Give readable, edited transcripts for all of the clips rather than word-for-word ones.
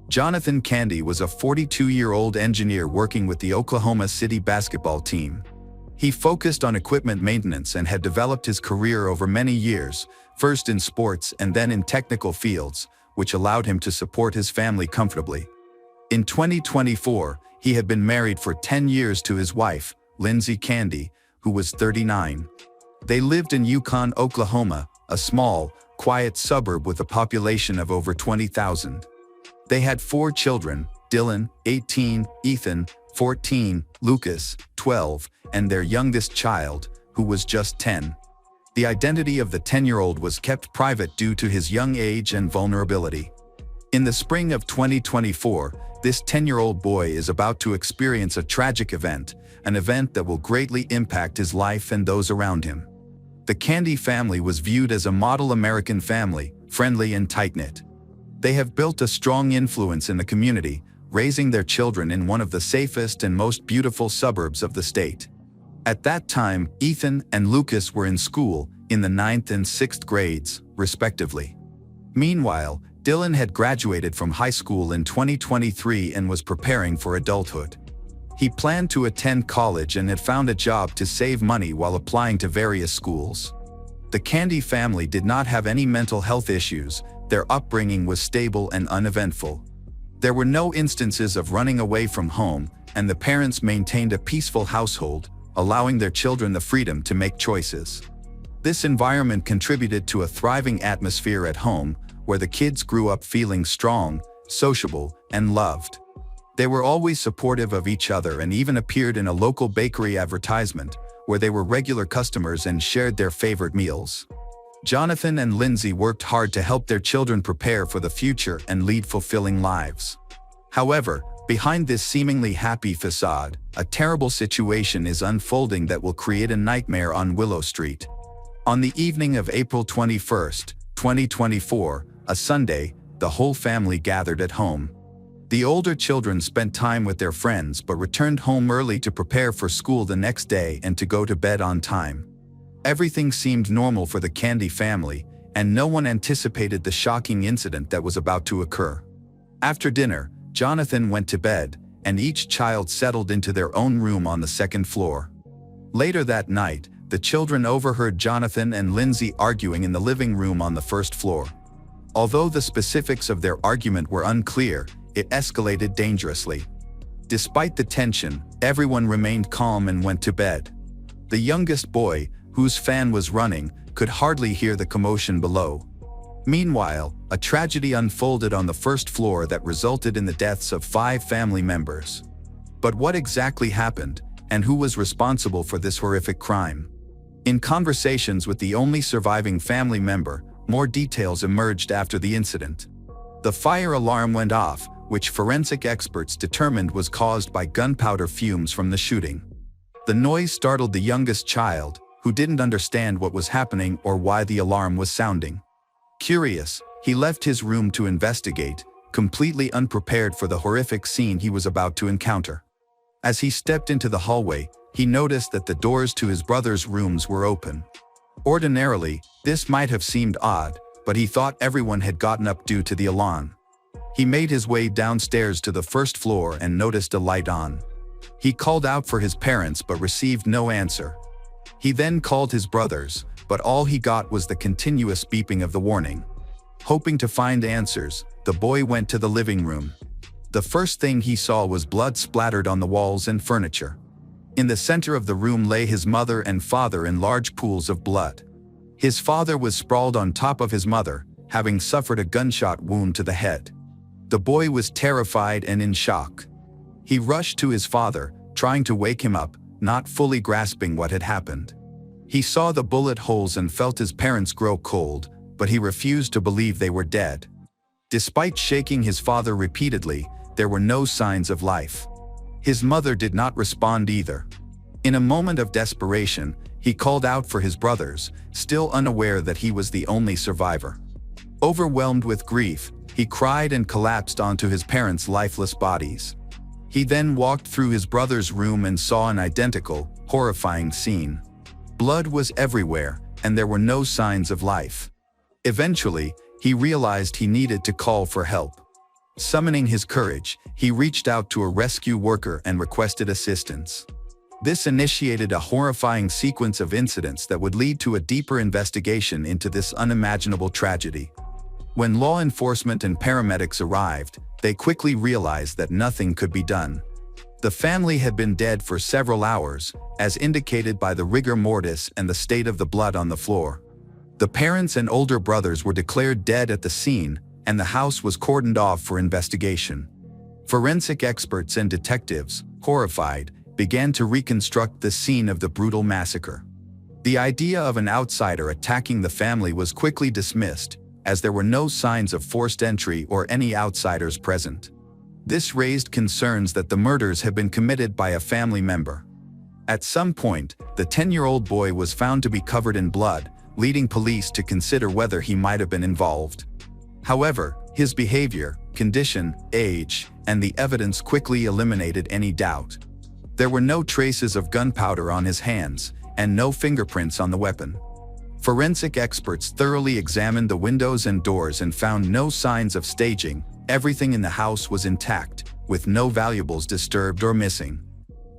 Jonathan Candy was a 42-year-old engineer working with the Oklahoma City basketball team. He focused on equipment maintenance and had developed his career over many years, first in sports and then in technical fields, which allowed him to support his family comfortably. In 2024, he had been married for 10 years to his wife, Lindsay Candy, who was 39. They lived in Yukon, Oklahoma, a small, quiet suburb with a population of over 20,000. They had 4 children: Dylan, 18, Ethan, 14, Lucas, 12, and their youngest child, who was just 10. The identity of the 10-year-old was kept private due to his young age and vulnerability. In the spring of 2024, this 10-year-old boy is about to experience a tragic event, an event that will greatly impact his life and those around him. The Candy family was viewed as a model American family, friendly and tight-knit. They have built a strong influence in the community, raising their children in one of the safest and most beautiful suburbs of the state. At that time, Ethan and Lucas were in school, in the 9th and 6th grades, respectively. Meanwhile, Dylan had graduated from high school in 2023 and was preparing for adulthood. He planned to attend college and had found a job to save money while applying to various schools. The Candy family did not have any mental health issues. Their upbringing was stable and uneventful. There were no instances of running away from home, and the parents maintained a peaceful household, allowing their children the freedom to make choices. This environment contributed to a thriving atmosphere at home, where the kids grew up feeling strong, sociable, and loved. They were always supportive of each other and even appeared in a local bakery advertisement, where they were regular customers and shared their favorite meals. Jonathan and Lindsay worked hard to help their children prepare for the future and lead fulfilling lives. However, behind this seemingly happy facade, a terrible situation is unfolding that will create a nightmare on Willow Street. On the evening of April 21, 2024, a Sunday, the whole family gathered at home. The older children spent time with their friends but returned home early to prepare for school the next day and to go to bed on time. Everything seemed normal for the Candy family, and no one anticipated the shocking incident that was about to occur. After dinner, Jonathan went to bed, and each child settled into their own room on the second floor. Later that night, the children overheard Jonathan and Lindsay arguing in the living room on the first floor. Although the specifics of their argument were unclear, it escalated dangerously. Despite the tension, everyone remained calm and went to bed. The youngest boy, whose fan was running, could hardly hear the commotion below. Meanwhile, a tragedy unfolded on the first floor that resulted in the deaths of 5 family members. But what exactly happened, and who was responsible for this horrific crime? In conversations with the only surviving family member, more details emerged after the incident. The fire alarm went off, which forensic experts determined was caused by gunpowder fumes from the shooting. The noise startled the youngest child, who didn't understand what was happening or why the alarm was sounding. Curious, he left his room to investigate, completely unprepared for the horrific scene he was about to encounter. As he stepped into the hallway, he noticed that the doors to his brother's rooms were open. Ordinarily, this might have seemed odd, but he thought everyone had gotten up due to the alarm. He made his way downstairs to the first floor and noticed a light on. He called out for his parents but received no answer. He then called his brothers, but all he got was the continuous beeping of the warning. Hoping to find answers, the boy went to the living room. The first thing he saw was blood splattered on the walls and furniture. In the center of the room lay his mother and father in large pools of blood. His father was sprawled on top of his mother, having suffered a gunshot wound to the head. The boy was terrified and in shock. He rushed to his father, trying to wake him up, not fully grasping what had happened. He saw the bullet holes and felt his parents grow cold, but he refused to believe they were dead. Despite shaking his father repeatedly, there were no signs of life. His mother did not respond either. In a moment of desperation, he called out for his brothers, still unaware that he was the only survivor. Overwhelmed with grief, he cried and collapsed onto his parents' lifeless bodies. He then walked through his brother's room and saw an identical, horrifying scene. Blood was everywhere, and there were no signs of life. Eventually, he realized he needed to call for help. Summoning his courage, he reached out to a rescue worker and requested assistance. This initiated a horrifying sequence of incidents that would lead to a deeper investigation into this unimaginable tragedy. When law enforcement and paramedics arrived, they quickly realized that nothing could be done. The family had been dead for several hours, as indicated by the rigor mortis and the state of the blood on the floor. The parents and older brothers were declared dead at the scene, and the house was cordoned off for investigation. Forensic experts and detectives, horrified, began to reconstruct the scene of the brutal massacre. The idea of an outsider attacking the family was quickly dismissed, as there were no signs of forced entry or any outsiders present. This raised concerns that the murders had been committed by a family member. At some point, the 10-year-old boy was found to be covered in blood, leading police to consider whether he might have been involved. However, his behavior, condition, age, and the evidence quickly eliminated any doubt. There were no traces of gunpowder on his hands, and no fingerprints on the weapon. Forensic experts thoroughly examined the windows and doors and found no signs of staging. Everything in the house was intact, with no valuables disturbed or missing.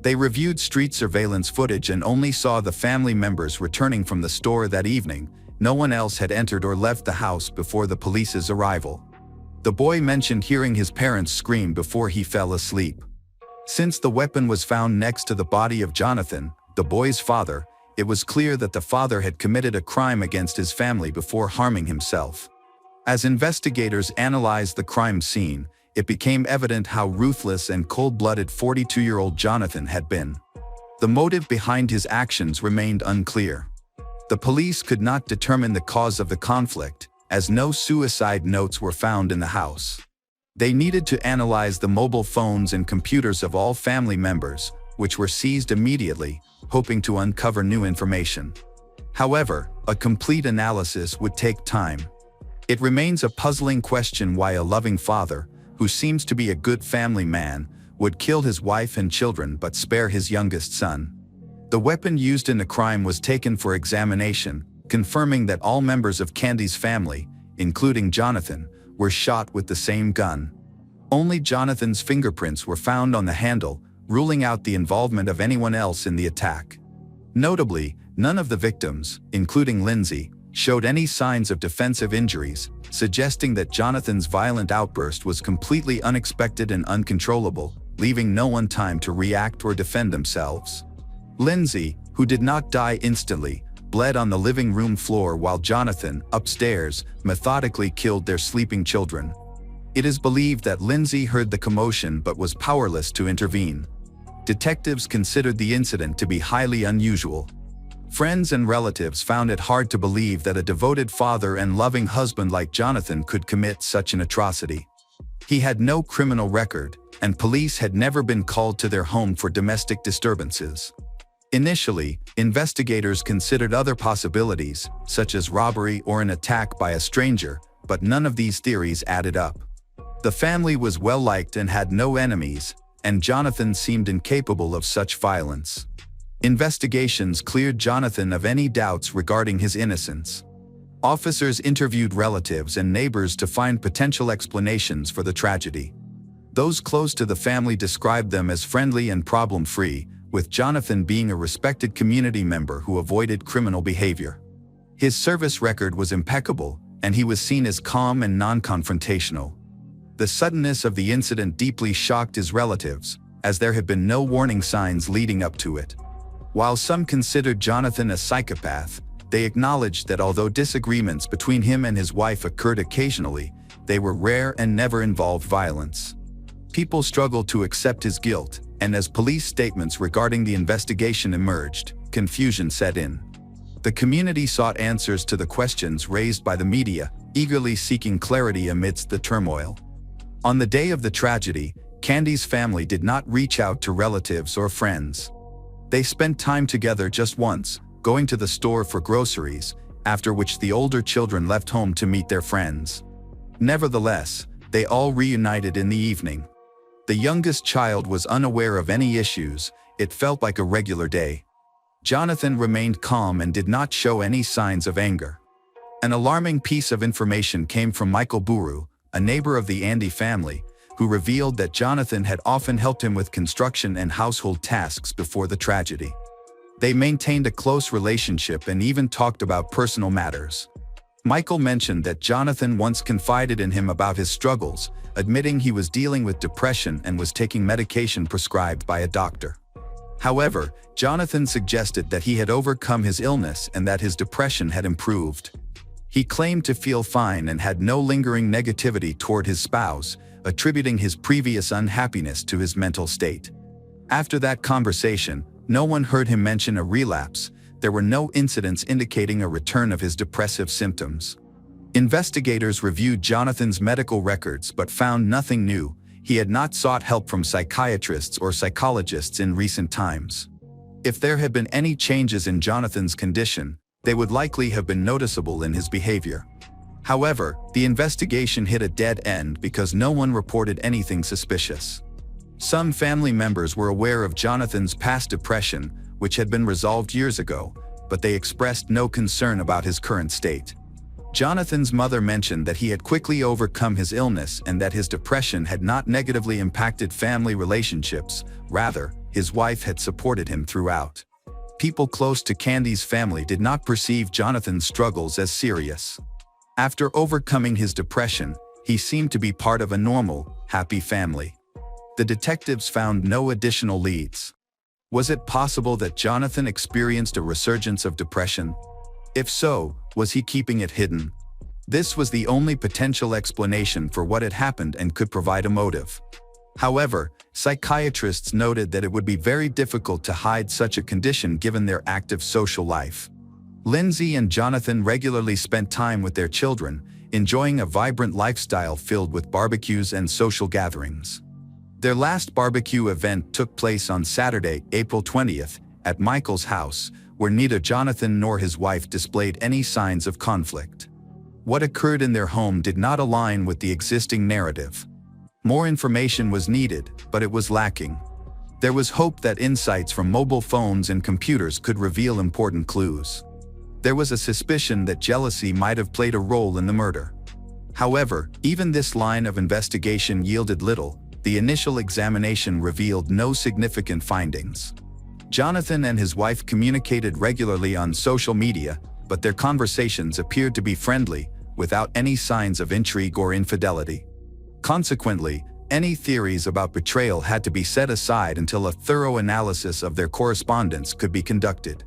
They reviewed street surveillance footage and only saw the family members returning from the store that evening. No one else had entered or left the house before the police's arrival. The boy mentioned hearing his parents scream before he fell asleep. Since the weapon was found next to the body of Jonathan, the boy's father, it was clear that the father had committed a crime against his family before harming himself. As investigators analyzed the crime scene, it became evident how ruthless and cold-blooded 42-year-old Jonathan had been. The motive behind his actions remained unclear. The police could not determine the cause of the conflict, as no suicide notes were found in the house. They needed to analyze the mobile phones and computers of all family members, which were seized immediately, hoping to uncover new information. However, a complete analysis would take time. It remains a puzzling question why a loving father, who seems to be a good family man, would kill his wife and children but spare his youngest son. The weapon used in the crime was taken for examination, confirming that all members of Candy's family, including Jonathan, were shot with the same gun. Only Jonathan's fingerprints were found on the handle, ruling out the involvement of anyone else in the attack. Notably, none of the victims, including Lindsay, showed any signs of defensive injuries, suggesting that Jonathan's violent outburst was completely unexpected and uncontrollable, leaving no one time to react or defend themselves. Lindsay, who did not die instantly, bled on the living room floor while Jonathan, upstairs, methodically killed their sleeping children. It is believed that Lindsay heard the commotion but was powerless to intervene. Detectives considered the incident to be highly unusual. Friends and relatives found it hard to believe that a devoted father and loving husband like Jonathan could commit such an atrocity. He had no criminal record, and police had never been called to their home for domestic disturbances. Initially, investigators considered other possibilities, such as robbery or an attack by a stranger, but none of these theories added up. The family was well-liked and had no enemies, and Jonathan seemed incapable of such violence. Investigations cleared Jonathan of any doubts regarding his innocence. Officers interviewed relatives and neighbors to find potential explanations for the tragedy. Those close to the family described them as friendly and problem-free, with Jonathan being a respected community member who avoided criminal behavior. His service record was impeccable, and he was seen as calm and non-confrontational. The suddenness of the incident deeply shocked his relatives, as there had been no warning signs leading up to it. While some considered Jonathan a psychopath, they acknowledged that although disagreements between him and his wife occurred occasionally, they were rare and never involved violence. People struggled to accept his guilt, and as police statements regarding the investigation emerged, confusion set in. The community sought answers to the questions raised by the media, eagerly seeking clarity amidst the turmoil. On the day of the tragedy, Candy's family did not reach out to relatives or friends. They spent time together just once, going to the store for groceries, after which the older children left home to meet their friends. Nevertheless, they all reunited in the evening. The youngest child was unaware of any issues. It felt like a regular day. Jonathan remained calm and did not show any signs of anger. An alarming piece of information came from Michael Buru, a neighbor of the Andy family, who revealed that Jonathan had often helped him with construction and household tasks before the tragedy. They maintained a close relationship and even talked about personal matters. Michael mentioned that Jonathan once confided in him about his struggles, admitting he was dealing with depression and was taking medication prescribed by a doctor. However, Jonathan suggested that he had overcome his illness and that his depression had improved. He claimed to feel fine and had no lingering negativity toward his spouse, attributing his previous unhappiness to his mental state. After that conversation, no one heard him mention a relapse. There were no incidents indicating a return of his depressive symptoms. Investigators reviewed Jonathan's medical records but found nothing new. He had not sought help from psychiatrists or psychologists in recent times. If there had been any changes in Jonathan's condition, they would likely have been noticeable in his behavior. However, the investigation hit a dead end because no one reported anything suspicious. Some family members were aware of Jonathan's past depression, which had been resolved years ago, but they expressed no concern about his current state. Jonathan's mother mentioned that he had quickly overcome his illness and that his depression had not negatively impacted family relationships. Rather, his wife had supported him throughout. People close to Candy's family did not perceive Jonathan's struggles as serious. After overcoming his depression, he seemed to be part of a normal, happy family. The detectives found no additional leads. Was it possible that Jonathan experienced a resurgence of depression? If so, was he keeping it hidden? This was the only potential explanation for what had happened and could provide a motive. However, psychiatrists noted that it would be very difficult to hide such a condition given their active social life. Lindsay and Jonathan regularly spent time with their children, enjoying a vibrant lifestyle filled with barbecues and social gatherings. Their last barbecue event took place on Saturday, April 20th, at Michael's house, where neither Jonathan nor his wife displayed any signs of conflict. What occurred in their home did not align with the existing narrative. More information was needed, but it was lacking. There was hope that insights from mobile phones and computers could reveal important clues. There was a suspicion that jealousy might have played a role in the murder. However, even this line of investigation yielded little. The initial examination revealed no significant findings. Jonathan and his wife communicated regularly on social media, but their conversations appeared to be friendly, without any signs of intrigue or infidelity. Consequently, any theories about betrayal had to be set aside until a thorough analysis of their correspondence could be conducted.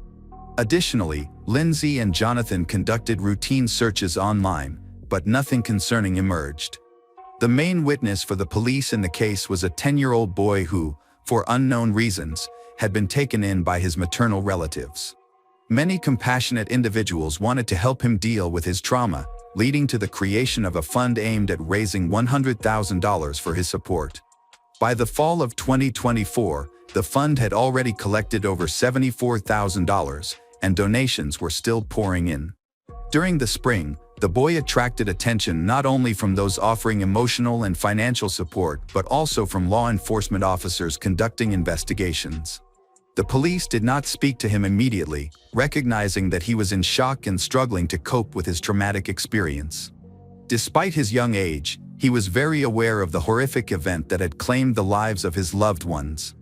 Additionally, Lindsay and Jonathan conducted routine searches online, but nothing concerning emerged. The main witness for the police in the case was a 10-year-old boy who, for unknown reasons, had been taken in by his maternal relatives. Many compassionate individuals wanted to help him deal with his trauma, leading to the creation of a fund aimed at raising $100,000 for his support. By the fall of 2024, the fund had already collected over $74,000, and donations were still pouring in. During the spring, the boy attracted attention not only from those offering emotional and financial support but also from law enforcement officers conducting investigations. The police did not speak to him immediately, recognizing that he was in shock and struggling to cope with his traumatic experience. Despite his young age, he was very aware of the horrific event that had claimed the lives of his loved ones.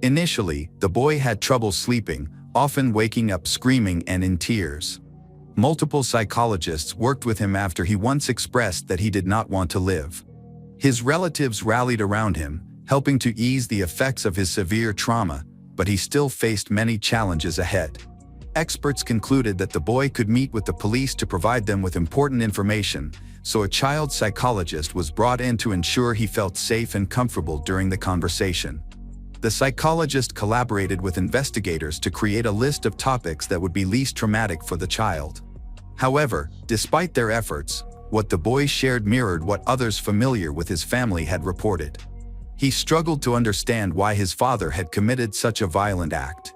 Initially, the boy had trouble sleeping, often waking up screaming and in tears. Multiple psychologists worked with him after he once expressed that he did not want to live. His relatives rallied around him, helping to ease the effects of his severe trauma, but he still faced many challenges ahead. Experts concluded that the boy could meet with the police to provide them with important information, so a child psychologist was brought in to ensure he felt safe and comfortable during the conversation. The psychologist collaborated with investigators to create a list of topics that would be least traumatic for the child. However, despite their efforts, what the boy shared mirrored what others familiar with his family had reported. He struggled to understand why his father had committed such a violent act.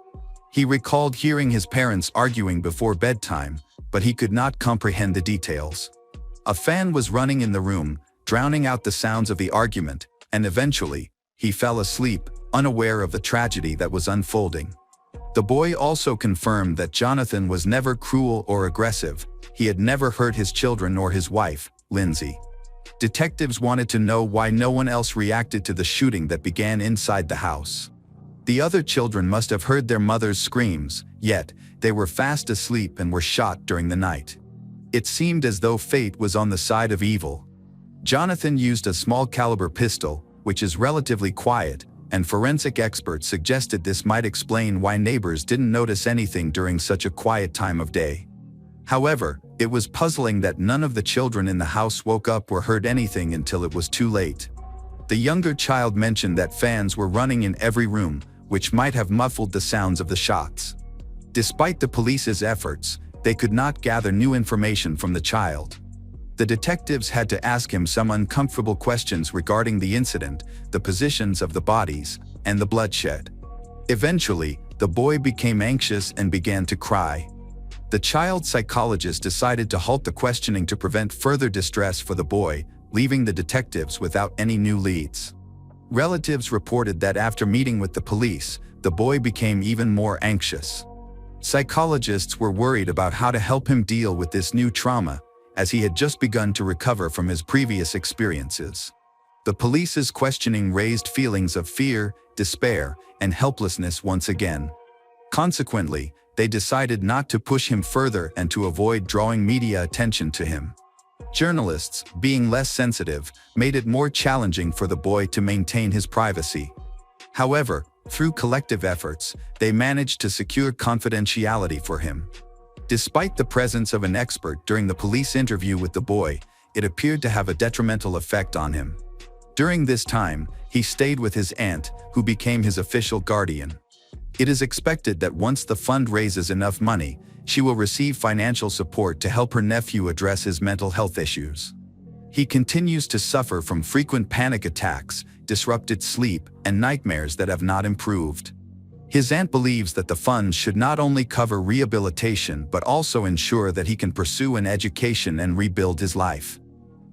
He recalled hearing his parents arguing before bedtime, but he could not comprehend the details. A fan was running in the room, drowning out the sounds of the argument, and eventually, he fell asleep, unaware of the tragedy that was unfolding. The boy also confirmed that Jonathan was never cruel or aggressive. He had never hurt his children or his wife, Lindsay. Detectives wanted to know why no one else reacted to the shooting that began inside the house. The other children must have heard their mother's screams, yet they were fast asleep and were shot during the night. It seemed as though fate was on the side of evil. Jonathan used a small-caliber pistol, which is relatively quiet, and forensic experts suggested this might explain why neighbors didn't notice anything during such a quiet time of day. However, it was puzzling that none of the children in the house woke up or heard anything until it was too late. The younger child mentioned that fans were running in every room, which might have muffled the sounds of the shots. Despite the police's efforts, they could not gather new information from the child. The detectives had to ask him some uncomfortable questions regarding the incident, the positions of the bodies, and the bloodshed. Eventually, the boy became anxious and began to cry. The child psychologist decided to halt the questioning to prevent further distress for the boy, leaving the detectives without any new leads. Relatives reported that after meeting with the police, the boy became even more anxious. Psychologists were worried about how to help him deal with this new trauma, as he had just begun to recover from his previous experiences. The police's questioning raised feelings of fear, despair, and helplessness once again. Consequently, they decided not to push him further and to avoid drawing media attention to him. Journalists, being less sensitive, made it more challenging for the boy to maintain his privacy. However, through collective efforts, they managed to secure confidentiality for him. Despite the presence of an expert during the police interview with the boy, it appeared to have a detrimental effect on him. During this time, he stayed with his aunt, who became his official guardian. It is expected that once the fund raises enough money, she will receive financial support to help her nephew address his mental health issues. He continues to suffer from frequent panic attacks, disrupted sleep, and nightmares that have not improved. His aunt believes that the fund should not only cover rehabilitation but also ensure that he can pursue an education and rebuild his life.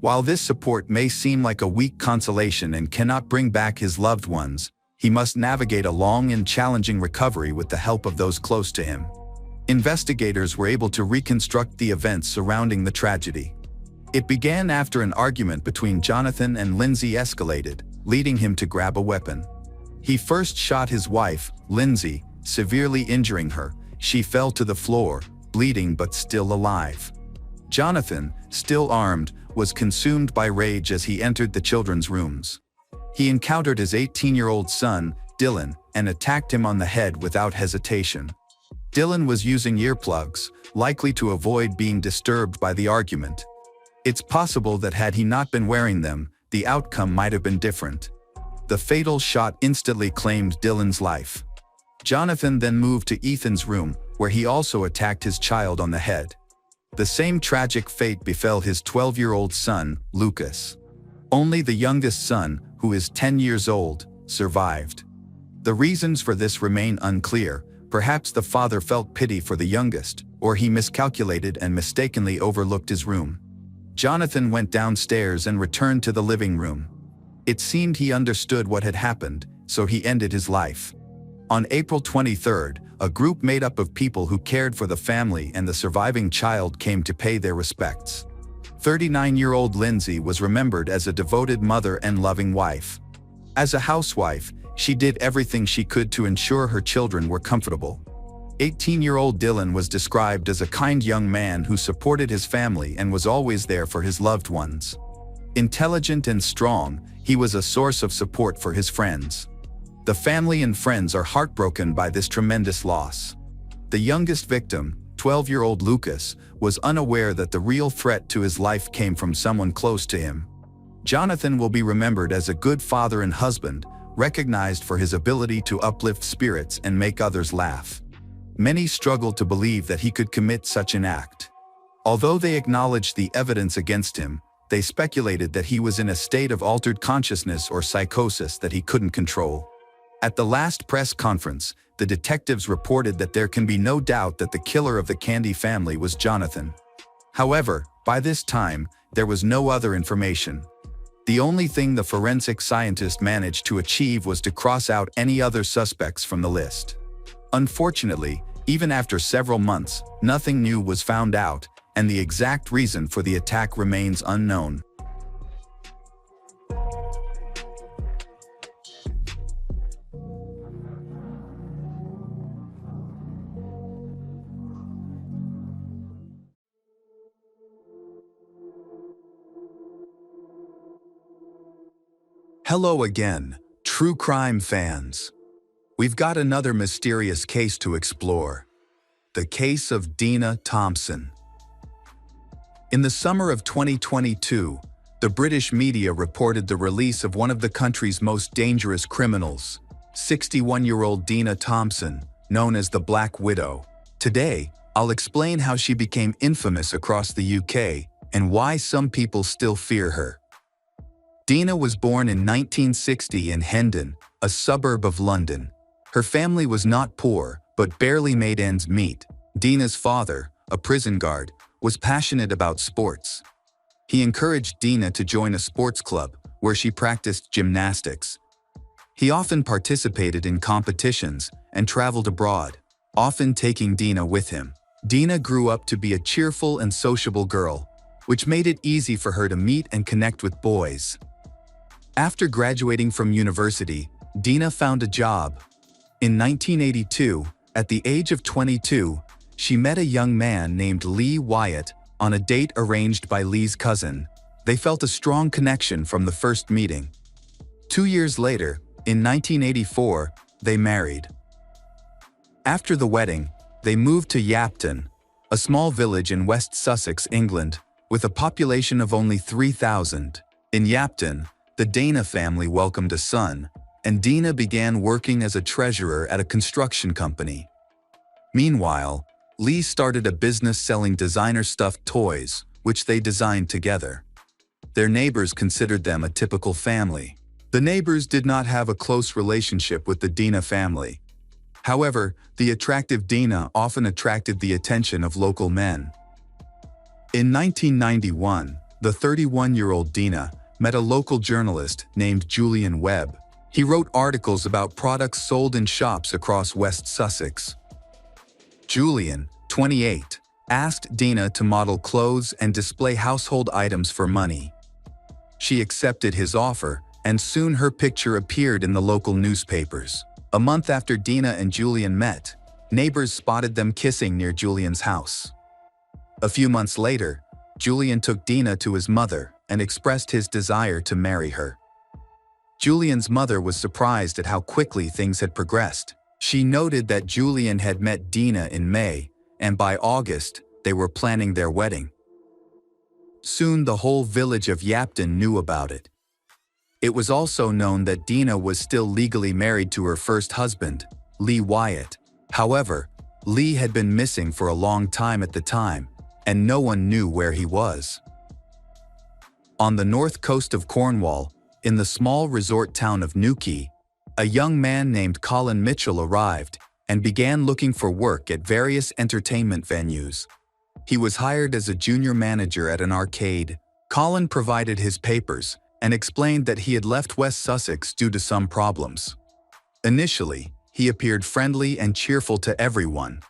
While this support may seem like a weak consolation and cannot bring back his loved ones, he must navigate a long and challenging recovery with the help of those close to him. Investigators were able to reconstruct the events surrounding the tragedy. It began after an argument between Jonathan and Lindsay escalated, leading him to grab a weapon. He first shot his wife, Lindsay, severely injuring her. She fell to the floor, bleeding but still alive. Jonathan, still armed, was consumed by rage as he entered the children's rooms. He encountered his 18-year-old son, Dylan, and attacked him on the head without hesitation. Dylan was using earplugs, likely to avoid being disturbed by the argument. It's possible that had he not been wearing them, the outcome might have been different. The fatal shot instantly claimed Dylan's life. Jonathan then moved to Ethan's room, where he also attacked his child on the head. The same tragic fate befell his 12-year-old son, Lucas. Only the youngest son, who is 10 years old, survived. The reasons for this remain unclear. Perhaps the father felt pity for the youngest, or he miscalculated and mistakenly overlooked his room. Jonathan went downstairs and returned to the living room. It seemed he understood what had happened, so he ended his life. On April 23rd, a group made up of people who cared for the family and the surviving child came to pay their respects. 39-year-old Lindsay was remembered as a devoted mother and loving wife. As a housewife, she did everything she could to ensure her children were comfortable. 18-year-old Dylan was described as a kind young man who supported his family and was always there for his loved ones. Intelligent and strong, he was a source of support for his friends. The family and friends are heartbroken by this tremendous loss. The youngest victim, 12-year-old Lucas, was unaware that the real threat to his life came from someone close to him. Jonathan will be remembered as a good father and husband, recognized for his ability to uplift spirits and make others laugh. Many struggled to believe that he could commit such an act. Although they acknowledged the evidence against him, they speculated that he was in a state of altered consciousness or psychosis that he couldn't control. At the last press conference, the detectives reported that there can be no doubt that the killer of the Candy family was Jonathan. However, by this time, there was no other information. The only thing the forensic scientist managed to achieve was to cross out any other suspects from the list. Unfortunately, even after several months, nothing new was found out, and the exact reason for the attack remains unknown. Hello again, true crime fans. We've got another mysterious case to explore. The case of Dina Thompson. In the summer of 2022, the British media reported the release of one of the country's most dangerous criminals, 61-year-old Dina Thompson, known as the Black Widow. Today, I'll explain how she became infamous across the UK and why some people still fear her. Dina was born in 1960 in Hendon, a suburb of London. Her family was not poor, but barely made ends meet. Dina's father, a prison guard, was passionate about sports. He encouraged Dina to join a sports club, where she practiced gymnastics. He often participated in competitions and traveled abroad, often taking Dina with him. Dina grew up to be a cheerful and sociable girl, which made it easy for her to meet and connect with boys. After graduating from university, Dina found a job. In 1982, at the age of 22, she met a young man named Lee Wyatt on a date arranged by Lee's cousin. They felt a strong connection from the first meeting. 2 years later, in 1984, they married. After the wedding, they moved to Yapton, a small village in West Sussex, England, with a population of only 3,000. In Yapton, the Dana family welcomed a son, and Dina began working as a treasurer at a construction company. Meanwhile, Lee started a business selling designer stuffed toys, which they designed together. Their neighbors considered them a typical family. The neighbors did not have a close relationship with the Dina family. However, the attractive Dina often attracted the attention of local men. In 1991, the 31-year-old Dina met a local journalist named Julian Webb. He wrote articles about products sold in shops across West Sussex. Julian, 28, asked Dina to model clothes and display household items for money. She accepted his offer, and soon her picture appeared in the local newspapers. A month after Dina and Julian met, neighbors spotted them kissing near Julian's house. A few months later, Julian took Dina to his mother and expressed his desire to marry her. Julian's mother was surprised at how quickly things had progressed. She noted that Julian had met Dina in May, and by August, they were planning their wedding. Soon the whole village of Yapton knew about it. It was also known that Dina was still legally married to her first husband, Lee Wyatt. However, Lee had been missing for a long time at the time, and no one knew where he was. On the north coast of Cornwall, in the small resort town of Newquay, a young man named Colin Mitchell arrived and began looking for work at various entertainment venues. He was hired as a junior manager at an arcade. Colin provided his papers and explained that he had left West Sussex due to some problems. Initially, he appeared friendly and cheerful to everyone.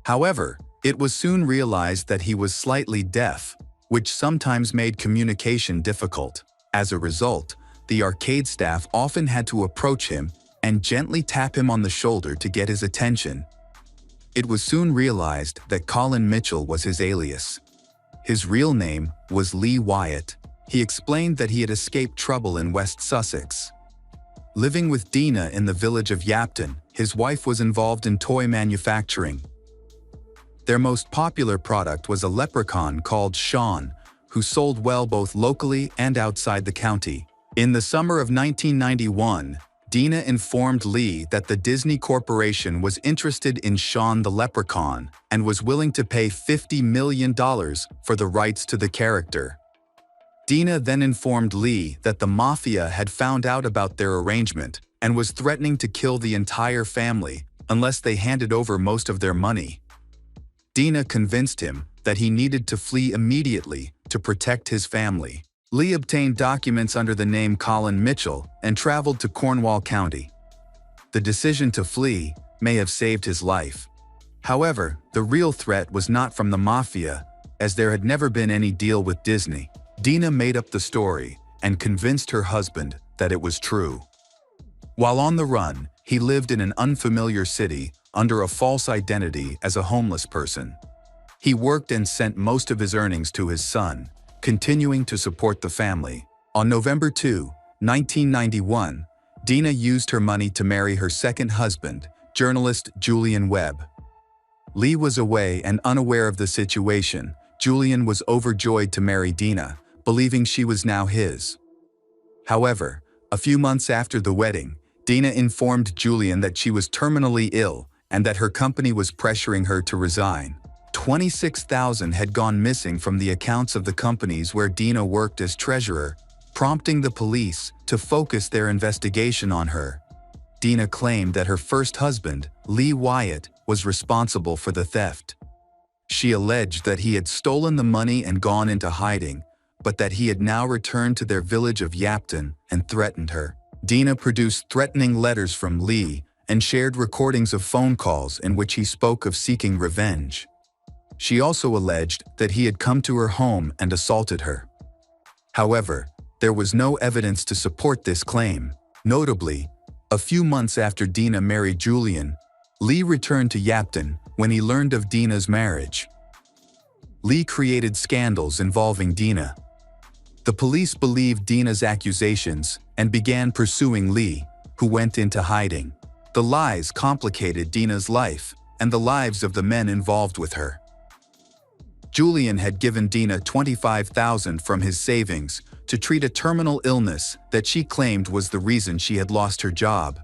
However, it was soon realized that he was slightly deaf, which sometimes made communication difficult. As a result, the arcade staff often had to approach him and gently tap him on the shoulder to get his attention. It was soon realized that Colin Mitchell was his alias. His real name was Lee Wyatt. He explained that he had escaped trouble in West Sussex. Living with Dina in the village of Yapton, his wife was involved in toy manufacturing. Their most popular product was a leprechaun called Sean, who sold well both locally and outside the county. In the summer of 1991, Dina informed Lee that the Disney Corporation was interested in Sean the Leprechaun and was willing to pay $50 million for the rights to the character. Dina then informed Lee that the mafia had found out about their arrangement and was threatening to kill the entire family unless they handed over most of their money. Dina convinced him that he needed to flee immediately to protect his family. Lee obtained documents under the name Colin Mitchell and traveled to Cornwall County. The decision to flee may have saved his life. However, the real threat was not from the mafia, as there had never been any deal with Disney. Dina made up the story and convinced her husband that it was true. While on the run, he lived in an unfamiliar city under a false identity as a homeless person. He worked and sent most of his earnings to his son, continuing to support the family. On November 2, 1991, Dina used her money to marry her second husband, journalist Julian Webb. Lee was away and unaware of the situation. Julian was overjoyed to marry Dina, believing she was now his. However, a few months after the wedding, Dina informed Julian that she was terminally ill and that her company was pressuring her to resign. $26,000 had gone missing from the accounts of the companies where Dina worked as treasurer, prompting the police to focus their investigation on her. Dina claimed that her first husband, Lee Wyatt, was responsible for the theft. She alleged that he had stolen the money and gone into hiding, but that he had now returned to their village of Yapton and threatened her. Dina produced threatening letters from Lee and shared recordings of phone calls in which he spoke of seeking revenge. She also alleged that he had come to her home and assaulted her. However, there was no evidence to support this claim. Notably, a few months after Dina married Julian, Lee returned to Yapton when he learned of Dina's marriage. Lee created scandals involving Dina. The police believed Dina's accusations and began pursuing Lee, who went into hiding. The lies complicated Dina's life and the lives of the men involved with her. Julian had given Dina $25,000 from his savings to treat a terminal illness that she claimed was the reason she had lost her job.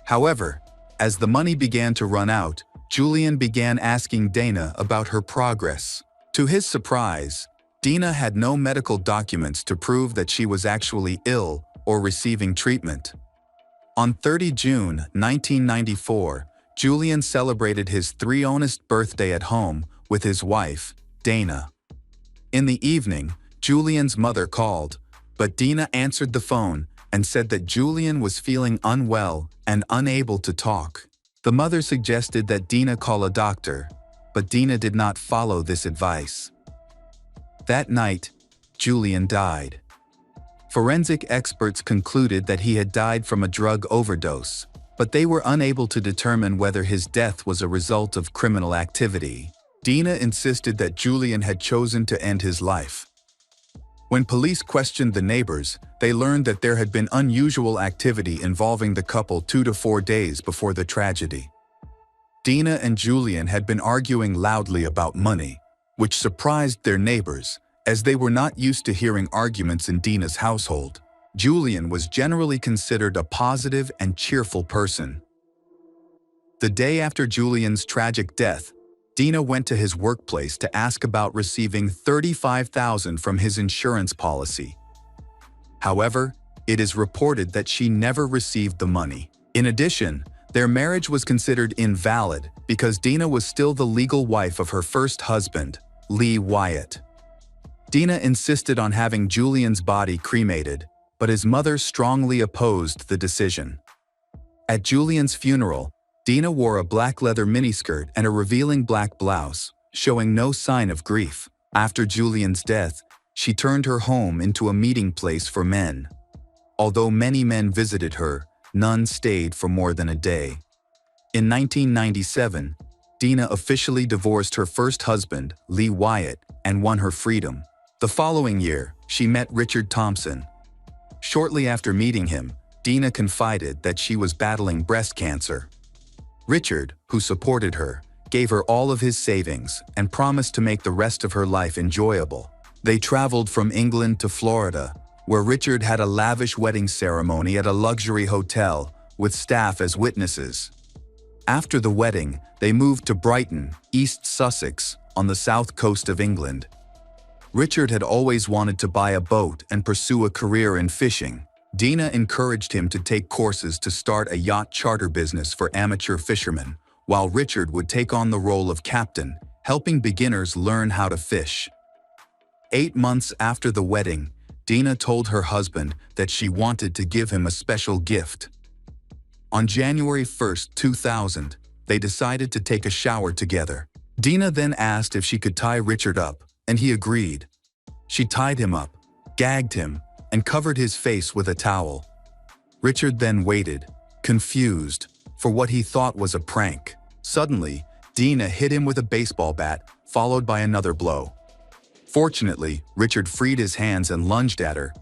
However, as the money began to run out, Julian began asking Dina about her progress. To his surprise, Dina had no medical documents to prove that she was actually ill or receiving treatment. On 30 June 1994, Julian celebrated his 300th birthday at home with his wife, Dana. In the evening, Julian's mother called, but Dina answered the phone and said that Julian was feeling unwell and unable to talk. The mother suggested that Dina call a doctor, but Dina did not follow this advice. That night, Julian died. Forensic experts concluded that he had died from a drug overdose, but they were unable to determine whether his death was a result of criminal activity. Dina insisted that Julian had chosen to end his life. When police questioned the neighbors, they learned that there had been unusual activity involving the couple 2 to 4 days before the tragedy. Dina and Julian had been arguing loudly about money, which surprised their neighbors, as they were not used to hearing arguments in Dina's household. Julian was generally considered a positive and cheerful person. The day after Julian's tragic death, Dina went to his workplace to ask about receiving $35,000 from his insurance policy. However, it is reported that she never received the money. In addition, their marriage was considered invalid because Dina was still the legal wife of her first husband, Lee Wyatt. Dina insisted on having Julian's body cremated, but his mother strongly opposed the decision. At Julian's funeral, Dina wore a black leather miniskirt and a revealing black blouse, showing no sign of grief. After Julian's death, she turned her home into a meeting place for men. Although many men visited her, none stayed for more than a day. In 1997, Dina officially divorced her first husband, Lee Wyatt, and won her freedom. The following year, she met Richard Thompson. Shortly after meeting him, Dina confided that she was battling breast cancer. Richard, who supported her, gave her all of his savings and promised to make the rest of her life enjoyable. They traveled from England to Florida, where Richard had a lavish wedding ceremony at a luxury hotel with staff as witnesses. After the wedding, they moved to Brighton, East Sussex, on the south coast of England. Richard had always wanted to buy a boat and pursue a career in fishing. Dina encouraged him to take courses to start a yacht charter business for amateur fishermen, while Richard would take on the role of captain, helping beginners learn how to fish. 8 months after the wedding, Dina told her husband that she wanted to give him a special gift. On January 1, 2000, they decided to take a shower together. Dina then asked if she could tie Richard up, and he agreed. She tied him up, gagged him, and covered his face with a towel. Richard then waited, confused, for what he thought was a prank. Suddenly, Dina hit him with a baseball bat, followed by another blow. Fortunately, Richard freed his hands and lunged at her.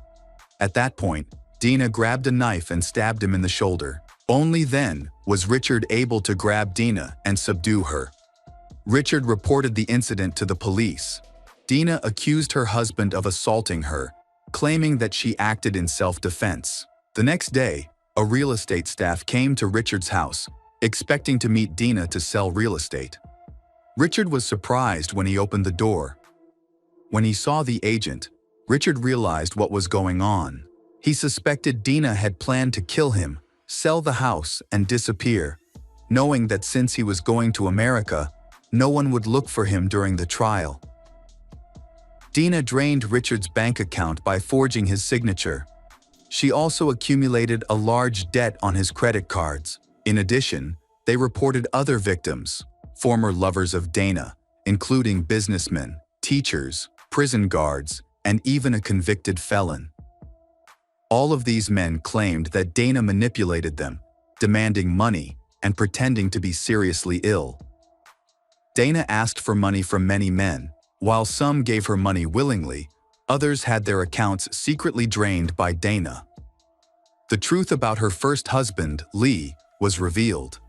At that point, Dina grabbed a knife and stabbed him in the shoulder. Only then was Richard able to grab Dina and subdue her. Richard reported the incident to the police. Dina accused her husband of assaulting her, claiming that she acted in self-defense. The next day, a real estate staff came to Richard's house, expecting to meet Dina to sell real estate. Richard was surprised when he opened the door. When he saw the agent, Richard realized what was going on. He suspected Dina had planned to kill him, sell the house, and disappear, knowing that since he was going to America, no one would look for him during the trial. Dina drained Richard's bank account by forging his signature. She also accumulated a large debt on his credit cards. In addition, they reported other victims, former lovers of Dina, including businessmen, teachers, prison guards, and even a convicted felon. All of these men claimed that Dina manipulated them, demanding money and pretending to be seriously ill. Dina asked for money from many men. While some gave her money willingly, others had their accounts secretly drained by Dina. The truth about her first husband, Lee, was revealed.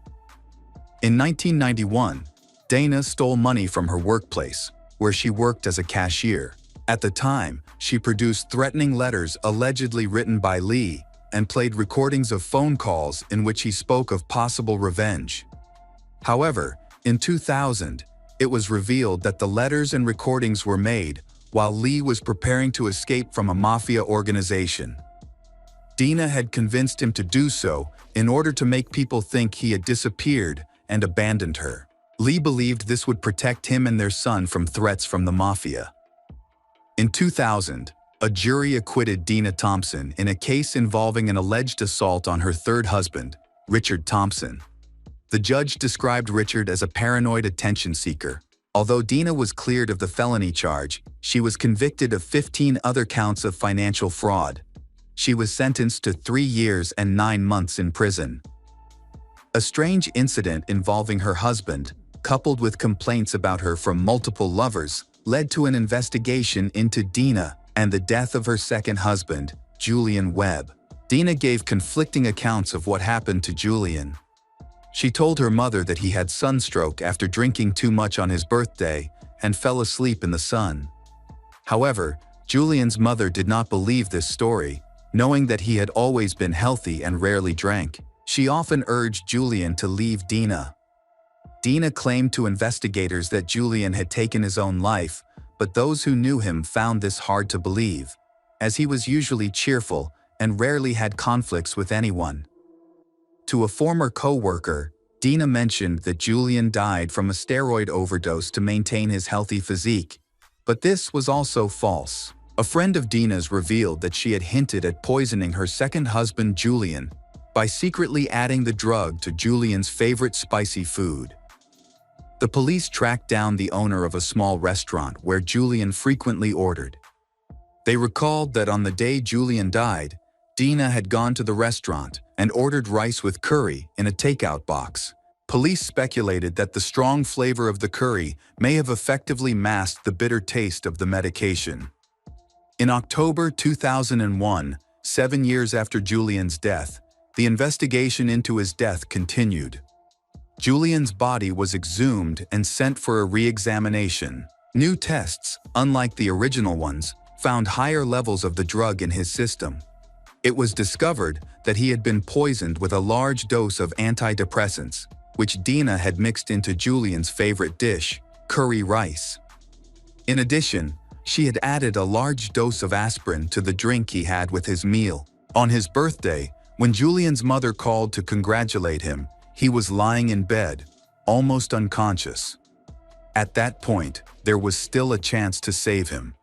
In 1991, Dina stole money from her workplace, where she worked as a cashier. At the time, she produced threatening letters allegedly written by Lee and played recordings of phone calls in which he spoke of possible revenge. However, in 2000, it was revealed that the letters and recordings were made while Lee was preparing to escape from a mafia organization. Dina had convinced him to do so in order to make people think he had disappeared and abandoned her. Lee believed this would protect him and their son from threats from the mafia. In 2000, a jury acquitted Dina Thompson in a case involving an alleged assault on her third husband, Richard Thompson. The judge described Richard as a paranoid attention seeker. Although Dina was cleared of the felony charge, she was convicted of 15 other counts of financial fraud. She was sentenced to 3 years and 9 months in prison. A strange incident involving her husband, coupled with complaints about her from multiple lovers, led to an investigation into Dina and the death of her second husband, Julian Webb. Dina gave conflicting accounts of what happened to Julian. She told her mother that he had sunstroke after drinking too much on his birthday and fell asleep in the sun. However, Julian's mother did not believe this story, knowing that he had always been healthy and rarely drank. She often urged Julian to leave Dina. Dina claimed to investigators that Julian had taken his own life, but those who knew him found this hard to believe, as he was usually cheerful and rarely had conflicts with anyone. To a former co-worker, Dina mentioned that Julian died from a steroid overdose to maintain his healthy physique, but this was also false. A friend of Dina's revealed that she had hinted at poisoning her second husband, Julian, by secretly adding the drug to Julian's favorite spicy food. The police tracked down the owner of a small restaurant where Julian frequently ordered. They recalled that on the day Julian died, Dina had gone to the restaurant and ordered rice with curry in a takeout box. Police speculated that the strong flavor of the curry may have effectively masked the bitter taste of the medication. In October 2001, 7 years after Julian's death, the investigation into his death continued. Julian's body was exhumed and sent for a re-examination. New tests, unlike the original ones, found higher levels of the drug in his system. It was discovered that he had been poisoned with a large dose of antidepressants, which Dina had mixed into Julian's favorite dish, curry rice. In addition, she had added a large dose of aspirin to the drink he had with his meal. On his birthday, when Julian's mother called to congratulate him, he was lying in bed, almost unconscious. At that point, there was still a chance to save him.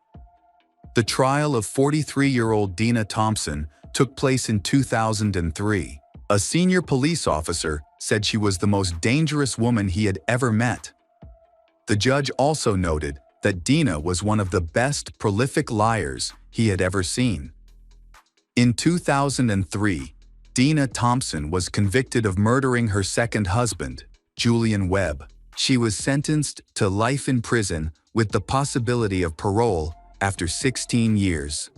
The trial of 43-year-old Dina Thompson took place in 2003. A senior police officer said she was the most dangerous woman he had ever met. The judge also noted that Dina was one of the best prolific liars he had ever seen. In 2003, Dina Thompson was convicted of murdering her second husband, Julian Webb. She was sentenced to life in prison with the possibility of parole after 16 years.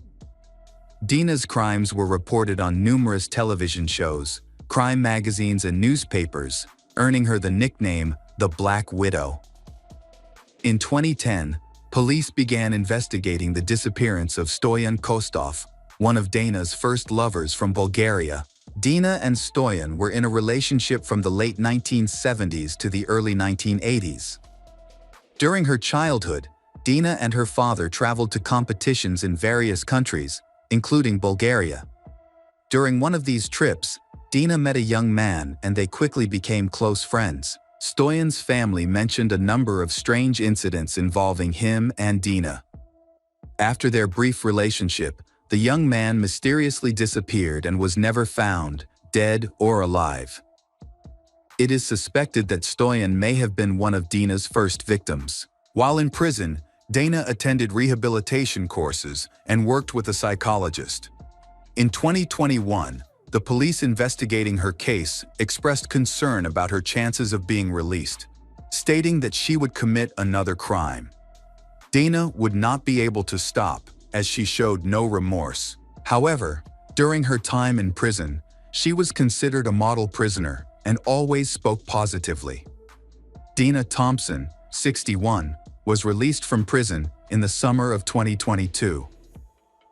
Dina's crimes were reported on numerous television shows, crime magazines and newspapers, earning her the nickname the Black Widow. In 2010, police began investigating the disappearance of Stoyan Kostov, one of Dana's first lovers from Bulgaria. Dina and Stoyan were in a relationship from the late 1970s to the early 1980s. During her childhood, Dina and her father traveled to competitions in various countries, including Bulgaria. During one of these trips, Dina met a young man and they quickly became close friends. Stoyan's family mentioned a number of strange incidents involving him and Dina. After their brief relationship, the young man mysteriously disappeared and was never found, dead or alive. It is suspected that Stoyan may have been one of Dina's first victims. While in prison, Dana attended rehabilitation courses and worked with a psychologist. In 2021, the police investigating her case expressed concern about her chances of being released, stating that she would commit another crime. Dana would not be able to stop, as she showed no remorse. However, during her time in prison, she was considered a model prisoner and always spoke positively. Dina Thompson, 61, was released from prison in the summer of 2022.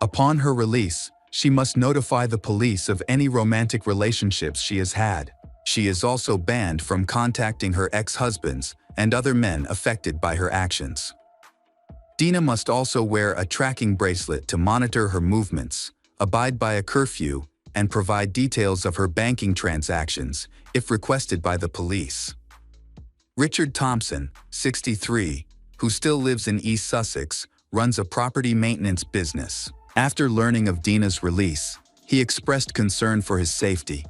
Upon her release, she must notify the police of any romantic relationships she has had. She is also banned from contacting her ex-husbands and other men affected by her actions. Dina must also wear a tracking bracelet to monitor her movements, abide by a curfew, and provide details of her banking transactions if requested by the police. Richard Thompson, 63, who still lives in East Sussex, runs a property maintenance business. After learning of Dina's release, he expressed concern for his safety.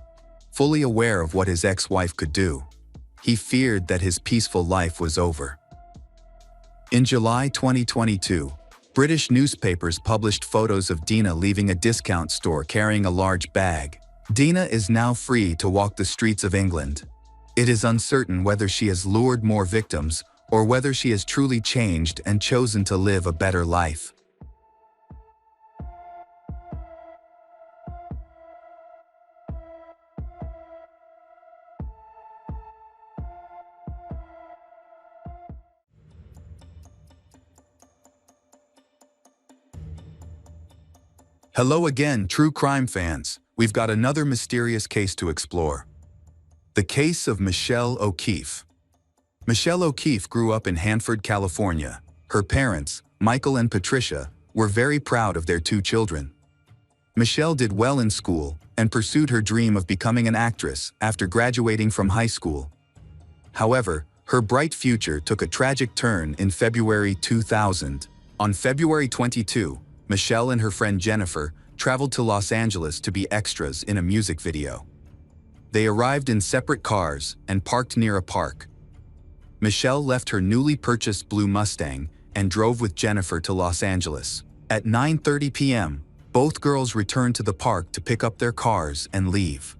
Fully aware of what his ex-wife could do, he feared that his peaceful life was over. In July 2022, British newspapers published photos of Dina leaving a discount store carrying a large bag. Dina is now free to walk the streets of England. It is uncertain whether she has lured more victims or whether she has truly changed and chosen to live a better life. Hello again, true crime fans. We've got another mysterious case to explore. The case of Michelle O'Keefe. Michelle O'Keefe grew up in Hanford, California. Her parents, Michael and Patricia, were very proud of their two children. Michelle did well in school and pursued her dream of becoming an actress after graduating from high school. However, her bright future took a tragic turn in February 2000. On February 22, Michelle and her friend Jennifer traveled to Los Angeles to be extras in a music video. They arrived in separate cars and parked near a park. Michelle left her newly purchased blue Mustang and drove with Jennifer to Los Angeles. At 9:30 p.m., both girls returned to the park to pick up their cars and leave.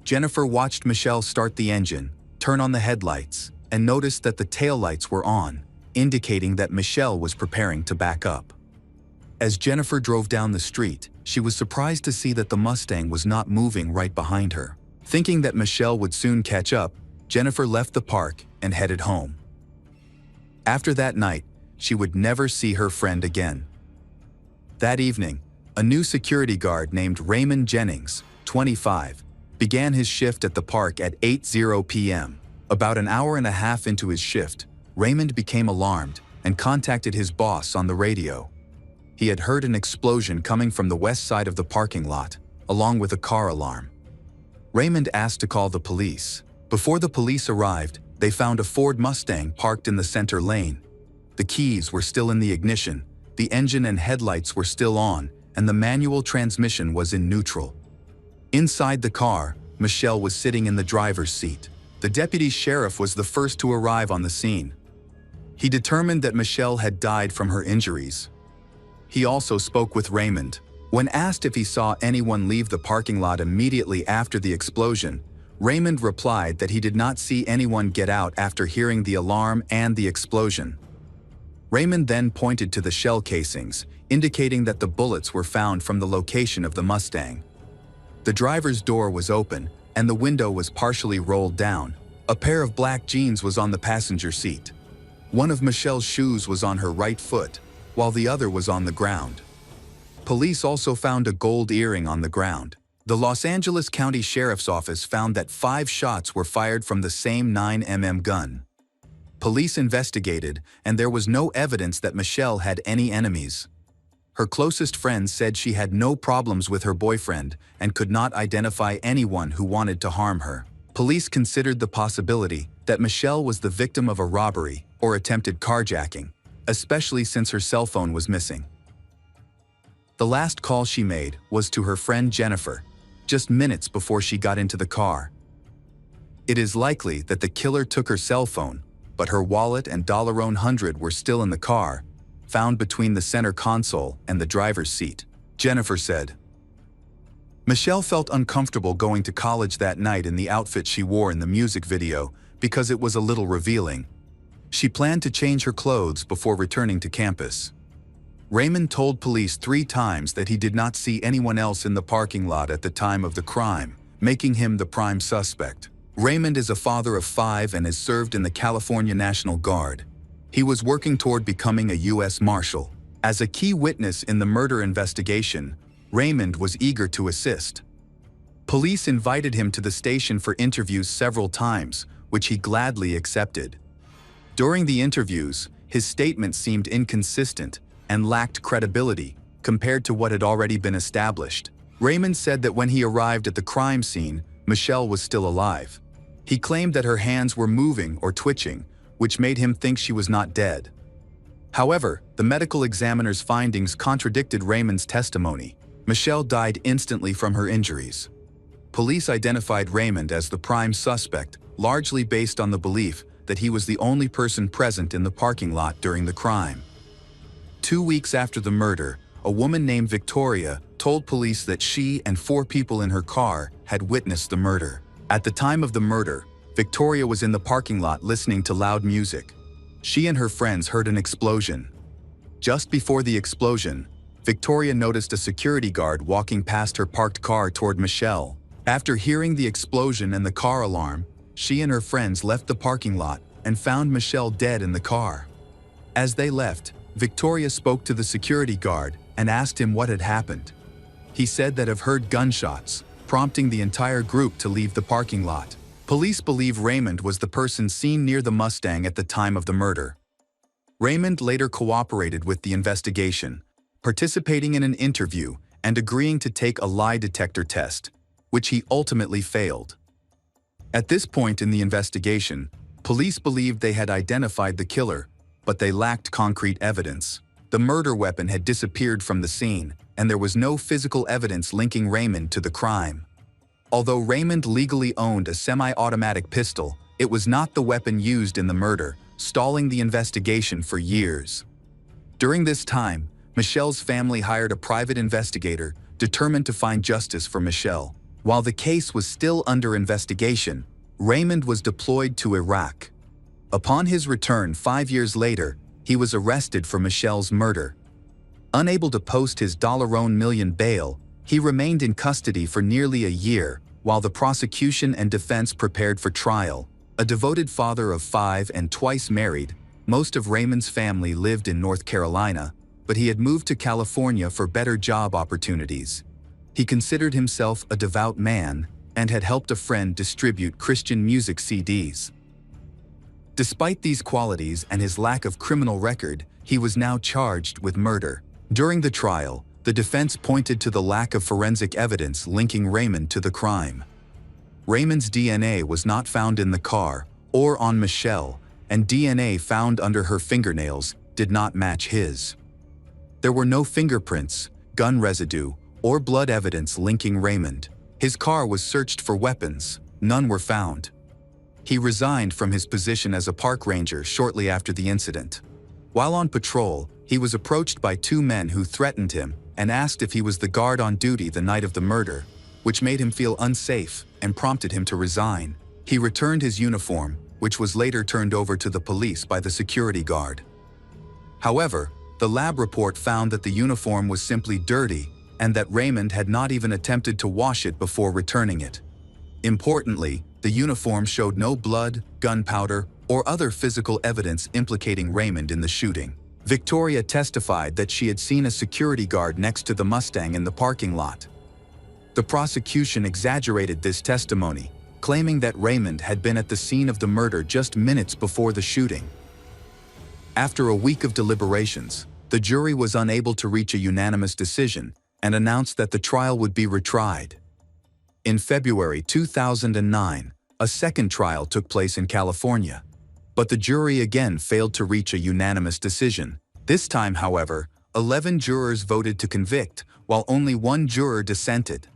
Jennifer watched Michelle start the engine, turn on the headlights, and noticed that the taillights were on, indicating that Michelle was preparing to back up. As Jennifer drove down the street, she was surprised to see that the Mustang was not moving right behind her. Thinking that Michelle would soon catch up, Jennifer left the park and headed home. After that night, she would never see her friend again. That evening, a new security guard named Raymond Jennings, 25, began his shift at the park at 8:00 p.m. About an hour and a half into his shift, Raymond became alarmed and contacted his boss on the radio. He had heard an explosion coming from the west side of the parking lot, along with a car alarm. Raymond asked to call the police. Before the police arrived, they found a Ford Mustang parked in the center lane. The keys were still in the ignition, the engine and headlights were still on, and the manual transmission was in neutral. Inside the car, Michelle was sitting in the driver's seat. The deputy sheriff was the first to arrive on the scene. He determined that Michelle had died from her injuries. He also spoke with Raymond. When asked if he saw anyone leave the parking lot immediately after the explosion, Raymond replied that he did not see anyone get out after hearing the alarm and the explosion. Raymond then pointed to the shell casings, indicating that the bullets were found from the location of the Mustang. The driver's door was open, and the window was partially rolled down. A pair of black jeans was on the passenger seat. One of Michelle's shoes was on her right foot, while the other was on the ground. Police also found a gold earring on the ground. The Los Angeles County Sheriff's Office found that 5 shots were fired from the same 9mm gun. Police investigated, and there was no evidence that Michelle had any enemies. Her closest friends said she had no problems with her boyfriend and could not identify anyone who wanted to harm her. Police considered the possibility that Michelle was the victim of a robbery or attempted carjacking, especially since her cell phone was missing. The last call she made was to her friend Jennifer, just minutes before she got into the car. It is likely that the killer took her cell phone, but her wallet and $100 were still in the car, found between the center console and the driver's seat. Jennifer said, Michelle felt uncomfortable going to college that night in the outfit she wore in the music video because it was a little revealing. She planned to change her clothes before returning to campus. Raymond told police 3 times that he did not see anyone else in the parking lot at the time of the crime, making him the prime suspect. Raymond is a father of 5 and has served in the California National Guard. He was working toward becoming a U.S. Marshal. As a key witness in the murder investigation, Raymond was eager to assist. Police invited him to the station for interviews several times, which he gladly accepted. During the interviews, his statements seemed inconsistent and lacked credibility compared to what had already been established. Raymond said that when he arrived at the crime scene, Michelle was still alive. He claimed that her hands were moving or twitching, which made him think she was not dead. However, the medical examiner's findings contradicted Raymond's testimony. Michelle died instantly from her injuries. Police identified Raymond as the prime suspect, largely based on the belief that he was the only person present in the parking lot during the crime. 2 weeks after the murder, a woman named Victoria told police that she and 4 people in her car had witnessed the murder. At the time of the murder, Victoria was in the parking lot listening to loud music. She and her friends heard an explosion. Just before the explosion, Victoria noticed a security guard walking past her parked car toward Michelle. After hearing the explosion and the car alarm, she and her friends left the parking lot and found Michelle dead in the car. As they left, Victoria spoke to the security guard and asked him what had happened. He said that have heard gunshots, prompting the entire group to leave the parking lot. Police believe Raymond was the person seen near the Mustang at the time of the murder. Raymond later cooperated with the investigation, participating in an interview and agreeing to take a lie detector test, which he ultimately failed. At this point in the investigation, police believed they had identified the killer, but they lacked concrete evidence. The murder weapon had disappeared from the scene, and there was no physical evidence linking Raymond to the crime. Although Raymond legally owned a semi-automatic pistol, it was not the weapon used in the murder, stalling the investigation for years. During this time, Michelle's family hired a private investigator determined to find justice for Michelle. While the case was still under investigation, Raymond was deployed to Iraq. Upon his return 5 years later, he was arrested for Michelle's murder. Unable to post his $1 million bail, he remained in custody for nearly a year while the prosecution and defense prepared for trial. A devoted father of 5 and twice married, most of Raymond's family lived in North Carolina, but he had moved to California for better job opportunities. He considered himself a devout man and had helped a friend distribute Christian music CDs. Despite these qualities and his lack of criminal record, he was now charged with murder. During the trial, the defense pointed to the lack of forensic evidence linking Raymond to the crime. Raymond's DNA was not found in the car or on Michelle, and DNA found under her fingernails did not match his. There were no fingerprints, gun residue, or blood evidence linking Raymond. His car was searched for weapons, none were found. He resigned from his position as a park ranger shortly after the incident. While on patrol, he was approached by 2 men who threatened him and asked if he was the guard on duty the night of the murder, which made him feel unsafe and prompted him to resign. He returned his uniform, which was later turned over to the police by the security guard. However, the lab report found that the uniform was simply dirty and that Raymond had not even attempted to wash it before returning it. Importantly, the uniform showed no blood, gunpowder, or other physical evidence implicating Raymond in the shooting. Victoria testified that she had seen a security guard next to the Mustang in the parking lot. The prosecution exaggerated this testimony, claiming that Raymond had been at the scene of the murder just minutes before the shooting. After a week of deliberations, the jury was unable to reach a unanimous decision and announced that the trial would be retried. In February 2009, a second trial took place in California, but the jury again failed to reach a unanimous decision. This time, however, 11 jurors voted to convict, while only one juror dissented.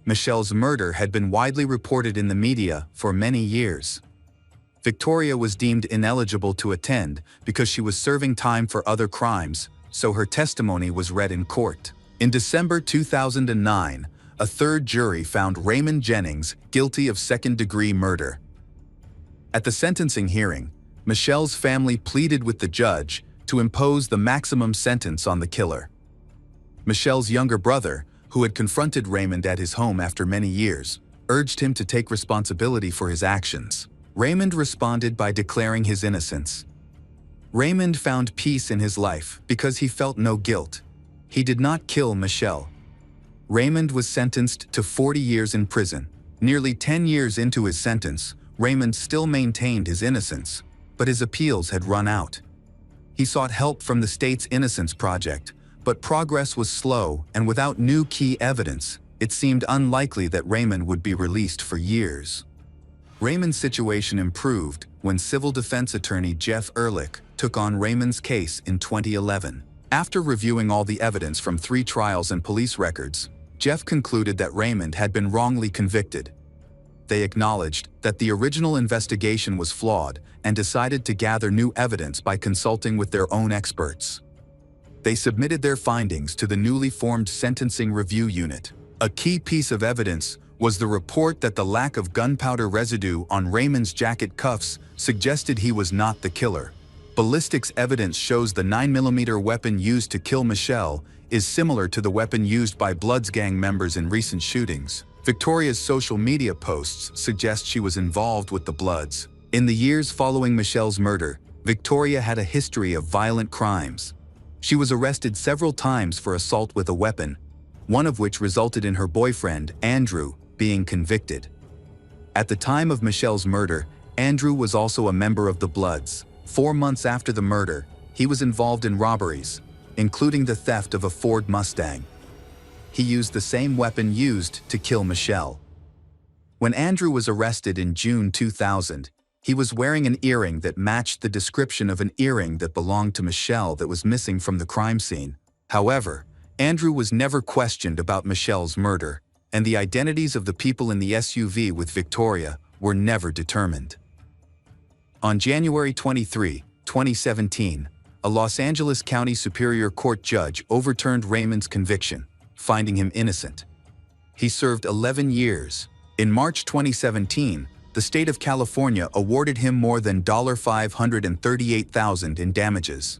Michelle's murder had been widely reported in the media for many years. Victoria was deemed ineligible to attend because she was serving time for other crimes, so her testimony was read in court. In December 2009, a third jury found Raymond Jennings guilty of second-degree murder. At the sentencing hearing, Michelle's family pleaded with the judge to impose the maximum sentence on the killer. Michelle's younger brother, who had confronted Raymond at his home after many years, urged him to take responsibility for his actions. Raymond responded by declaring his innocence. Raymond found peace in his life because he felt no guilt. He did not kill Michelle. Raymond was sentenced to 40 years in prison. Nearly 10 years into his sentence, Raymond still maintained his innocence, but his appeals had run out. He sought help from the state's Innocence Project, but progress was slow, and without new key evidence, it seemed unlikely that Raymond would be released for years. Raymond's situation improved when civil defense attorney Jeff Ehrlich took on Raymond's case in 2011. After reviewing all the evidence from 3 trials and police records, Jeff concluded that Raymond had been wrongly convicted. They acknowledged that the original investigation was flawed and decided to gather new evidence by consulting with their own experts. They submitted their findings to the newly formed Sentencing Review Unit. A key piece of evidence was the report that the lack of gunpowder residue on Raymond's jacket cuffs suggested he was not the killer. Ballistics evidence shows the 9mm weapon used to kill Michelle is similar to the weapon used by Bloods gang members in recent shootings. Victoria's social media posts suggest she was involved with the Bloods. In the years following Michelle's murder, Victoria had a history of violent crimes. She was arrested several times for assault with a weapon, one of which resulted in her boyfriend, Andrew, being convicted. At the time of Michelle's murder, Andrew was also a member of the Bloods. 4 months after the murder, he was involved in robberies, including the theft of a Ford Mustang. He used the same weapon used to kill Michelle. When Andrew was arrested in June 2000, he was wearing an earring that matched the description of an earring that belonged to Michelle that was missing from the crime scene. However, Andrew was never questioned about Michelle's murder, and the identities of the people in the SUV with Victoria were never determined. On January 23, 2017, a Los Angeles County Superior Court judge overturned Raymond's conviction, finding him innocent. He served 11 years. In March 2017, the state of California awarded him more than $538,000 in damages.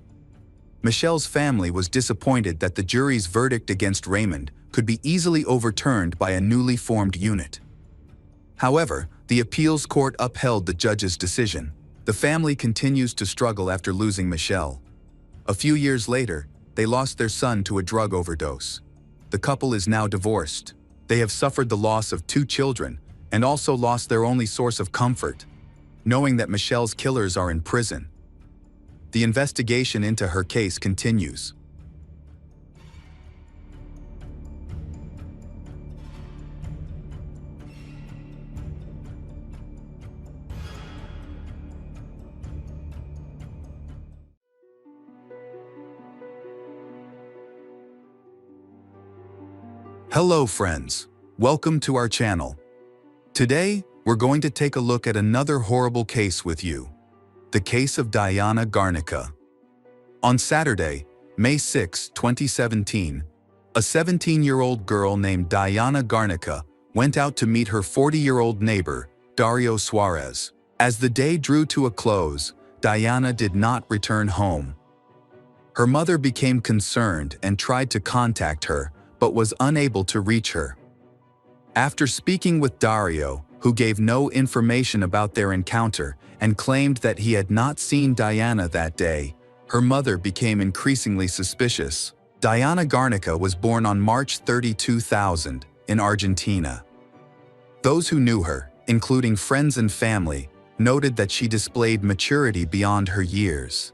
Michelle's family was disappointed that the jury's verdict against Raymond could be easily overturned by a newly formed unit. However, the appeals court upheld the judge's decision. The family continues to struggle after losing Michelle. A few years later, they lost their son to a drug overdose. The couple is now divorced. They have suffered the loss of 2 children and also lost their only source of comfort, knowing that Michelle's killers are in prison. The investigation into her case continues. Hello friends, welcome to our channel. Today, we're going to take a look at another horrible case with you. The case of Diana Garnica. On Saturday, May 6, 2017, a 17-year-old girl named Diana Garnica went out to meet her 40-year-old neighbor, Dario Suarez. As the day drew to a close, Diana did not return home. Her mother became concerned and tried to contact her, but was unable to reach her. After speaking with Dario, who gave no information about their encounter and claimed that he had not seen Diana that day, her mother became increasingly suspicious. Diana Garnica was born on March 30, 2000, in Argentina. Those who knew her, including friends and family, noted that she displayed maturity beyond her years.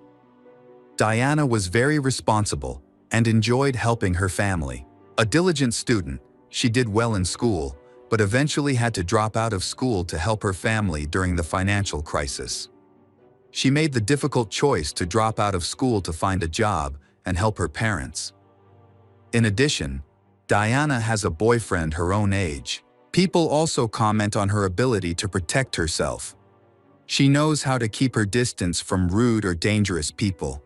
Diana was very responsible and enjoyed helping her family. A diligent student, she did well in school, but eventually had to drop out of school to help her family during the financial crisis. She made the difficult choice to drop out of school to find a job and help her parents. In addition, Diana has a boyfriend her own age. People also comment on her ability to protect herself. She knows how to keep her distance from rude or dangerous people.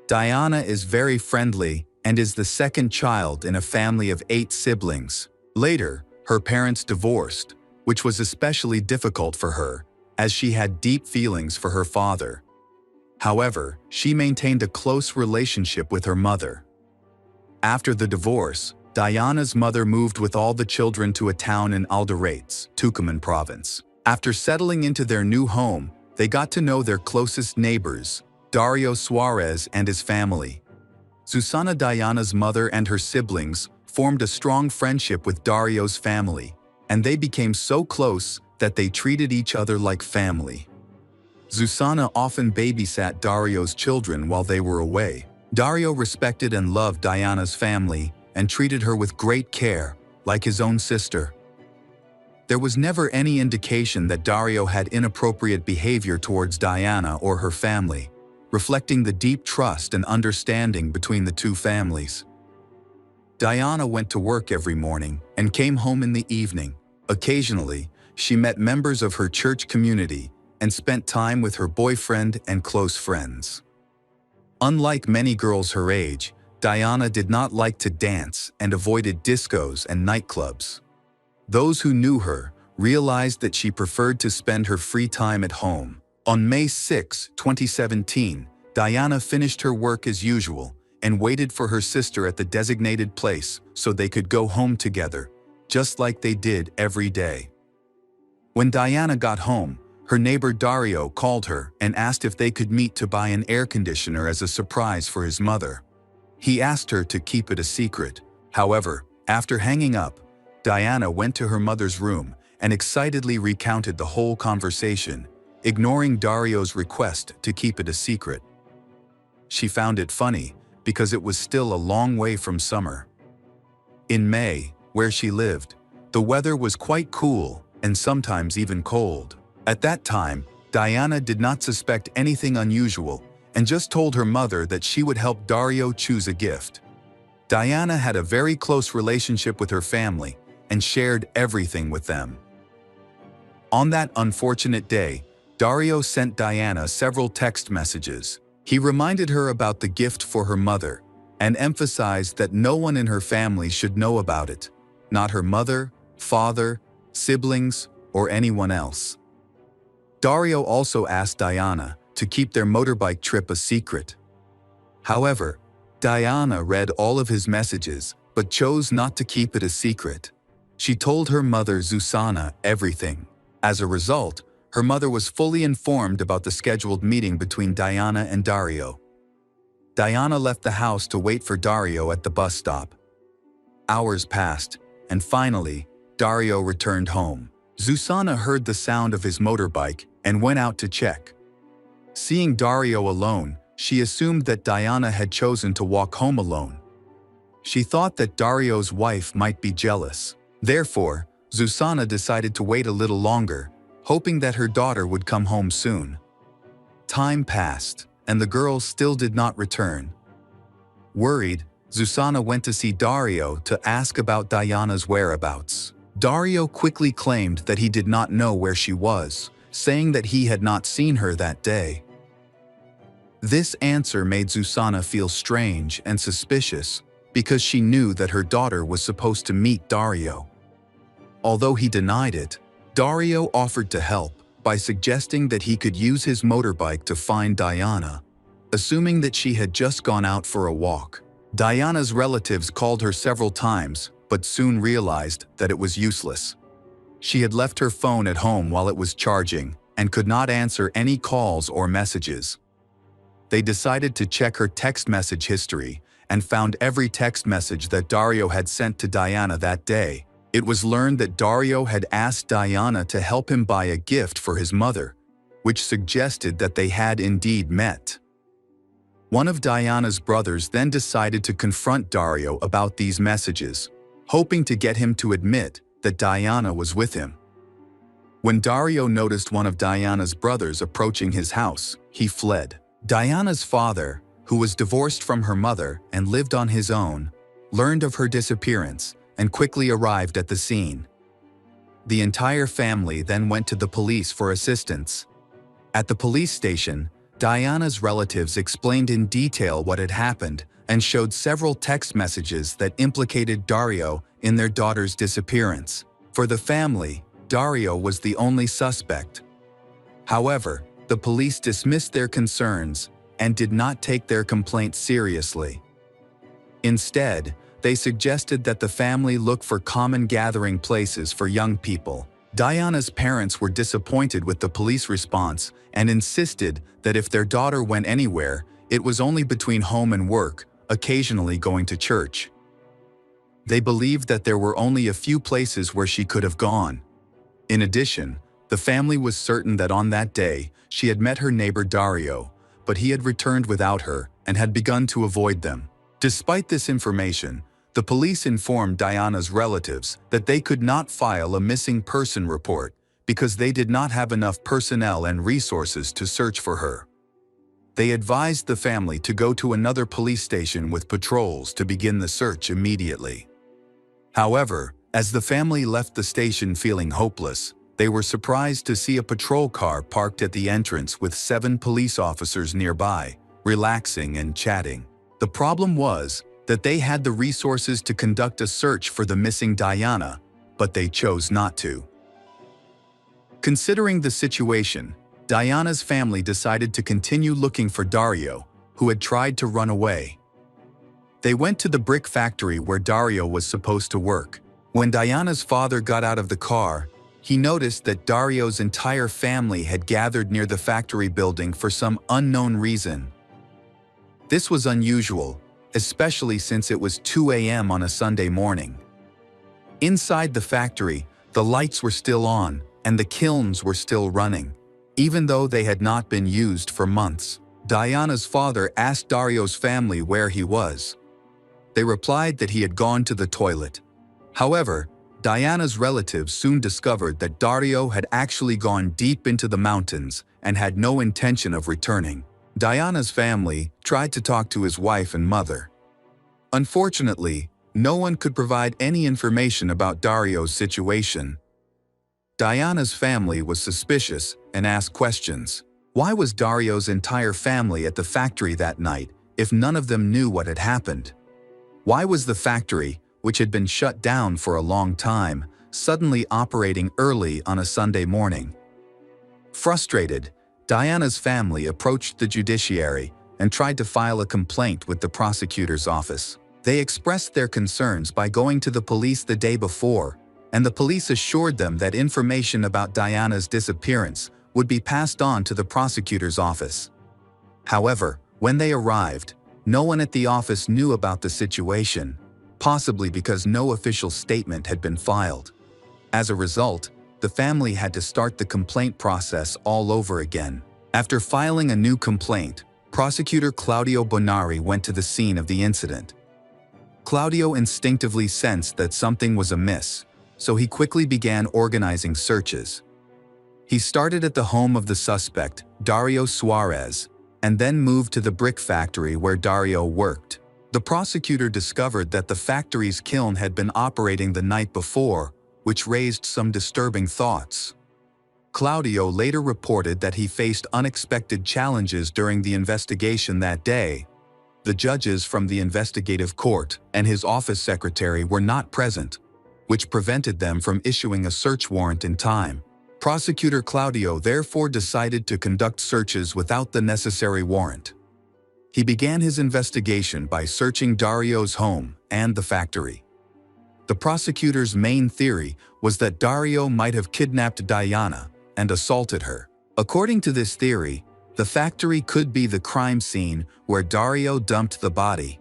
Diana is very friendly and is the second child in a family of 8 siblings. Later, her parents divorced, which was especially difficult for her, as she had deep feelings for her father. However, she maintained a close relationship with her mother. After the divorce, Diana's mother moved with all the children to a town in Alderates, Tucumán province. After settling into their new home, they got to know their closest neighbors, Dario Suarez and his family. Susana, Diana's mother, and her siblings formed a strong friendship with Dario's family, and they became so close that they treated each other like family. Susana often babysat Dario's children while they were away. Dario respected and loved Diana's family and treated her with great care, like his own sister. There was never any indication that Dario had inappropriate behavior towards Diana or her family, reflecting the deep trust and understanding between the two families. Diana went to work every morning and came home in the evening. Occasionally, she met members of her church community and spent time with her boyfriend and close friends. Unlike many girls her age, Diana did not like to dance and avoided discos and nightclubs. Those who knew her realized that she preferred to spend her free time at home. On May 6, 2017, Diana finished her work as usual and waited for her sister at the designated place so they could go home together, just like they did every day. When Diana got home, her neighbor Dario called her and asked if they could meet to buy an air conditioner as a surprise for his mother. He asked her to keep it a secret. However, after hanging up, Diana went to her mother's room and excitedly recounted the whole conversation, ignoring Dario's request to keep it a secret. She found it funny because it was still a long way from summer. In May, where she lived, the weather was quite cool and sometimes even cold. At that time, Diana did not suspect anything unusual and just told her mother that she would help Dario choose a gift. Diana had a very close relationship with her family and shared everything with them. On that unfortunate day, Dario sent Diana several text messages. He reminded her about the gift for her mother and emphasized that no one in her family should know about it, not her mother, father, siblings, or anyone else. Dario also asked Diana to keep their motorbike trip a secret. However, Diana read all of his messages but chose not to keep it a secret. She told her mother Susana everything. As a result, her mother was fully informed about the scheduled meeting between Diana and Dario. Diana left the house to wait for Dario at the bus stop. Hours passed, and finally, Dario returned home. Susana heard the sound of his motorbike and went out to check. Seeing Dario alone, she assumed that Diana had chosen to walk home alone. She thought that Dario's wife might be jealous. Therefore, Susana decided to wait a little longer, hoping that her daughter would come home soon. Time passed, and the girl still did not return. Worried, Susana went to see Dario to ask about Diana's whereabouts. Dario quickly claimed that he did not know where she was, saying that he had not seen her that day. This answer made Susana feel strange and suspicious because she knew that her daughter was supposed to meet Dario. Although he denied it, Dario offered to help by suggesting that he could use his motorbike to find Diana. assuming that she had just gone out for a walk. Diana's relatives called her several times, but soon realized that it was useless. She had left her phone at home while it was charging and could not answer any calls or messages. They decided to check her text message history and found every text message that Dario had sent to Diana that day. It was learned that Dario had asked Diana to help him buy a gift for his mother, which suggested that they had indeed met. One of Diana's brothers then decided to confront Dario about these messages, hoping to get him to admit that Diana was with him. When Dario noticed one of Diana's brothers approaching his house, he fled. Diana's father, who was divorced from her mother and lived on his own, learned of her disappearance and quickly arrived at the scene. The entire family then went to the police for assistance. At the police station, Diana's relatives explained in detail what had happened and showed several text messages that implicated Dario in their daughter's disappearance. For the family, Dario was the only suspect. However, the police dismissed their concerns and did not take their complaint seriously. Instead, they suggested that the family look for common gathering places for young people. Diana's parents were disappointed with the police response and insisted that if their daughter went anywhere, it was only between home and work, occasionally going to church. They believed that there were only a few places where she could have gone. In addition, the family was certain that on that day, she had met her neighbor Dario, but he had returned without her and had begun to avoid them. Despite this information, the police informed Diana's relatives that they could not file a missing person report because they did not have enough personnel and resources to search for her. They advised the family to go to another police station with patrols to begin the search immediately. However, as the family left the station feeling hopeless, they were surprised to see a patrol car parked at the entrance with 7 police officers nearby, relaxing and chatting. The problem was that they had the resources to conduct a search for the missing Diana, but they chose not to. Considering the situation, Diana's family decided to continue looking for Dario, who had tried to run away. They went to the brick factory where Dario was supposed to work. When Diana's father got out of the car, he noticed that Dario's entire family had gathered near the factory building for some unknown reason. This was unusual, especially since it was 2 a.m. on a Sunday morning. Inside the factory, the lights were still on and the kilns were still running, even though they had not been used for months. Diana's father asked Dario's family where he was. They replied that he had gone to the toilet. However, Diana's relatives soon discovered that Dario had actually gone deep into the mountains and had no intention of returning. Diana's family tried to talk to his wife and mother. Unfortunately, no one could provide any information about Dario's situation. Diana's family was suspicious and asked questions. Why was Dario's entire family at the factory that night if none of them knew what had happened? Why was the factory, which had been shut down for a long time, suddenly operating early on a Sunday morning? Frustrated, Diana's family approached the judiciary and tried to file a complaint with the prosecutor's office. They expressed their concerns by going to the police the day before, and the police assured them that information about Diana's disappearance would be passed on to the prosecutor's office. However, when they arrived, no one at the office knew about the situation, possibly because no official statement had been filed. As a result, the family had to start the complaint process all over again. After filing a new complaint, Prosecutor Claudio Bonari went to the scene of the incident. Claudio instinctively sensed that something was amiss, so he quickly began organizing searches. He started at the home of the suspect, Dario Suarez, and then moved to the brick factory where Dario worked. The prosecutor discovered that the factory's kiln had been operating the night before, which raised some disturbing thoughts. Claudio later reported that he faced unexpected challenges during the investigation that day. The judges from the investigative court and his office secretary were not present, which prevented them from issuing a search warrant in time. Prosecutor Claudio therefore decided to conduct searches without the necessary warrant. He began his investigation by searching Dario's home and the factory. The prosecutor's main theory was that Dario might have kidnapped Diana and assaulted her. According to this theory, the factory could be the crime scene where Dario dumped the body.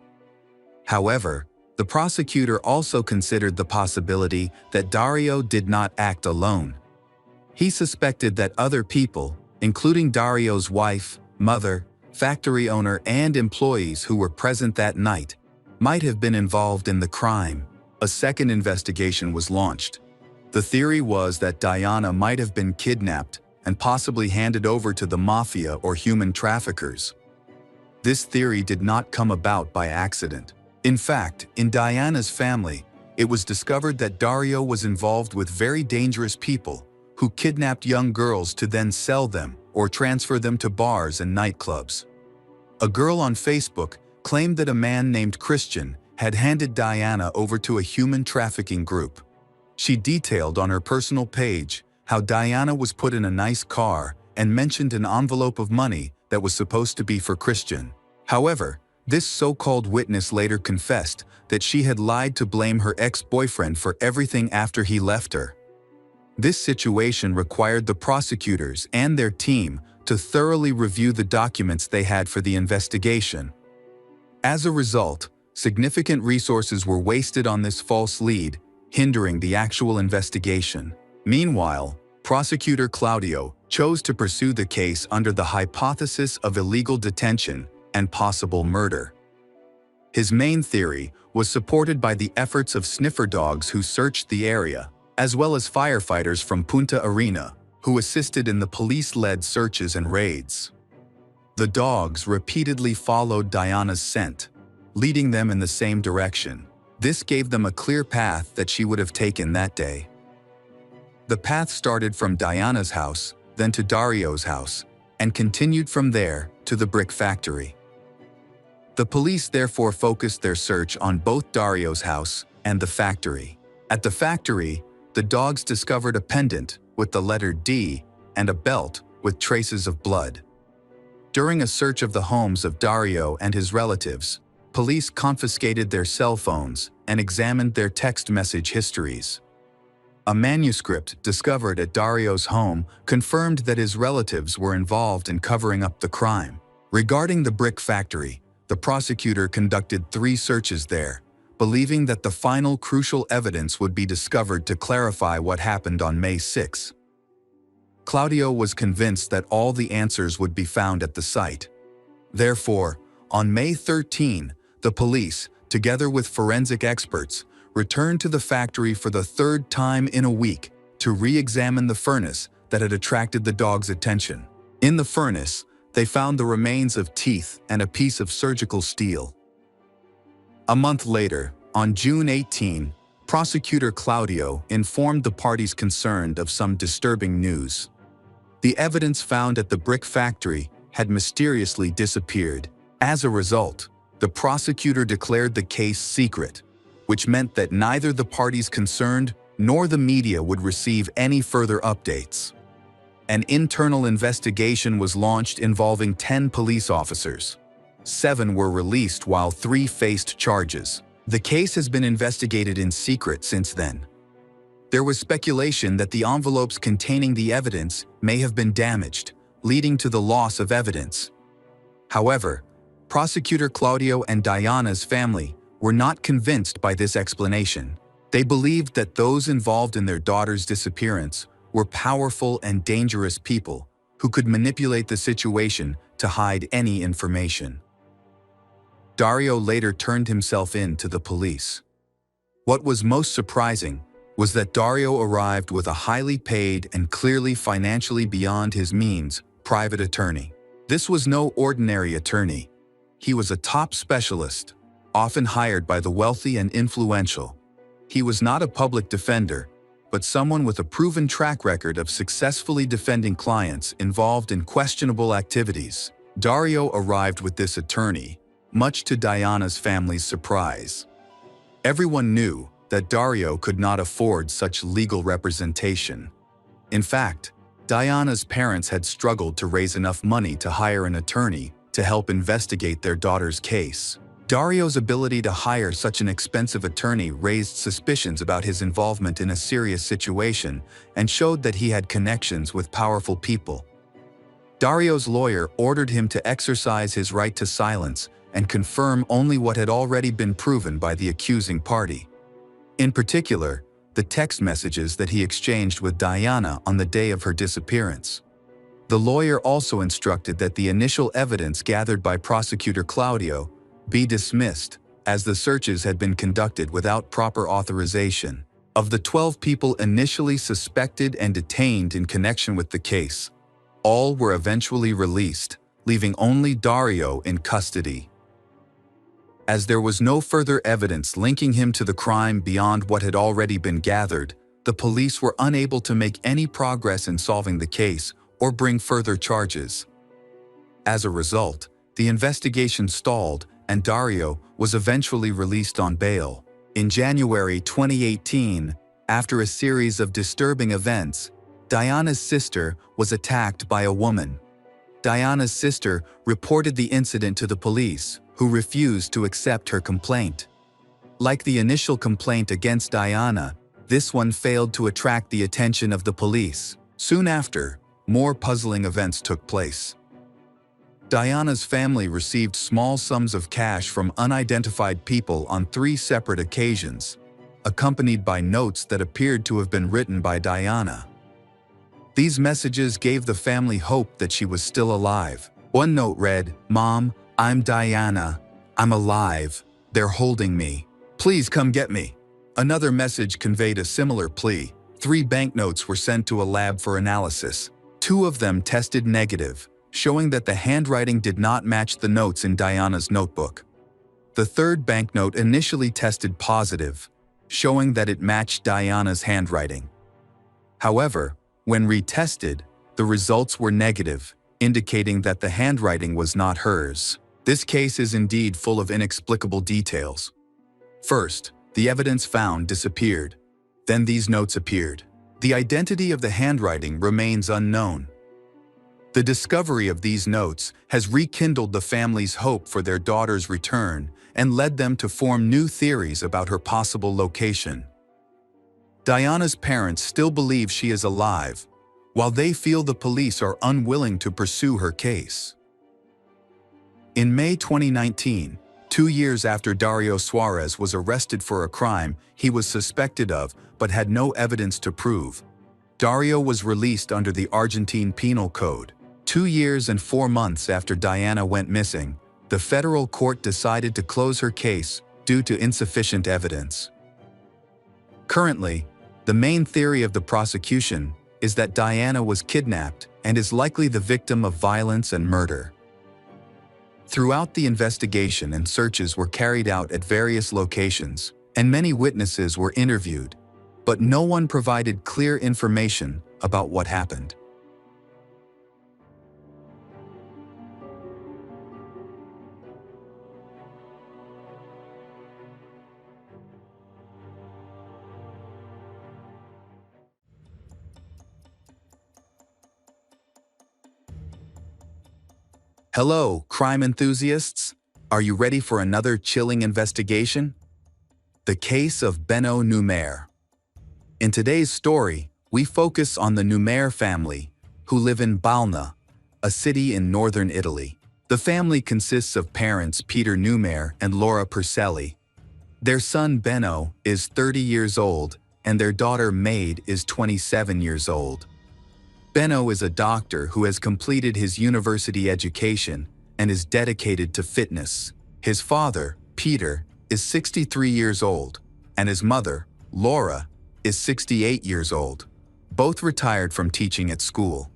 However, the prosecutor also considered the possibility that Dario did not act alone. He suspected that other people, including Dario's wife, mother, factory owner, and employees who were present that night, might have been involved in the crime. A second investigation was launched. The theory was that Diana might have been kidnapped and possibly handed over to the mafia or human traffickers. This theory did not come about by accident. In fact, in Diana's family, it was discovered that Dario was involved with very dangerous people who kidnapped young girls to then sell them or transfer them to bars and nightclubs. A girl on Facebook claimed that a man named Christian had handed Diana over to a human trafficking group. She detailed on her personal page how Diana was put in a nice car and mentioned an envelope of money that was supposed to be for Christian. However, this so-called witness later confessed that she had lied to blame her ex-boyfriend for everything after he left her. This situation required the prosecutors and their team to thoroughly review the documents they had for the investigation. As a result, significant resources were wasted on this false lead, hindering the actual investigation. Meanwhile, Prosecutor Claudio chose to pursue the case under the hypothesis of illegal detention and possible murder. His main theory was supported by the efforts of sniffer dogs who searched the area, as well as firefighters from Punta Arena, who assisted in the police-led searches and raids. The dogs repeatedly followed Diana's scent, leading them in the same direction. This gave them a clear path that she would have taken that day. The path started from Diana's house, then to Dario's house, and continued from there to the brick factory. The police therefore focused their search on both Dario's house and the factory. At the factory, the dogs discovered a pendant with the letter D and a belt with traces of blood. During a search of the homes of Dario and his relatives, police confiscated their cell phones and examined their text message histories. A manuscript discovered at Dario's home confirmed that his relatives were involved in covering up the crime. Regarding the brick factory, the prosecutor conducted 3 searches there, believing that the final crucial evidence would be discovered to clarify what happened on May 6. Claudio was convinced that all the answers would be found at the site. Therefore, on May 13, the police, together with forensic experts, returned to the factory for the 3rd time in a week to re-examine the furnace that had attracted the dogs' attention. In the furnace, they found the remains of teeth and a piece of surgical steel. A month later, on June 18, Prosecutor Claudio informed the parties concerned of some disturbing news. The evidence found at the brick factory had mysteriously disappeared. As a result, the prosecutor declared the case secret, which meant that neither the parties concerned nor the media would receive any further updates. An internal investigation was launched involving 10 police officers. 7 were released while 3 faced charges. The case has been investigated in secret since then. There was speculation that the envelopes containing the evidence may have been damaged, leading to the loss of evidence. However, Prosecutor Claudio and Diana's family were not convinced by this explanation. They believed that those involved in their daughter's disappearance were powerful and dangerous people who could manipulate the situation to hide any information. Dario later turned himself in to the police. What was most surprising was that Dario arrived with a highly paid and clearly financially beyond his means private attorney. This was no ordinary attorney. He was a top specialist, often hired by the wealthy and influential. He was not a public defender, but someone with a proven track record of successfully defending clients involved in questionable activities. Dario arrived with this attorney, much to Diana's family's surprise. Everyone knew that Dario could not afford such legal representation. In fact, Diana's parents had struggled to raise enough money to hire an attorney to help investigate their daughter's case. Dario's ability to hire such an expensive attorney raised suspicions about his involvement in a serious situation and showed that he had connections with powerful people. Dario's lawyer ordered him to exercise his right to silence and confirm only what had already been proven by the accusing party. In particular, the text messages that he exchanged with Diana on the day of her disappearance. The lawyer also instructed that the initial evidence gathered by Prosecutor Claudio be dismissed, as the searches had been conducted without proper authorization. Of the 12 people initially suspected and detained in connection with the case, all were eventually released, leaving only Dario in custody. As there was no further evidence linking him to the crime beyond what had already been gathered, the police were unable to make any progress in solving the case or bring further charges. As a result, the investigation stalled and Dario was eventually released on bail. In January 2018, after a series of disturbing events, Diana's sister was attacked by a woman. Diana's sister reported the incident to the police, who refused to accept her complaint. Like the initial complaint against Diana, this one failed to attract the attention of the police. Soon after, more puzzling events took place. Diana's family received small sums of cash from unidentified people on 3 separate occasions, accompanied by notes that appeared to have been written by Diana. These messages gave the family hope that she was still alive. One note read, "Mom, I'm Diana. I'm alive. They're holding me. Please come get me." Another message conveyed a similar plea. 3 banknotes were sent to a lab for analysis. 2 of them tested negative, showing that the handwriting did not match the notes in Diana's notebook. The 3rd banknote initially tested positive, showing that it matched Diana's handwriting. However, when retested, the results were negative, indicating that the handwriting was not hers. This case is indeed full of inexplicable details. First, the evidence found disappeared. Then these notes appeared. The identity of the handwriting remains unknown. The discovery of these notes has rekindled the family's hope for their daughter's return and led them to form new theories about her possible location. Diana's parents still believe she is alive, while they feel the police are unwilling to pursue her case. In May 2019, 2 years after Dario Suarez was arrested for a crime he was suspected of but had no evidence to prove, Dario was released under the Argentine Penal Code. 2 years and 4 months after Diana went missing, the federal court decided to close her case due to insufficient evidence. Currently, the main theory of the prosecution is that Diana was kidnapped and is likely the victim of violence and murder. Throughout the investigation and searches were carried out at various locations, and many witnesses were interviewed, but no one provided clear information about what happened. Hello, crime enthusiasts! Are you ready for another chilling investigation? The case of Benno Neumayer. In today's story, we focus on the Neumayer family, who live in Balna, a city in northern Italy. The family consists of parents Peter Neumayer and Laura Perselli. Their son Benno is 30 years old, and their daughter Maid is 27 years old. Benno is a doctor who has completed his university education and is dedicated to fitness. His father, Peter, is 63 years old, and his mother, Laura, is 68 years old, both retired from teaching at school.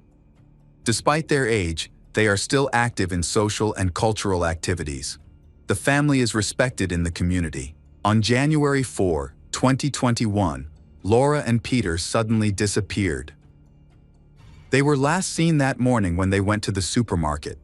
Despite their age, they are still active in social and cultural activities. The family is respected in the community. On January 4, 2021, Laura and Peter suddenly disappeared. They were last seen that morning when they went to the supermarket.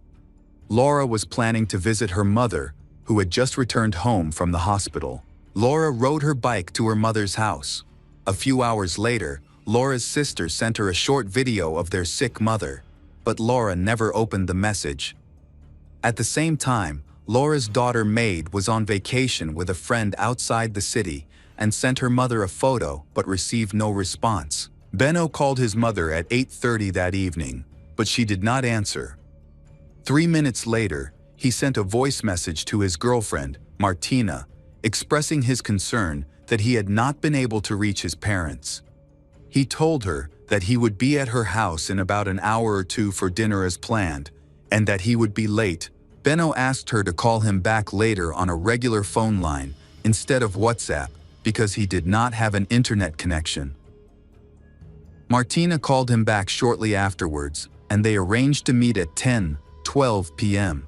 Laura was planning to visit her mother, who had just returned home from the hospital. Laura rode her bike to her mother's house. A few hours later, Laura's sister sent her a short video of their sick mother, but Laura never opened the message. At the same time, Laura's daughter Maid was on vacation with a friend outside the city and sent her mother a photo but received no response. Benno called his mother at 8:30 that evening, but she did not answer. 3 minutes later, he sent a voice message to his girlfriend, Martina, expressing his concern that he had not been able to reach his parents. He told her that he would be at her house in about an hour or two for dinner as planned, and that he would be late. Benno asked her to call him back later on a regular phone line instead of WhatsApp because he did not have an internet connection. Martina called him back shortly afterwards, and they arranged to meet at 10:12 p.m.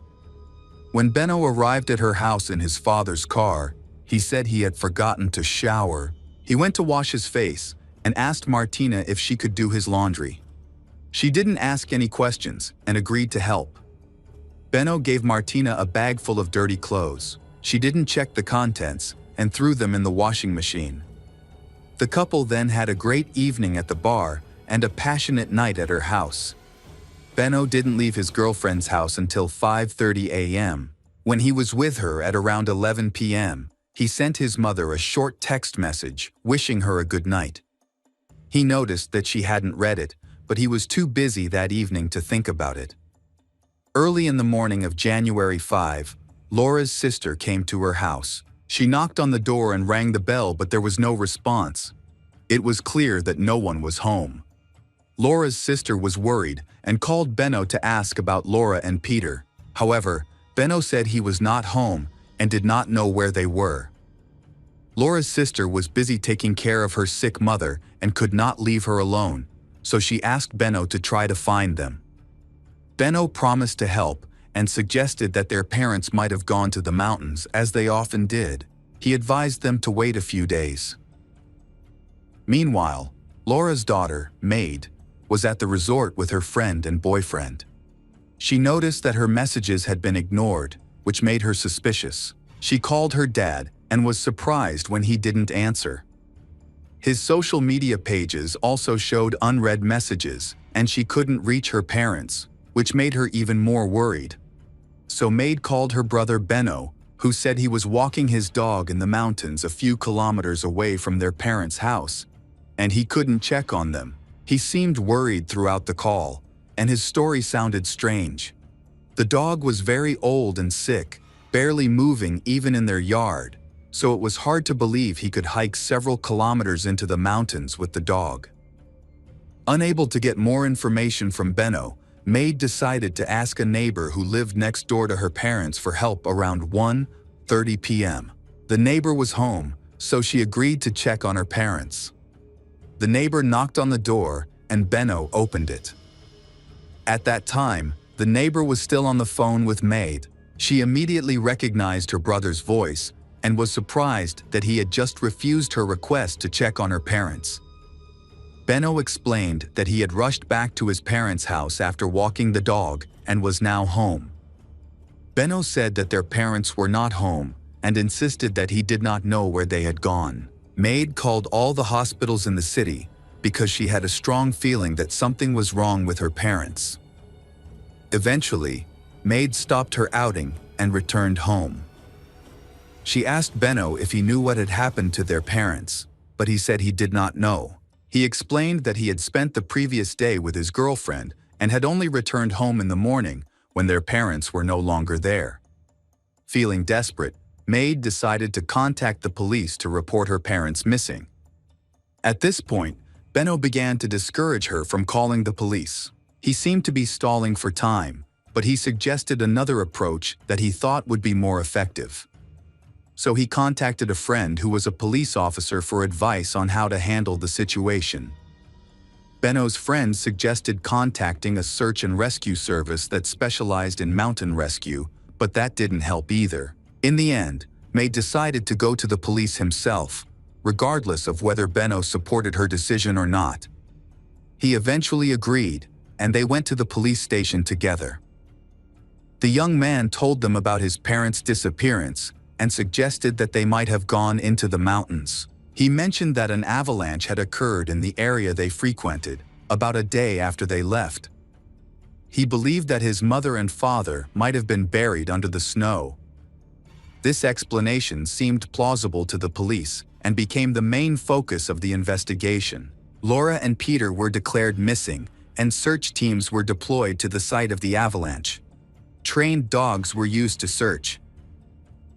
When Benno arrived at her house in his father's car, he said he had forgotten to shower. He went to wash his face and asked Martina if she could do his laundry. She didn't ask any questions and agreed to help. Benno gave Martina a bag full of dirty clothes. She didn't check the contents and threw them in the washing machine. The couple then had a great evening at the bar and a passionate night at her house. Benno didn't leave his girlfriend's house until 5:30 a.m. When he was with her at around 11 p.m., he sent his mother a short text message wishing her a good night. He noticed that she hadn't read it, but he was too busy that evening to think about it. Early in the morning of January 5, Laura's sister came to her house. She knocked on the door and rang the bell, but there was no response. It was clear that no one was home. Laura's sister was worried and called Benno to ask about Laura and Peter. However, Benno said he was not home and did not know where they were. Laura's sister was busy taking care of her sick mother and could not leave her alone, so she asked Benno to try to find them. Benno promised to help and suggested that their parents might have gone to the mountains, as they often did. He advised them to wait a few days. Meanwhile, Laura's daughter, Maid, was at the resort with her friend and boyfriend. She noticed that her messages had been ignored, which made her suspicious. She called her dad and was surprised when he didn't answer. His social media pages also showed unread messages, and she couldn't reach her parents, which made her even more worried. So Maid called her brother Benno, who said he was walking his dog in the mountains a few kilometers away from their parents' house, and he couldn't check on them. He seemed worried throughout the call, and his story sounded strange. The dog was very old and sick, barely moving even in their yard, so it was hard to believe he could hike several kilometers into the mountains with the dog. Unable to get more information from Benno, Maid decided to ask a neighbor who lived next door to her parents for help around 1:30 p.m. The neighbor was home, so she agreed to check on her parents. The neighbor knocked on the door, and Benno opened it. At that time, the neighbor was still on the phone with Maid. She immediately recognized her brother's voice and was surprised that he had just refused her request to check on her parents. Benno explained that he had rushed back to his parents' house after walking the dog and was now home. Benno said that their parents were not home and insisted that he did not know where they had gone. Maid called all the hospitals in the city because she had a strong feeling that something was wrong with her parents. Eventually, Maid stopped her outing and returned home. She asked Benno if he knew what had happened to their parents, but he said he did not know. He explained that he had spent the previous day with his girlfriend and had only returned home in the morning when their parents were no longer there. Feeling desperate, Maid decided to contact the police to report her parents missing. At this point, Benno began to discourage her from calling the police. He seemed to be stalling for time, but he suggested another approach that he thought would be more effective. So he contacted a friend who was a police officer for advice on how to handle the situation. Benno's friend suggested contacting a search and rescue service that specialized in mountain rescue, but that didn't help either. In the end, Maid decided to go to the police himself, regardless of whether Benno supported her decision or not. He eventually agreed, and they went to the police station together. The young man told them about his parents' disappearance and suggested that they might have gone into the mountains. He mentioned that an avalanche had occurred in the area they frequented, about a day after they left. He believed that his mother and father might have been buried under the snow. This explanation seemed plausible to the police and became the main focus of the investigation. Laura and Peter were declared missing, and search teams were deployed to the site of the avalanche. Trained dogs were used to search.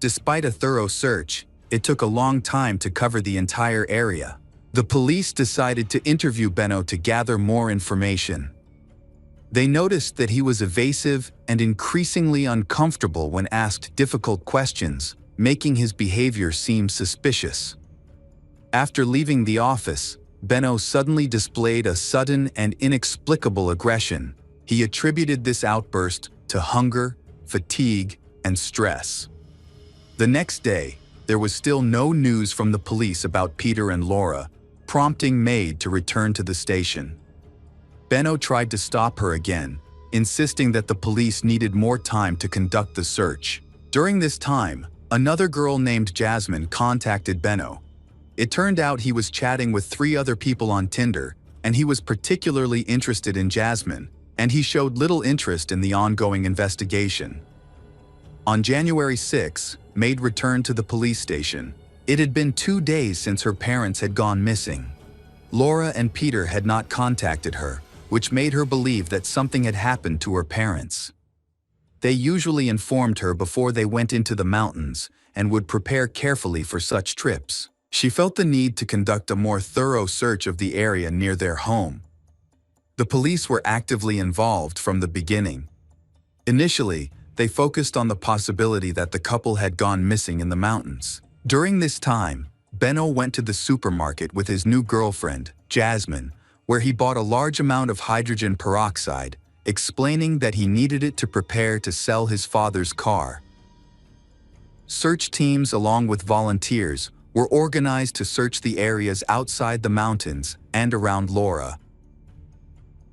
Despite a thorough search, it took a long time to cover the entire area. The police decided to interview Benno to gather more information. They noticed that he was evasive and increasingly uncomfortable when asked difficult questions, making his behavior seem suspicious. After leaving the office, Benno suddenly displayed a sudden and inexplicable aggression. He attributed this outburst to hunger, fatigue, and stress. The next day, there was still no news from the police about Peter and Laura, prompting Maid to return to the station. Benno tried to stop her again, insisting that the police needed more time to conduct the search. During this time, another girl named Jasmine contacted Benno. It turned out he was chatting with 3 other people on Tinder, and he was particularly interested in Jasmine, and he showed little interest in the ongoing investigation. On January 6, Maid returned to the police station. It had been 2 days since her parents had gone missing. Laura and Peter had not contacted her, which made her believe that something had happened to her parents. They usually informed her before they went into the mountains and would prepare carefully for such trips. She felt the need to conduct a more thorough search of the area near their home. The police were actively involved from the beginning. Initially, they focused on the possibility that the couple had gone missing in the mountains. During this time, Benno went to the supermarket with his new girlfriend, Jasmine, where he bought a large amount of hydrogen peroxide, explaining that he needed it to prepare to sell his father's car. Search teams along with volunteers were organized to search the areas outside the mountains and around Laura.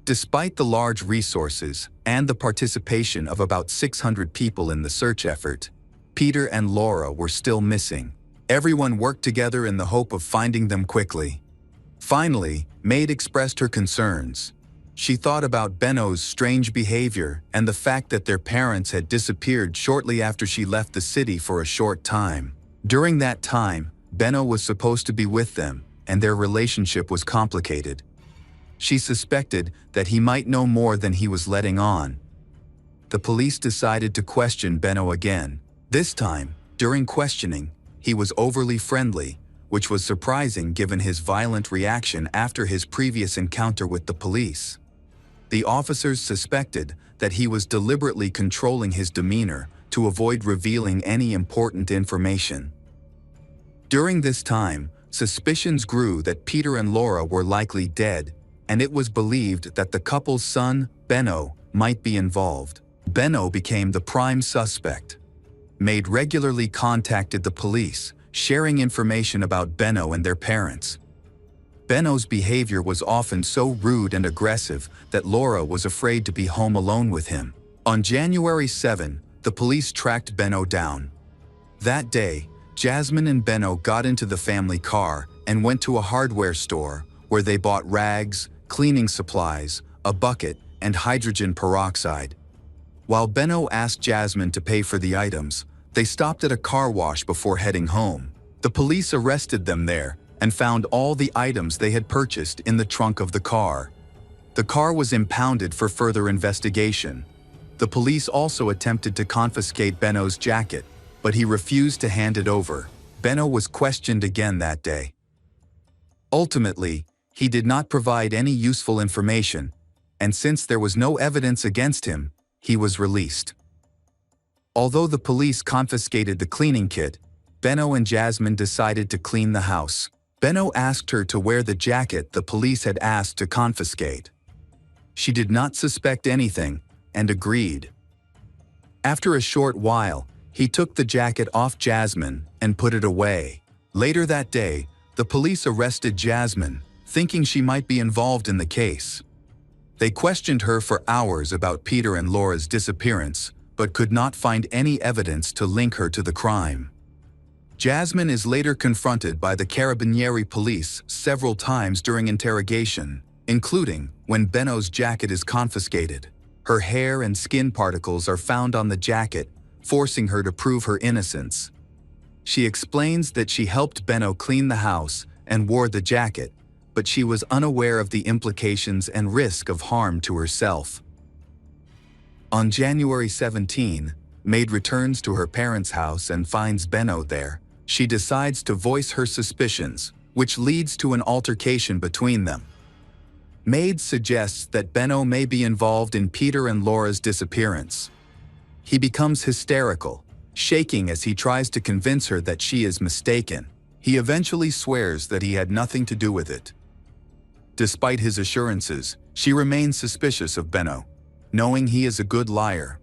Despite the large resources and the participation of about 600 people in the search effort, Peter and Laura were still missing. Everyone worked together in the hope of finding them quickly. Finally, Maid expressed her concerns. She thought about Benno's strange behavior and the fact that their parents had disappeared shortly after she left the city for a short time. During that time, Benno was supposed to be with them, and their relationship was complicated. She suspected that he might know more than he was letting on. The police decided to question Benno again. This time, during questioning, he was overly friendly, which was surprising given his violent reaction after his previous encounter with the police. The officers suspected that he was deliberately controlling his demeanor to avoid revealing any important information. During this time, suspicions grew that Peter and Laura were likely dead, and it was believed that the couple's son, Benno, might be involved. Benno became the prime suspect. Maid regularly contacted the police, sharing information about Benno and their parents. Benno's behavior was often so rude and aggressive that Laura was afraid to be home alone with him. On January 7, the police tracked Benno down. That day, Jasmine and Benno got into the family car and went to a hardware store where they bought rags, cleaning supplies, a bucket, and hydrogen peroxide. While Benno asked Jasmine to pay for the items, they stopped at a car wash before heading home. The police arrested them there and found all the items they had purchased in the trunk of the car. The car was impounded for further investigation. The police also attempted to confiscate Benno's jacket, but he refused to hand it over. Benno was questioned again that day. Ultimately, he did not provide any useful information, and since there was no evidence against him, he was released. Although the police confiscated the cleaning kit, Benno and Jasmine decided to clean the house. Benno asked her to wear the jacket the police had asked to confiscate. She did not suspect anything and agreed. After a short while, he took the jacket off Jasmine and put it away. Later that day, the police arrested Jasmine, thinking she might be involved in the case. They questioned her for hours about Peter and Laura's disappearance, but could not find any evidence to link her to the crime. Jasmine is later confronted by the Carabinieri police several times during interrogation, including when Benno's jacket is confiscated. Her hair and skin particles are found on the jacket, forcing her to prove her innocence. She explains that she helped Benno clean the house and wore the jacket, but she was unaware of the implications and risk of harm to herself. On January 17, Maid returns to her parents' house and finds Benno there. She decides to voice her suspicions, which leads to an altercation between them. Maid suggests that Benno may be involved in Peter and Laura's disappearance. He becomes hysterical, shaking as he tries to convince her that she is mistaken. He eventually swears that he had nothing to do with it. Despite his assurances, she remains suspicious of Benno, knowing he is a good liar.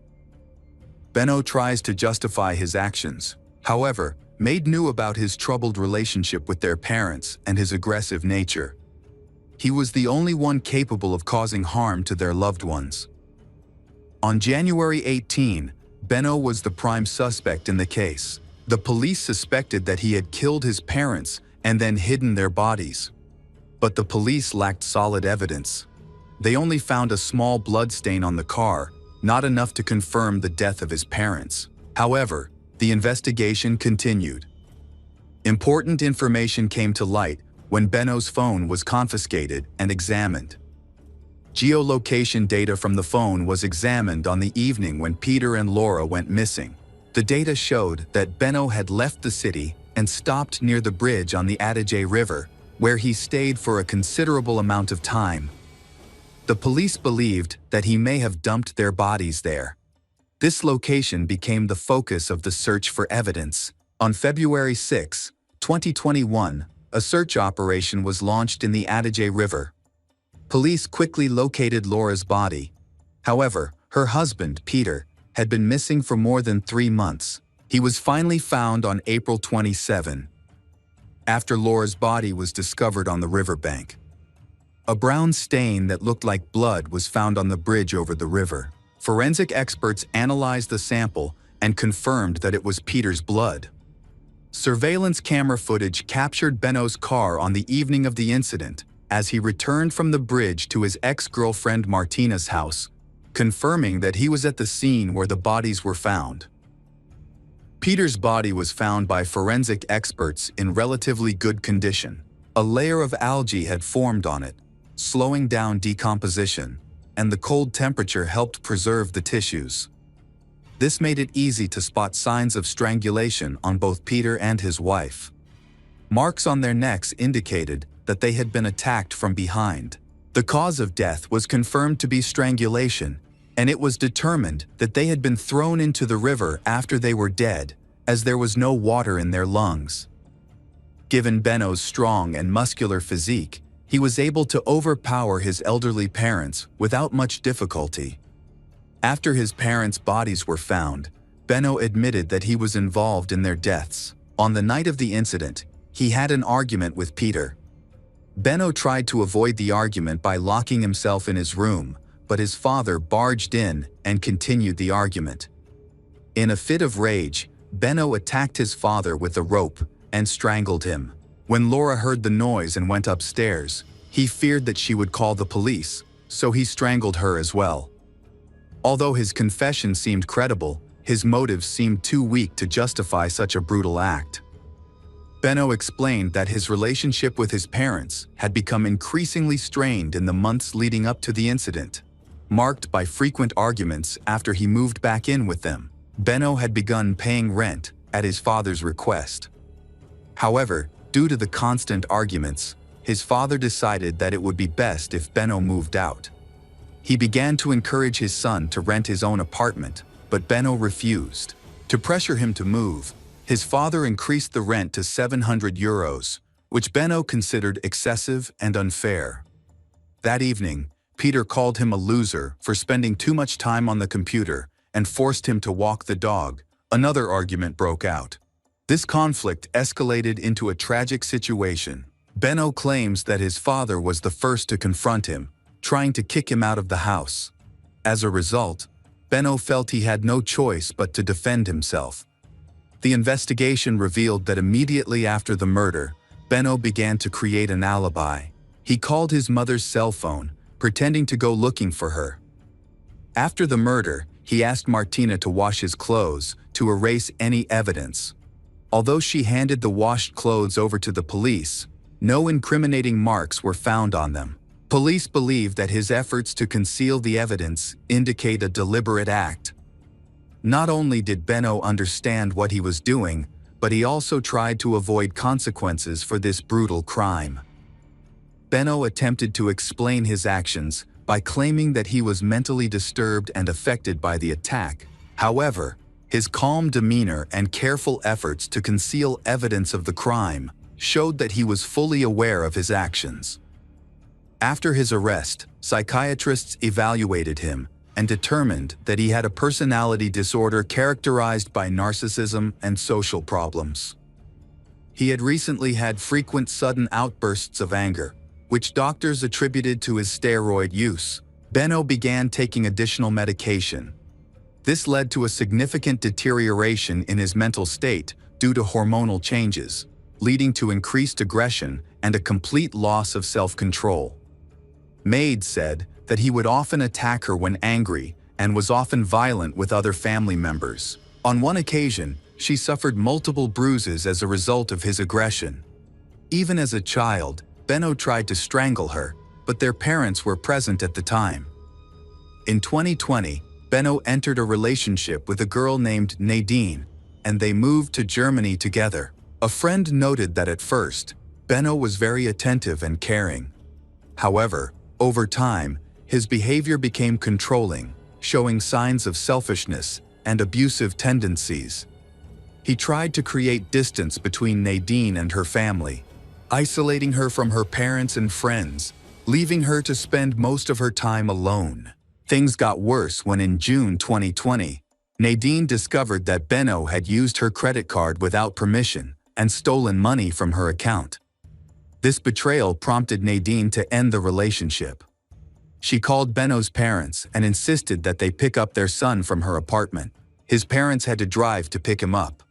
Benno tries to justify his actions. However, Maid knew about his troubled relationship with their parents and his aggressive nature. He was the only one capable of causing harm to their loved ones. On January 18, Benno was the prime suspect in the case. The police suspected that he had killed his parents and then hidden their bodies. But the police lacked solid evidence. They only found a small blood stain on the car, not enough to confirm the death of his parents. However, the investigation continued. Important information came to light when Benno's phone was confiscated and examined. Geolocation data from the phone was examined on the evening when Peter and Laura went missing. The data showed that Benno had left the city and stopped near the bridge on the Adige River, where he stayed for a considerable amount of time. The police believed that he may have dumped their bodies there. This location became the focus of the search for evidence. On February 6, 2021, a search operation was launched in the Adige River. Police quickly located Laura's body. However, her husband, Peter, had been missing for more than 3 months. He was finally found on April 27, after Laura's body was discovered on the riverbank. A brown stain that looked like blood was found on the bridge over the river. Forensic experts analyzed the sample and confirmed that it was Peter's blood. Surveillance camera footage captured Benno's car on the evening of the incident as he returned from the bridge to his ex-girlfriend Martina's house, confirming that he was at the scene where the bodies were found. Peter's body was found by forensic experts in relatively good condition. A layer of algae had formed on it, slowing down decomposition, and the cold temperature helped preserve the tissues. This made it easy to spot signs of strangulation on both Peter and his wife. Marks on their necks indicated that they had been attacked from behind. The cause of death was confirmed to be strangulation, and it was determined that they had been thrown into the river after they were dead, as there was no water in their lungs. Given Benno's strong and muscular physique, he was able to overpower his elderly parents without much difficulty. After his parents' bodies were found, Benno admitted that he was involved in their deaths. On the night of the incident, he had an argument with Peter. Benno tried to avoid the argument by locking himself in his room, but his father barged in and continued the argument. In a fit of rage, Benno attacked his father with a rope and strangled him. When Laura heard the noise and went upstairs, he feared that she would call the police, so he strangled her as well. Although his confession seemed credible, his motives seemed too weak to justify such a brutal act. Benno explained that his relationship with his parents had become increasingly strained in the months leading up to the incident, marked by frequent arguments after he moved back in with them. Benno had begun paying rent at his father's request. However, due to the constant arguments, his father decided that it would be best if Benno moved out. He began to encourage his son to rent his own apartment, but Benno refused. To pressure him to move, his father increased the rent to 700 euros, which Benno considered excessive and unfair. That evening, Peter called him a loser for spending too much time on the computer and forced him to walk the dog. Another argument broke out. This conflict escalated into a tragic situation. Benno claims that his father was the first to confront him, trying to kick him out of the house. As a result, Benno felt he had no choice but to defend himself. The investigation revealed that immediately after the murder, Benno began to create an alibi. He called his mother's cell phone, pretending to go looking for her. After the murder, he asked Martina to wash his clothes to erase any evidence. Although she handed the washed clothes over to the police, no incriminating marks were found on them. Police believe that his efforts to conceal the evidence indicate a deliberate act. Not only did Benno understand what he was doing, but he also tried to avoid consequences for this brutal crime. Benno attempted to explain his actions by claiming that he was mentally disturbed and affected by the attack. However, his calm demeanor and careful efforts to conceal evidence of the crime showed that he was fully aware of his actions. After his arrest, psychiatrists evaluated him and determined that he had a personality disorder characterized by narcissism and social problems. He had recently had frequent sudden outbursts of anger, which doctors attributed to his steroid use. Benno began taking additional medication. This led to a significant deterioration in his mental state due to hormonal changes, leading to increased aggression and a complete loss of self-control. Maid said that he would often attack her when angry and was often violent with other family members. On one occasion, she suffered multiple bruises as a result of his aggression. Even as a child, Benno tried to strangle her, but their parents were present at the time. In 2020, Benno entered a relationship with a girl named Nadine, and they moved to Germany together. A friend noted that at first, Benno was very attentive and caring. However, over time, his behavior became controlling, showing signs of selfishness and abusive tendencies. He tried to create distance between Nadine and her family, isolating her from her parents and friends, leaving her to spend most of her time alone. Things got worse when in June 2020, Nadine discovered that Benno had used her credit card without permission and stolen money from her account. This betrayal prompted Nadine to end the relationship. She called Benno's parents and insisted that they pick up their son from her apartment. His parents had to drive to pick him up.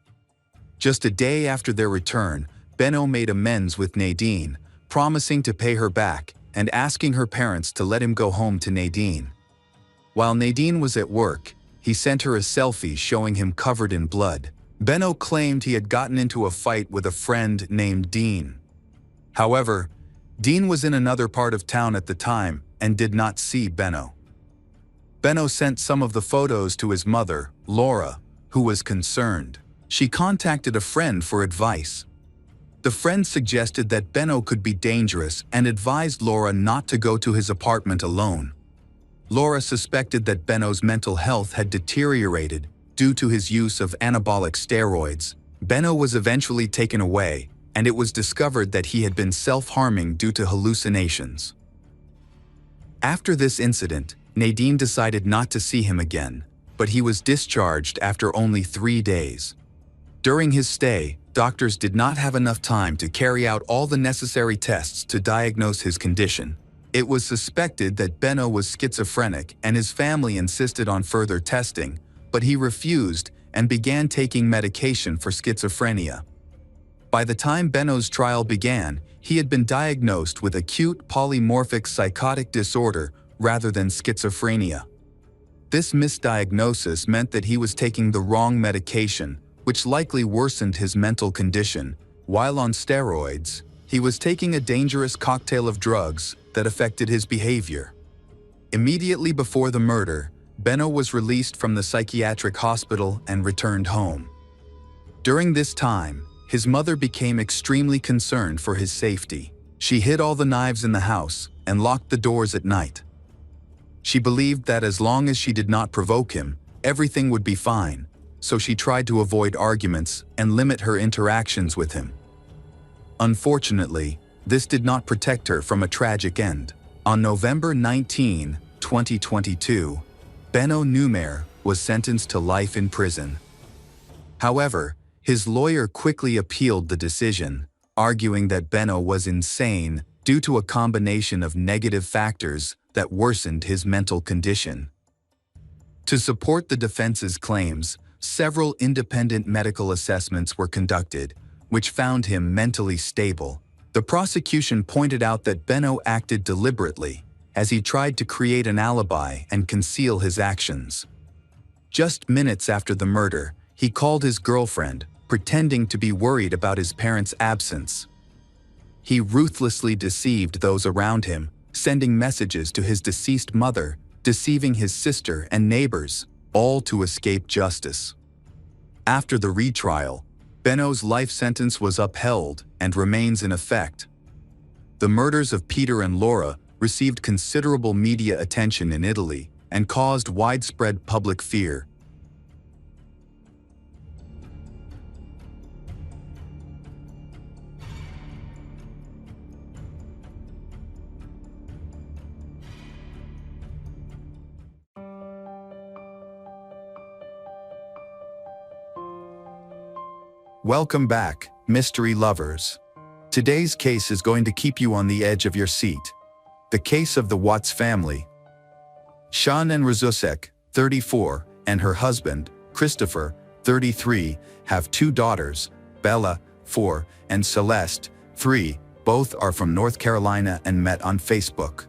Just a day after their return, Benno made amends with Nadine, promising to pay her back and asking her parents to let him go home to Nadine. While Nadine was at work, he sent her a selfie showing him covered in blood. Benno claimed he had gotten into a fight with a friend named Dean. However, Dean was in another part of town at the time and did not see Benno. Benno sent some of the photos to his mother, Laura, who was concerned. She contacted a friend for advice. The friend suggested that Benno could be dangerous and advised Laura not to go to his apartment alone. Laura suspected that Benno's mental health had deteriorated due to his use of anabolic steroids. Benno was eventually taken away, and it was discovered that he had been self-harming due to hallucinations. After this incident, Nadine decided not to see him again, but he was discharged after only 3 days. During his stay, doctors did not have enough time to carry out all the necessary tests to diagnose his condition. It was suspected that Benno was schizophrenic and his family insisted on further testing, but he refused and began taking medication for schizophrenia. By the time Benno's trial began, he had been diagnosed with acute polymorphic psychotic disorder rather than schizophrenia. This misdiagnosis meant that he was taking the wrong medication, which likely worsened his mental condition. While on steroids, he was taking a dangerous cocktail of drugs that affected his behavior. Immediately before the murder, Benno was released from the psychiatric hospital and returned home. During this time, his mother became extremely concerned for his safety. She hid all the knives in the house and locked the doors at night. She believed that as long as she did not provoke him, everything would be fine, so she tried to avoid arguments and limit her interactions with him. Unfortunately, this did not protect her from a tragic end. On November 19, 2022, Benno Neumayer was sentenced to life in prison. However, his lawyer quickly appealed the decision, arguing that Benno was insane due to a combination of negative factors that worsened his mental condition. To support the defense's claims, several independent medical assessments were conducted, which found him mentally stable. The prosecution pointed out that Benno acted deliberately. as he tried to create an alibi and conceal his actions. Just minutes after the murder, he called his girlfriend, pretending to be worried about his parents' absence. He ruthlessly deceived those around him, sending messages to his deceased mother, deceiving his sister and neighbors, all to escape justice. After the retrial, Benno's life sentence was upheld and remains in effect. The murders of Peter and Laura received considerable media attention in Italy and caused widespread public fear. Welcome back, mystery lovers. Today's case is going to keep you on the edge of your seat. The case of the Watts family. Shannon Rozusek, 34, and her husband, Christopher, 33, have two daughters, Bella, 4, and Celeste, 3. Both are from North Carolina and met on Facebook.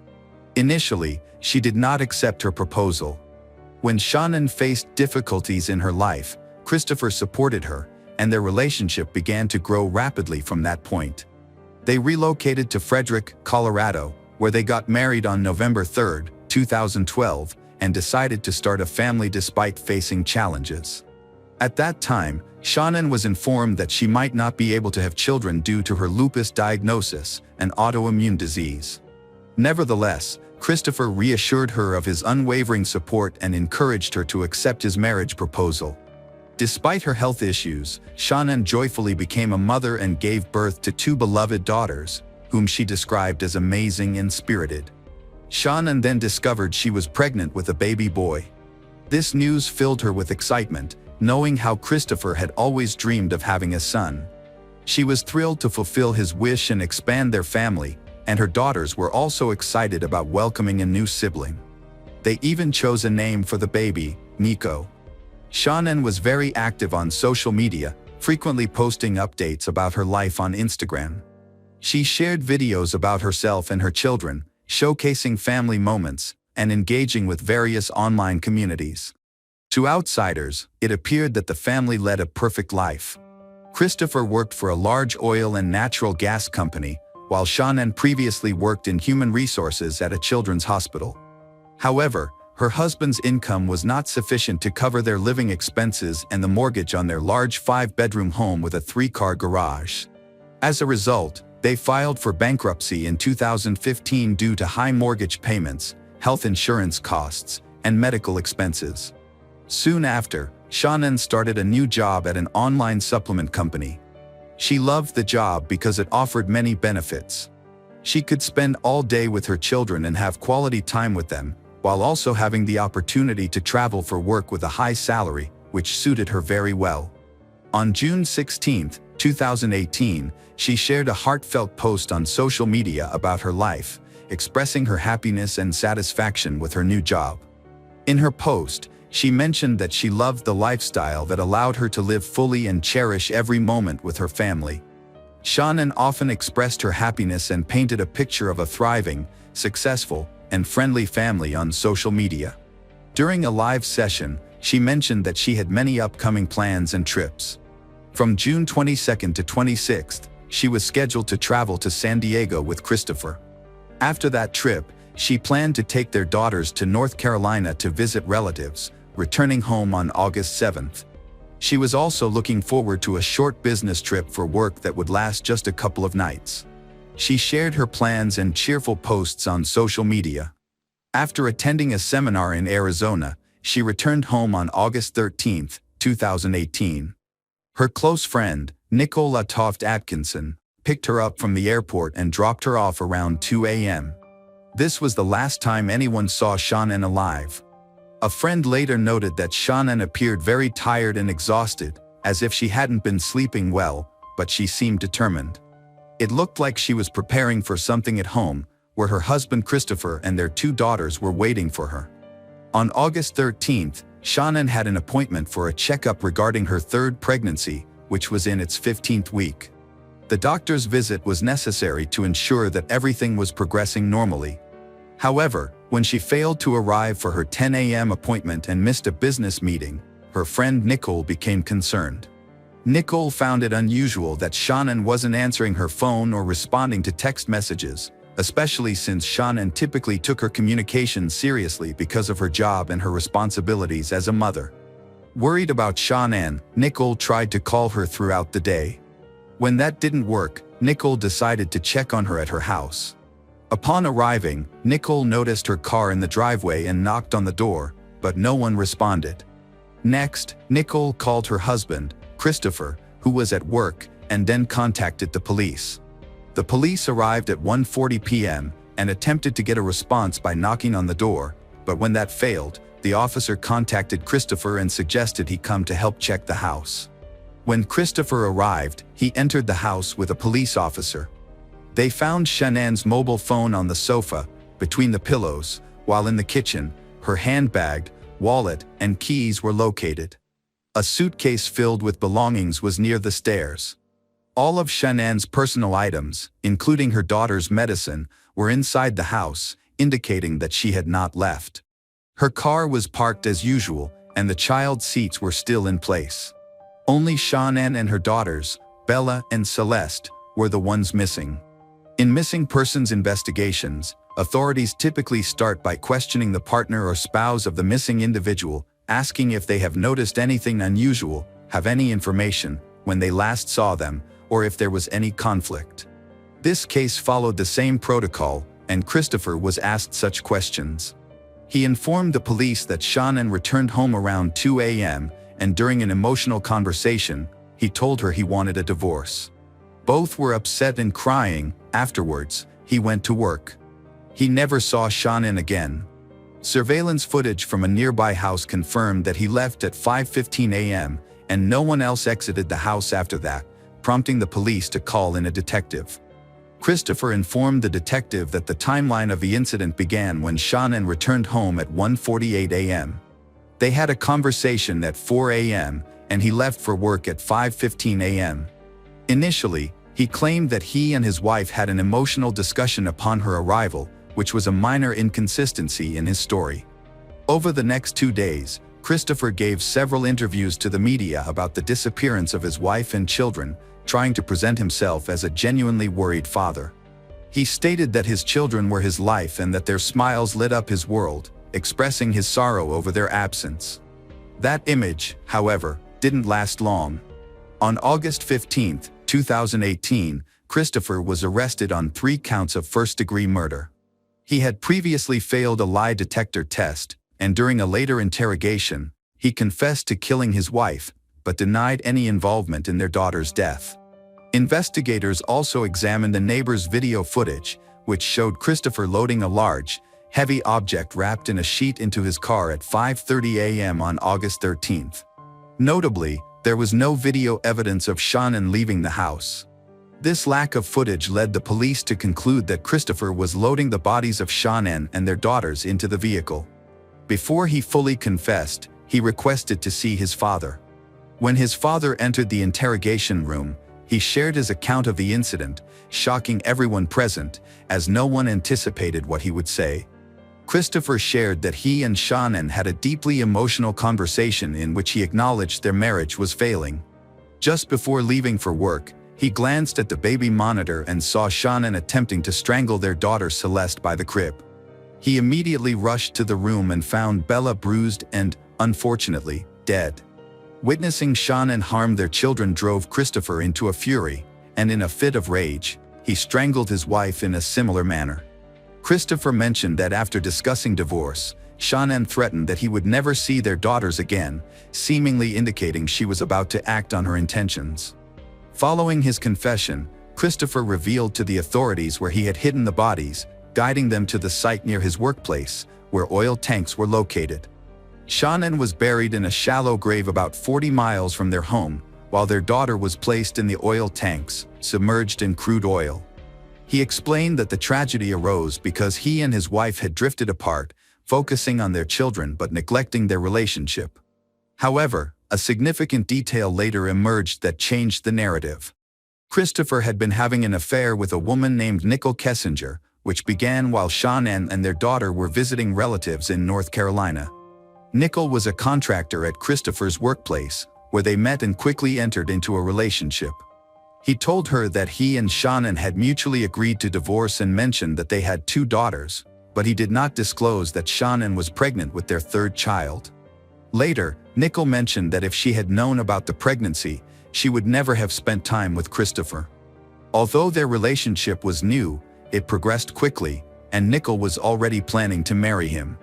Initially, she did not accept her proposal. When Shannon faced difficulties in her life, Christopher supported her, and their relationship began to grow rapidly from that point. They relocated to Frederick, Colorado, where they got married on November 3, 2012, and decided to start a family despite facing challenges. At that time, Shannon was informed that she might not be able to have children due to her lupus diagnosis, an autoimmune disease. Nevertheless, Christopher reassured her of his unwavering support and encouraged her to accept his marriage proposal. Despite her health issues, Shannon joyfully became a mother and gave birth to two beloved daughters, whom she described as amazing and spirited. Shannon then discovered she was pregnant with a baby boy. This news filled her with excitement, knowing how Christopher had always dreamed of having a son. She was thrilled to fulfill his wish and expand their family, and her daughters were also excited about welcoming a new sibling. They even chose a name for the baby, Nico. Shannon was very active on social media, frequently posting updates about her life on Instagram. She shared videos about herself and her children, showcasing family moments, and engaging with various online communities. To outsiders, it appeared that the family led a perfect life. Christopher worked for a large oil and natural gas company, while Shannon previously worked in human resources at a children's hospital. However, her husband's income was not sufficient to cover their living expenses and the mortgage on their large 5-bedroom home with a 3-car garage. As a result, they filed for bankruptcy in 2015 due to high mortgage payments, health insurance costs, and medical expenses. Soon after, Shannon started a new job at an online supplement company. She loved the job because it offered many benefits. She could spend all day with her children and have quality time with them, while also having the opportunity to travel for work with a high salary, which suited her very well. On June 16, 2018, she shared a heartfelt post on social media about her life, expressing her happiness and satisfaction with her new job. In her post, she mentioned that she loved the lifestyle that allowed her to live fully and cherish every moment with her family. Shannon often expressed her happiness and painted a picture of a thriving, successful, and friendly family on social media. During a live session, she mentioned that she had many upcoming plans and trips. From June 22 to 26, she was scheduled to travel to San Diego with Christopher. After that trip, she planned to take their daughters to North Carolina to visit relatives, returning home on August 7th. She was also looking forward to a short business trip for work that would last just a couple of nights. She shared her plans and cheerful posts on social media. After attending a seminar in Arizona, she returned home on August 13, 2018. Her close friend, Nicola Toft Atkinson, picked her up from the airport and dropped her off around 2 a.m. This was the last time anyone saw Shannon alive. A friend later noted that Shannon appeared very tired and exhausted, as if she hadn't been sleeping well, but she seemed determined. It looked like she was preparing for something at home, where her husband Christopher and their two daughters were waiting for her. On August 13th, Shannon had an appointment for a checkup regarding her third pregnancy, which was in its 15th week. The doctor's visit was necessary to ensure that everything was progressing normally. However, when she failed to arrive for her 10 a.m. appointment and missed a business meeting, her friend Nicole became concerned. Nicole found it unusual that Shannon wasn't answering her phone or responding to text messages, especially since Shannon typically took her communications seriously because of her job and her responsibilities as a mother. Worried about Shannon, Nicole tried to call her throughout the day. When that didn't work, Nicole decided to check on her at her house. Upon arriving, Nicole noticed her car in the driveway and knocked on the door, but no one responded. Next, Nicole called her husband, Christopher, who was at work, and then contacted the police. The police arrived at 1:40 p.m. and attempted to get a response by knocking on the door, but when that failed, the officer contacted Christopher and suggested he come to help check the house. When Christopher arrived, he entered the house with a police officer. They found Shannon's mobile phone on the sofa, between the pillows, while in the kitchen, her handbag, wallet, and keys were located. A suitcase filled with belongings was near the stairs. All of Shannon's personal items, including her daughter's medicine, were inside the house, indicating that she had not left. Her car was parked as usual, and the child's seats were still in place. Only Shannon and her daughters, Bella and Celeste, were the ones missing. In missing persons investigations, authorities typically start by questioning the partner or spouse of the missing individual, asking if they have noticed anything unusual, have any information, when they last saw them, or if there was any conflict. This case followed the same protocol, and Christopher was asked such questions. He informed the police that Shannon returned home around 2 a.m., and during an emotional conversation, he told her he wanted a divorce. Both were upset and crying. Afterwards, he went to work. He never saw Shannon again. Surveillance footage from a nearby house confirmed that he left at 5:15 a.m., and no one else exited the house after that, prompting the police to call in a detective. Christopher informed the detective that the timeline of the incident began when Shannon returned home at 1:48 a.m. They had a conversation at 4 a.m., and he left for work at 5:15 a.m. Initially, he claimed that he and his wife had an emotional discussion upon her arrival, which was a minor inconsistency in his story. Over the next 2 days, Christopher gave several interviews to the media about the disappearance of his wife and children, trying to present himself as a genuinely worried father. He stated that his children were his life and that their smiles lit up his world, expressing his sorrow over their absence. That image, however, didn't last long. On August 15, 2018, Christopher was arrested on 3 counts of first-degree murder. He had previously failed a lie detector test, and during a later interrogation, he confessed to killing his wife, but denied any involvement in their daughter's death. Investigators also examined the neighbor's video footage, which showed Christopher loading a large, heavy object wrapped in a sheet into his car at 5:30 a.m. on August 13. Notably, there was no video evidence of Shannon leaving the house. This lack of footage led the police to conclude that Christopher was loading the bodies of Shannon and their daughters into the vehicle. Before he fully confessed, he requested to see his father. When his father entered the interrogation room, he shared his account of the incident, shocking everyone present, as no one anticipated what he would say. Christopher shared that he and Shannon had a deeply emotional conversation in which he acknowledged their marriage was failing. Just before leaving for work, he glanced at the baby monitor and saw Shannon attempting to strangle their daughter Celeste by the crib. He immediately rushed to the room and found Bella bruised and, unfortunately, dead. Witnessing Shannon harm their children drove Christopher into a fury, and in a fit of rage, he strangled his wife in a similar manner. Christopher mentioned that after discussing divorce, Shannon threatened that he would never see their daughters again, seemingly indicating she was about to act on her intentions. Following his confession, Christopher revealed to the authorities where he had hidden the bodies, guiding them to the site near his workplace, where oil tanks were located. Shannon was buried in a shallow grave about 40 miles from their home, while their daughter was placed in the oil tanks, submerged in crude oil. He explained that the tragedy arose because he and his wife had drifted apart, focusing on their children but neglecting their relationship. However, a significant detail later emerged that changed the narrative. Christopher had been having an affair with a woman named Nicole Kessinger, which began while Shannon and their daughter were visiting relatives in North Carolina. Nickel was a contractor at Christopher's workplace, where they met and quickly entered into a relationship. He told her that he and Shannon had mutually agreed to divorce and mentioned that they had 2 daughters, but he did not disclose that Shannon was pregnant with their 3rd child. Later, Nickel mentioned that if she had known about the pregnancy, she would never have spent time with Christopher. Although their relationship was new, it progressed quickly, and Nickel was already planning to marry him.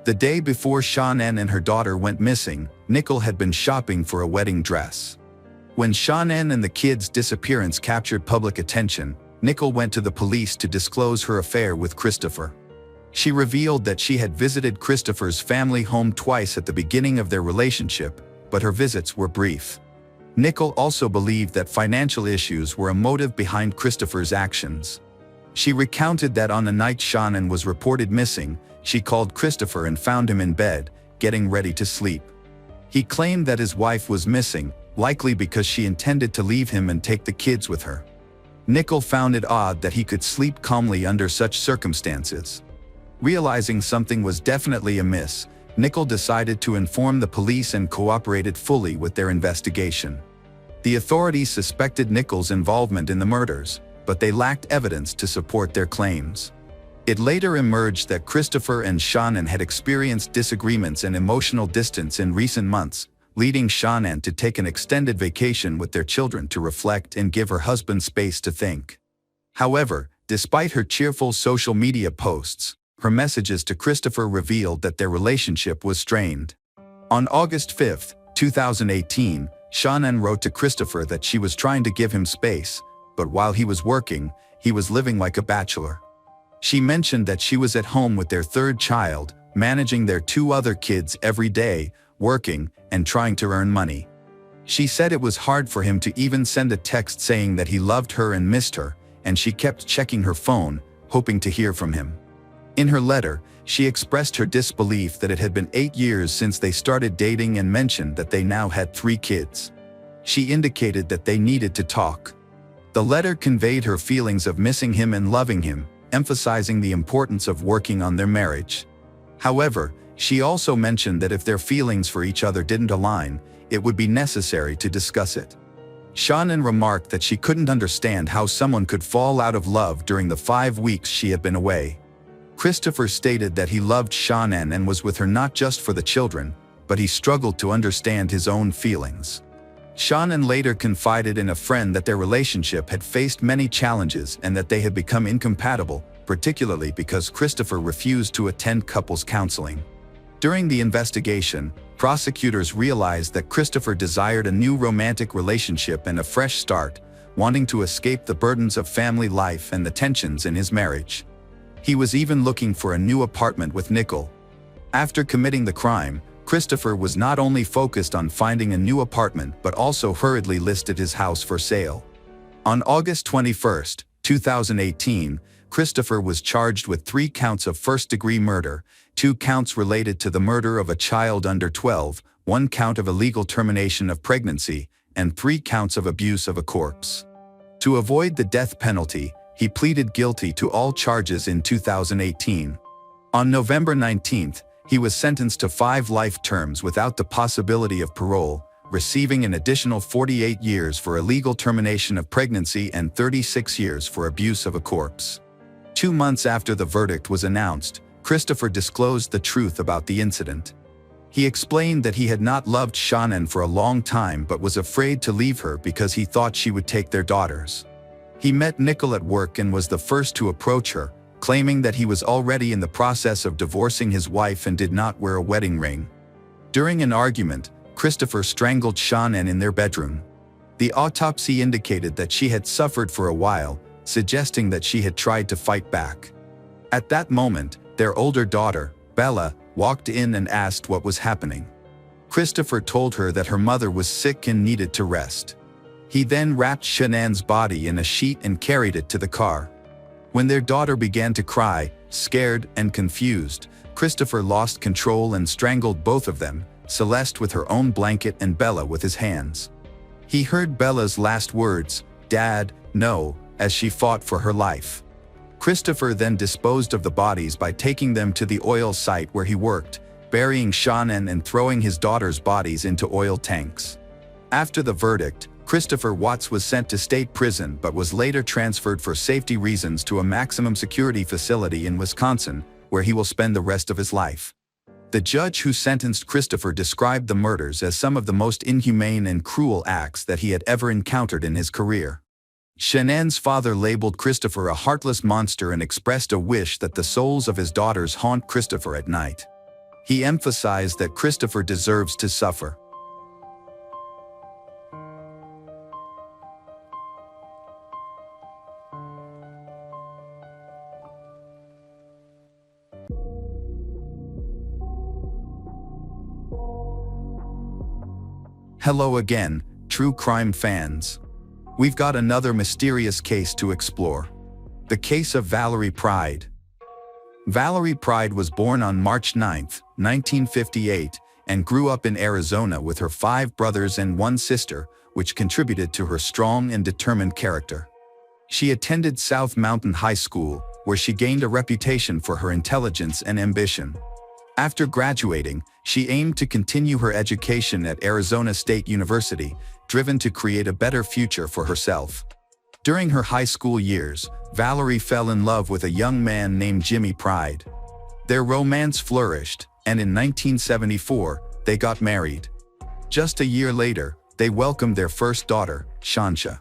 The day before Shannon and her daughter went missing, Nickel had been shopping for a wedding dress. When Shannon and the kids' disappearance captured public attention, Nickel went to the police to disclose her affair with Christopher. She revealed that she had visited Christopher's family home twice at the beginning of their relationship, but her visits were brief. Nickel also believed that financial issues were a motive behind Christopher's actions. She recounted that on the night Shannon was reported missing, she called Christopher and found him in bed, getting ready to sleep. He claimed that his wife was missing, likely because she intended to leave him and take the kids with her. Nickel found it odd that he could sleep calmly under such circumstances. Realizing something was definitely amiss, Nickel decided to inform the police and cooperated fully with their investigation. The authorities suspected Nickel's involvement in the murders, but they lacked evidence to support their claims. It later emerged that Christopher and Shannon had experienced disagreements and emotional distance in recent months, leading Shannon to take an extended vacation with their children to reflect and give her husband space to think. However, despite her cheerful social media posts, her messages to Christopher revealed that their relationship was strained. On August 5, 2018, Shannon wrote to Christopher that she was trying to give him space, but while he was working, he was living like a bachelor. She mentioned that she was at home with their 3rd child, managing their 2 other kids every day, working, and trying to earn money. She said it was hard for him to even send a text saying that he loved her and missed her, and she kept checking her phone, hoping to hear from him. In her letter, she expressed her disbelief that it had been 8 years since they started dating and mentioned that they now had 3 kids. She indicated that they needed to talk. The letter conveyed her feelings of missing him and loving him, emphasizing the importance of working on their marriage. However, she also mentioned that if their feelings for each other didn't align, it would be necessary to discuss it. Shannon remarked that she couldn't understand how someone could fall out of love during the 5 weeks she had been away. Christopher stated that he loved Shannon and was with her not just for the children, but he struggled to understand his own feelings. Shannon later confided in a friend that their relationship had faced many challenges and that they had become incompatible, particularly because Christopher refused to attend couples counseling. During the investigation, prosecutors realized that Christopher desired a new romantic relationship and a fresh start, wanting to escape the burdens of family life and the tensions in his marriage. He was even looking for a new apartment with Nickel. After committing the crime, Christopher was not only focused on finding a new apartment but also hurriedly listed his house for sale. On August 21, 2018, Christopher was charged with 3 counts of first-degree murder, 2 counts related to the murder of a child under 12, 1 count of illegal termination of pregnancy, and 3 counts of abuse of a corpse. To avoid the death penalty, he pleaded guilty to all charges in 2018. On November 19, he was sentenced to 5 life terms without the possibility of parole, receiving an additional 48 years for illegal termination of pregnancy and 36 years for abuse of a corpse. 2 months after the verdict was announced, Christopher disclosed the truth about the incident. He explained that he had not loved Shannon for a long time but was afraid to leave her because he thought she would take their daughters. He met Nickel at work and was the first to approach her, claiming that he was already in the process of divorcing his wife and did not wear a wedding ring. During an argument, Christopher strangled Shannon in their bedroom. The autopsy indicated that she had suffered for a while, suggesting that she had tried to fight back. At that moment, their older daughter, Bella, walked in and asked what was happening. Christopher told her that her mother was sick and needed to rest. He then wrapped Shannon's body in a sheet and carried it to the car. When their daughter began to cry, scared and confused, Christopher lost control and strangled both of them, Celeste with her own blanket and Bella with his hands. He heard Bella's last words, "Dad, no," as she fought for her life. Christopher then disposed of the bodies by taking them to the oil site where he worked, burying Shannon and throwing his daughter's bodies into oil tanks. After the verdict, Christopher Watts was sent to state prison but was later transferred for safety reasons to a maximum security facility in Wisconsin, where he will spend the rest of his life. The judge who sentenced Christopher described the murders as some of the most inhumane and cruel acts that he had ever encountered in his career. Shannon's father labeled Christopher a heartless monster and expressed a wish that the souls of his daughters haunt Christopher at night. He emphasized that Christopher deserves to suffer. Hello again, true crime fans. We've got another mysterious case to explore. The case of Valerie Pride. Valerie Pride was born on March 9, 1958, and grew up in Arizona with her 5 brothers and 1 sister, which contributed to her strong and determined character. She attended South Mountain High School, where she gained a reputation for her intelligence and ambition. After graduating, she aimed to continue her education at Arizona State University, driven to create a better future for herself. During her high school years, Valerie fell in love with a young man named Jimmy Pride. Their romance flourished, and in 1974, they got married. Just a year later, they welcomed their first daughter, Shansha.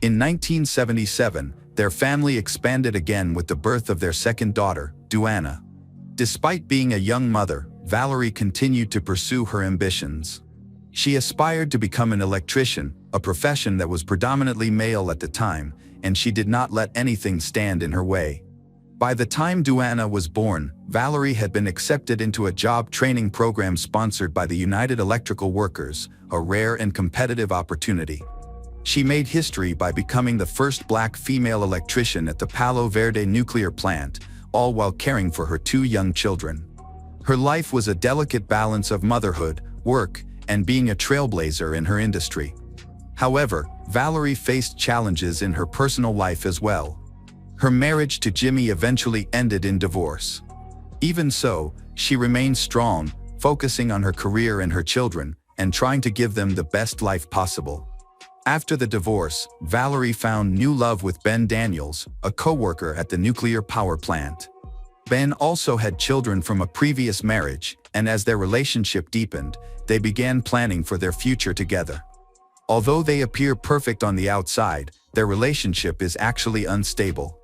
In 1977, their family expanded again with the birth of their second daughter, Duana. Despite being a young mother, Valerie continued to pursue her ambitions. She aspired to become an electrician, a profession that was predominantly male at the time, and she did not let anything stand in her way. By the time Duana was born, Valerie had been accepted into a job training program sponsored by the United Electrical Workers, a rare and competitive opportunity. She made history by becoming the first black female electrician at the Palo Verde nuclear plant, all while caring for her 2 young children. Her life was a delicate balance of motherhood, work, and being a trailblazer in her industry. However, Valerie faced challenges in her personal life as well. Her marriage to Jimmy eventually ended in divorce. Even so, she remained strong, focusing on her career and her children, and trying to give them the best life possible. After the divorce, Valerie found new love with Ben Daniels, a co-worker at the nuclear power plant. Ben also had children from a previous marriage, and as their relationship deepened, they began planning for their future together. Although they appear perfect on the outside, their relationship is actually unstable.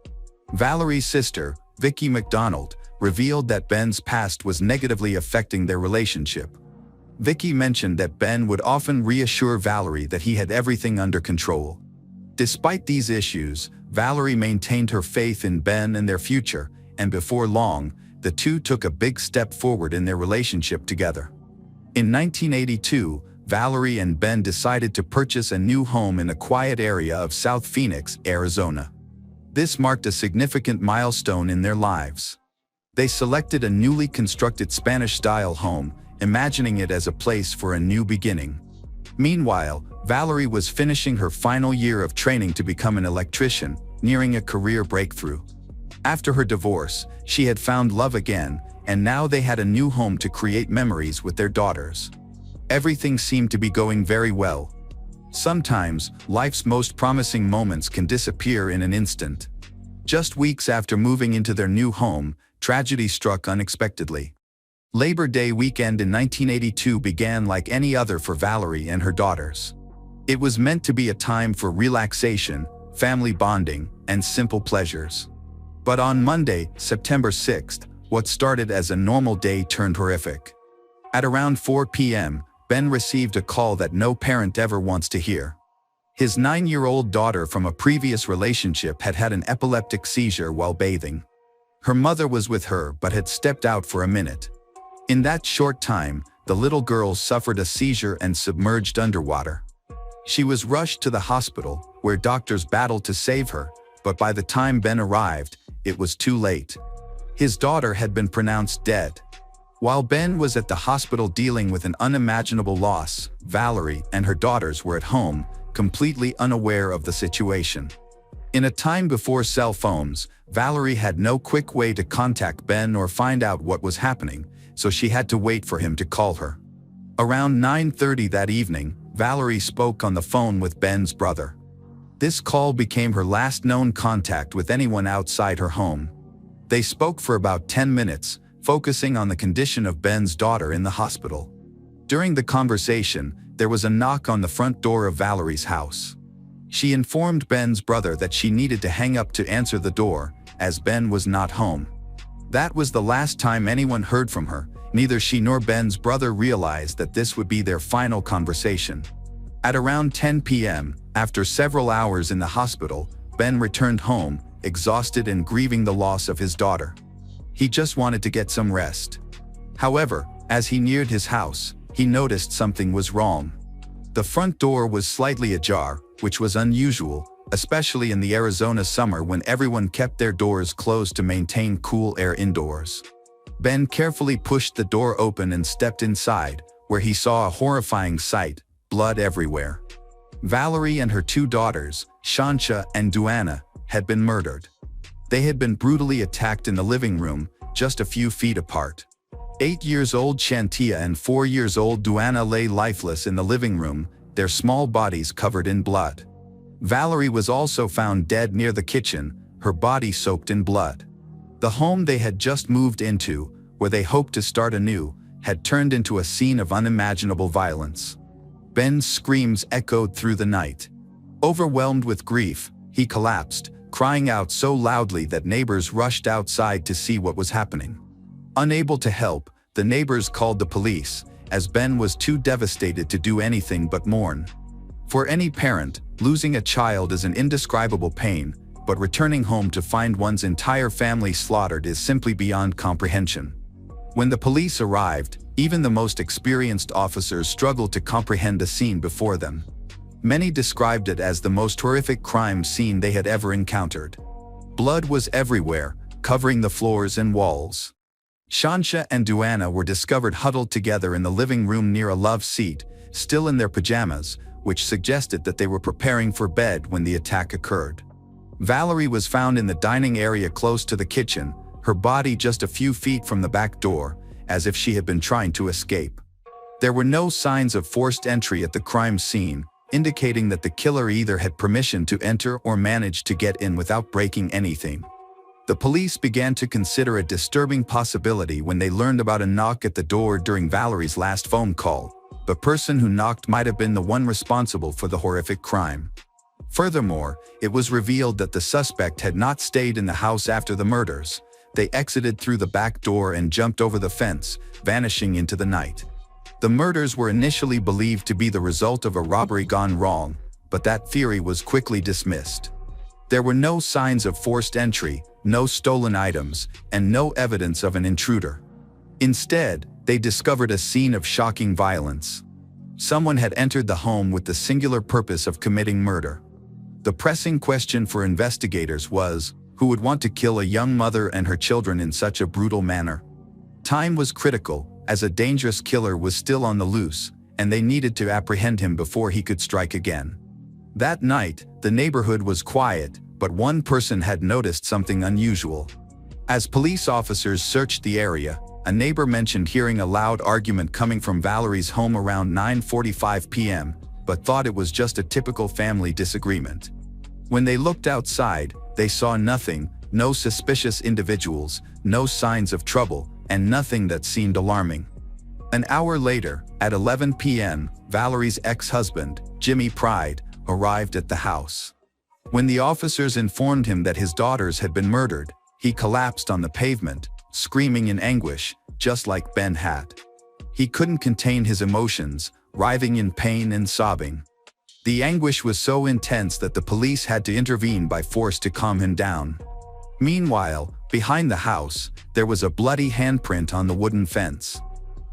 Valerie's sister, Vicki McDonald, revealed that Ben's past was negatively affecting their relationship. Vicki mentioned that Ben would often reassure Valerie that he had everything under control. Despite these issues, Valerie maintained her faith in Ben and their future, and before long, the two took a big step forward in their relationship together. In 1982, Valerie and Ben decided to purchase a new home in a quiet area of South Phoenix, Arizona. This marked a significant milestone in their lives. They selected a newly constructed Spanish-style home, imagining it as a place for a new beginning. Meanwhile, Valerie was finishing her final year of training to become an electrician, nearing a career breakthrough. After her divorce, she had found love again, and now they had a new home to create memories with their daughters. Everything seemed to be going very well. Sometimes, life's most promising moments can disappear in an instant. Just weeks after moving into their new home, tragedy struck unexpectedly. Labor Day weekend in 1982 began like any other for Valerie and her daughters. It was meant to be a time for relaxation, family bonding, and simple pleasures. But on Monday, September 6th, what started as a normal day turned horrific. At around 4 p.m., Ben received a call that no parent ever wants to hear. His 9-year-old daughter from a previous relationship had had an epileptic seizure while bathing. Her mother was with her but had stepped out for a minute. In that short time, the little girl suffered a seizure and submerged underwater. She was rushed to the hospital, where doctors battled to save her, but by the time Ben arrived, it was too late. His daughter had been pronounced dead. While Ben was at the hospital dealing with an unimaginable loss, Valerie and her daughters were at home, completely unaware of the situation. In a time before cell phones, Valerie had no quick way to contact Ben or find out what was happening, so she had to wait for him to call her. Around 9:30 that evening, Valerie spoke on the phone with Ben's brother. This call became her last known contact with anyone outside her home. They spoke for about 10 minutes, focusing on the condition of Ben's daughter in the hospital. During the conversation, there was a knock on the front door of Valerie's house. She informed Ben's brother that she needed to hang up to answer the door, as Ben was not home. That was the last time anyone heard from her. Neither she nor Ben's brother realized that this would be their final conversation. At around 10 p.m., after several hours in the hospital, Ben returned home, exhausted and grieving the loss of his daughter. He just wanted to get some rest. However, as he neared his house, he noticed something was wrong. The front door was slightly ajar, which was unusual, especially in the Arizona summer when everyone kept their doors closed to maintain cool air indoors. Ben carefully pushed the door open and stepped inside, where he saw a horrifying sight: blood everywhere. Valerie and her two daughters, Shansha and Duana, had been murdered. They had been brutally attacked in the living room, just a few feet apart. 8-year-old Shantia and 4-year-old Duana lay lifeless in the living room, their small bodies covered in blood. Valerie was also found dead near the kitchen, her body soaked in blood. The home they had just moved into, where they hoped to start anew, had turned into a scene of unimaginable violence. Ben's screams echoed through the night. Overwhelmed with grief, he collapsed, crying out so loudly that neighbors rushed outside to see what was happening. Unable to help, the neighbors called the police, as Ben was too devastated to do anything but mourn. For any parent, losing a child is an indescribable pain, but returning home to find one's entire family slaughtered is simply beyond comprehension. When the police arrived, even the most experienced officers struggled to comprehend the scene before them. Many described it as the most horrific crime scene they had ever encountered. Blood was everywhere, covering the floors and walls. Shansha and Duana were discovered huddled together in the living room near a love seat, still in their pajamas, which suggested that they were preparing for bed when the attack occurred. Valerie was found in the dining area close to the kitchen, her body just a few feet from the back door, as if she had been trying to escape. There were no signs of forced entry at the crime scene, indicating that the killer either had permission to enter or managed to get in without breaking anything. The police began to consider a disturbing possibility when they learned about a knock at the door during Valerie's last phone call. The person who knocked might have been the one responsible for the horrific crime. Furthermore, it was revealed that the suspect had not stayed in the house after the murders. They exited through the back door and jumped over the fence, vanishing into the night. The murders were initially believed to be the result of a robbery gone wrong, but that theory was quickly dismissed. There were no signs of forced entry, no stolen items, and no evidence of an intruder. Instead, they discovered a scene of shocking violence. Someone had entered the home with the singular purpose of committing murder. The pressing question for investigators was, who would want to kill a young mother and her children in such a brutal manner? Time was critical, as a dangerous killer was still on the loose, and they needed to apprehend him before he could strike again. That night, the neighborhood was quiet, but one person had noticed something unusual. As police officers searched the area, a neighbor mentioned hearing a loud argument coming from Valerie's home around 9:45 p.m., but thought it was just a typical family disagreement. When they looked outside, they saw nothing, no suspicious individuals, no signs of trouble, and nothing that seemed alarming. An hour later, at 11 p.m., Valerie's ex-husband, Jimmy Pride, arrived at the house. When the officers informed him that his daughters had been murdered, he collapsed on the pavement, screaming in anguish, just like Ben had. He couldn't contain his emotions, writhing in pain and sobbing. The anguish was so intense that the police had to intervene by force to calm him down. Meanwhile, behind the house, there was a bloody handprint on the wooden fence.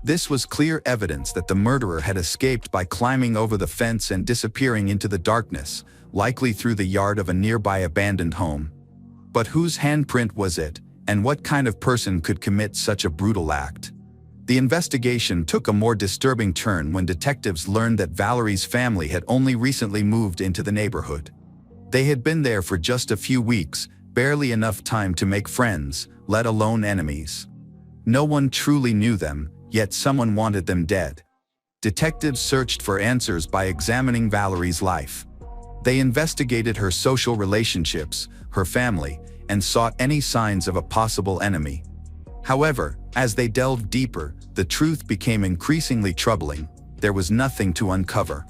This was clear evidence that the murderer had escaped by climbing over the fence and disappearing into the darkness, likely through the yard of a nearby abandoned home. But whose handprint was it, and what kind of person could commit such a brutal act? The investigation took a more disturbing turn when detectives learned that Valerie's family had only recently moved into the neighborhood. They had been there for just a few weeks, barely enough time to make friends, let alone enemies. No one truly knew them, yet someone wanted them dead. Detectives searched for answers by examining Valerie's life. They investigated her social relationships, her family, and sought any signs of a possible enemy. However, as they delved deeper, the truth became increasingly troubling. There was nothing to uncover.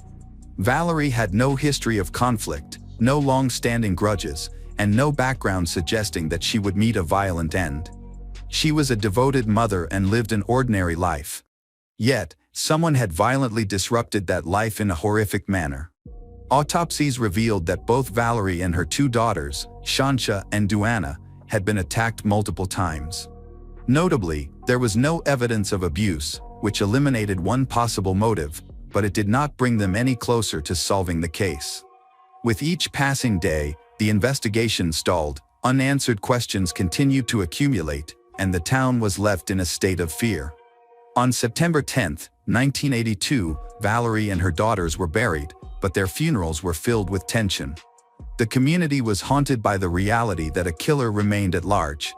Valerie had no history of conflict, no long-standing grudges, and no background suggesting that she would meet a violent end. She was a devoted mother and lived an ordinary life. Yet, someone had violently disrupted that life in a horrific manner. Autopsies revealed that both Valerie and her two daughters, Shansha and Duana, had been attacked multiple times. Notably, there was no evidence of abuse, which eliminated one possible motive, but it did not bring them any closer to solving the case. With each passing day, the investigation stalled, unanswered questions continued to accumulate, and the town was left in a state of fear. On September 10, 1982, Valerie and her daughters were buried, but their funerals were filled with tension. The community was haunted by the reality that a killer remained at large.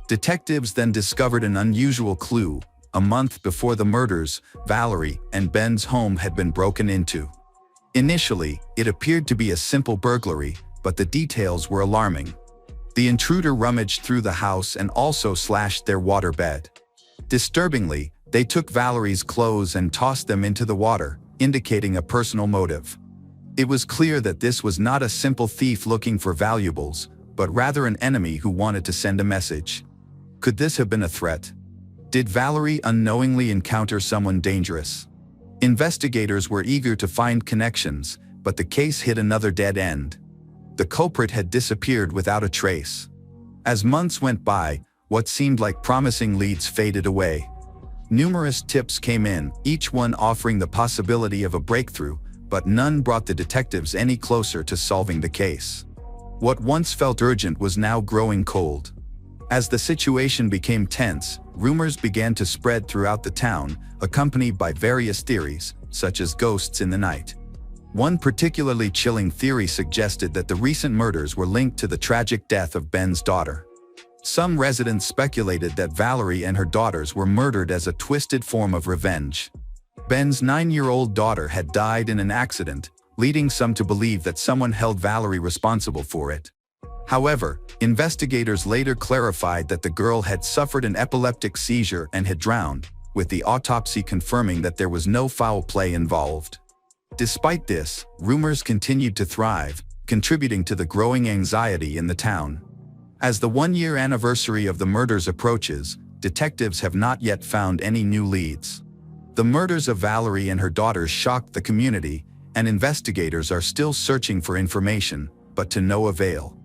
Detectives then discovered an unusual clue. A month before the murders, Valerie and Ben's home had been broken into. Initially, it appeared to be a simple burglary, but the details were alarming. The intruder rummaged through the house and also slashed their water bed. Disturbingly, they took Valerie's clothes and tossed them into the water, indicating a personal motive. It was clear that this was not a simple thief looking for valuables, but rather an enemy who wanted to send a message. Could this have been a threat? Did Valerie unknowingly encounter someone dangerous? Investigators were eager to find connections, but the case hit another dead end. The culprit had disappeared without a trace. As months went by, what seemed like promising leads faded away. Numerous tips came in, each one offering the possibility of a breakthrough, but none brought the detectives any closer to solving the case. What once felt urgent was now growing cold. As the situation became tense, rumors began to spread throughout the town, accompanied by various theories, such as ghosts in the night. One particularly chilling theory suggested that the recent murders were linked to the tragic death of Ben's daughter. Some residents speculated that Valerie and her daughters were murdered as a twisted form of revenge. Ben's 9-year-old daughter had died in an accident, leading some to believe that someone held Valerie responsible for it. However, investigators later clarified that the girl had suffered an epileptic seizure and had drowned, with the autopsy confirming that there was no foul play involved. Despite this, rumors continued to thrive, contributing to the growing anxiety in the town. As the one-year anniversary of the murders approaches, detectives have not yet found any new leads. The murders of Valerie and her daughters shocked the community, and investigators are still searching for information, but to no avail.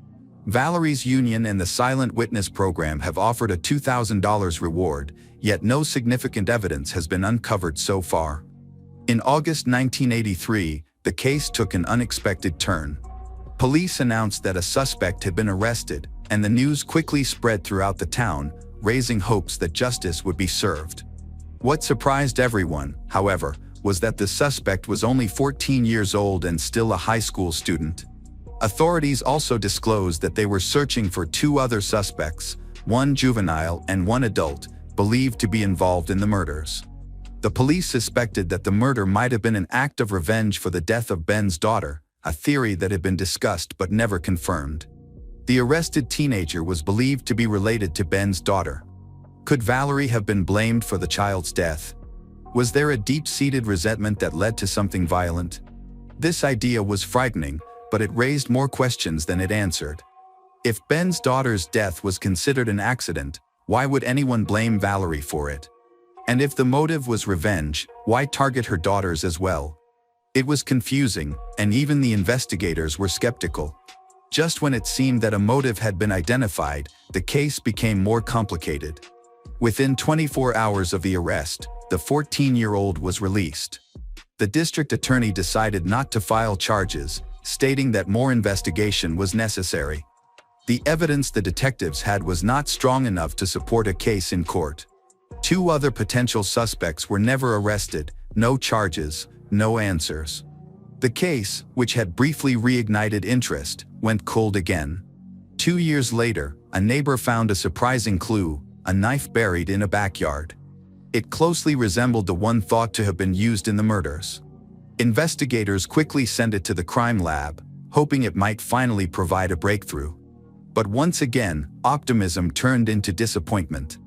Valerie's Union and the Silent Witness Program have offered a $2,000 reward, yet no significant evidence has been uncovered so far. In August 1983, the case took an unexpected turn. Police announced that a suspect had been arrested, and the news quickly spread throughout the town, raising hopes that justice would be served. What surprised everyone, however, was that the suspect was only 14 years old and still a high school student. Authorities also disclosed that they were searching for 2 other suspects, one juvenile and one adult, believed to be involved in the murders. The police suspected that the murder might have been an act of revenge for the death of Ben's daughter, a theory that had been discussed but never confirmed. The arrested teenager was believed to be related to Ben's daughter. Could Valerie have been blamed for the child's death? Was there a deep-seated resentment that led to something violent? This idea was frightening, but it raised more questions than it answered. If Ben's daughter's death was considered an accident, why would anyone blame Valerie for it? And if the motive was revenge, why target her daughters as well? It was confusing, and even the investigators were skeptical. Just when it seemed that a motive had been identified, the case became more complicated. Within 24 hours of the arrest, the 14-year-old was released. The district attorney decided not to file charges, stating that more investigation was necessary. The evidence the detectives had was not strong enough to support a case in court. 2 other potential suspects were never arrested, no charges, no answers. The case, which had briefly reignited interest, went cold again. 2 years later, a neighbor found a surprising clue, a knife buried in a backyard. It closely resembled the one thought to have been used in the murders. Investigators quickly sent it to the crime lab, hoping it might finally provide a breakthrough. But once again, optimism turned into disappointment.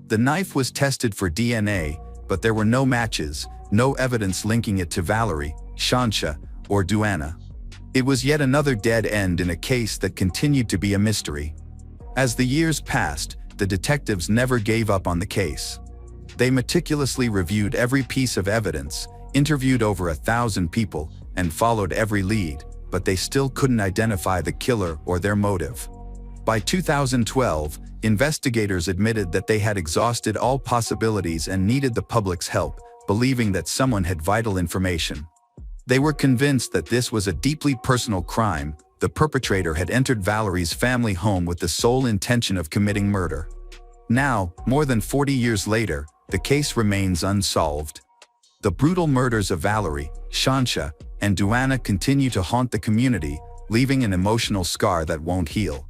The knife was tested for DNA, but there were no matches, no evidence linking it to Valerie, Shantia, or Duana. It was yet another dead end in a case that continued to be a mystery. As the years passed, the detectives never gave up on the case. They meticulously reviewed every piece of evidence, interviewed over 1,000 people, and followed every lead, but they still couldn't identify the killer or their motive. By 2012, investigators admitted that they had exhausted all possibilities and needed the public's help, believing that someone had vital information. They were convinced that this was a deeply personal crime. The perpetrator had entered Valerie's family home with the sole intention of committing murder. Now, more than 40 years later, the case remains unsolved. The brutal murders of Valerie, Shantia, and Duana continue to haunt the community, leaving an emotional scar that won't heal.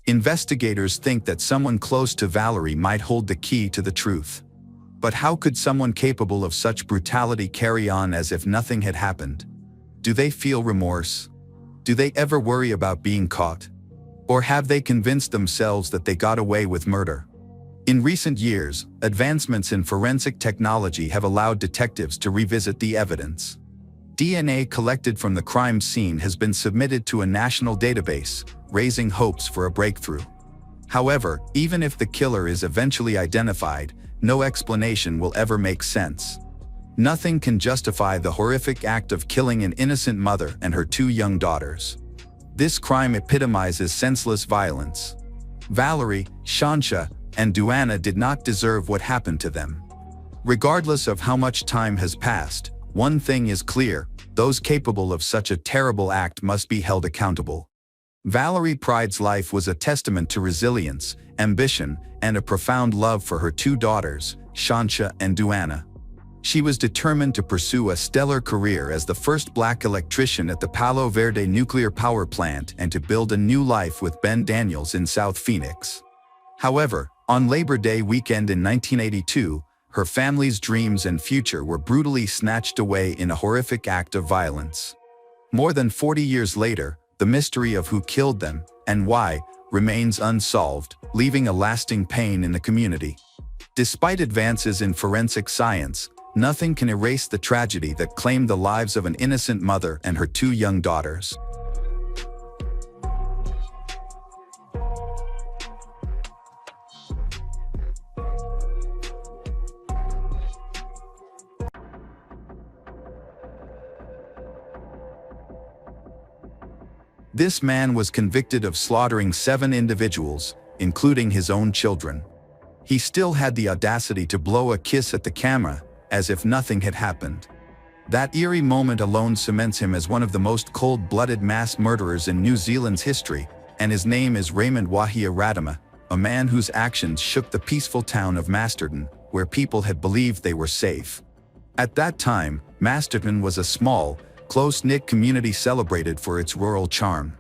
Investigators think that someone close to Valerie might hold the key to the truth. But how could someone capable of such brutality carry on as if nothing had happened? Do they feel remorse? Do they ever worry about being caught? Or have they convinced themselves that they got away with murder? In recent years, advancements in forensic technology have allowed detectives to revisit the evidence. DNA collected from the crime scene has been submitted to a national database, raising hopes for a breakthrough. However, even if the killer is eventually identified, no explanation will ever make sense. Nothing can justify the horrific act of killing an innocent mother and her 2 young daughters. This crime epitomizes senseless violence. Valerie, Shantia, and Duana did not deserve what happened to them. Regardless of how much time has passed, one thing is clear: those capable of such a terrible act must be held accountable. Valerie Pride's life was a testament to resilience, ambition, and a profound love for her 2 daughters, Shantia and Duana. She was determined to pursue a stellar career as the first Black electrician at the Palo Verde nuclear power plant and to build a new life with Ben Daniels in South Phoenix. However, on Labor Day weekend in 1982, her family's dreams and future were brutally snatched away in a horrific act of violence. More than 40 years later, the mystery of who killed them, and why, remains unsolved, leaving a lasting pain in the community. Despite advances in forensic science, nothing can erase the tragedy that claimed the lives of an innocent mother and her 2 young daughters. This man was convicted of slaughtering 7 individuals, including his own children. He still had the audacity to blow a kiss at the camera, as if nothing had happened. That eerie moment alone cements him as one of the most cold-blooded mass murderers in New Zealand's history, and his name is Raymond Wahia Radama, a man whose actions shook the peaceful town of Masterton, where people had believed they were safe. At that time, Masterton was a small, close-knit community celebrated for its rural charm.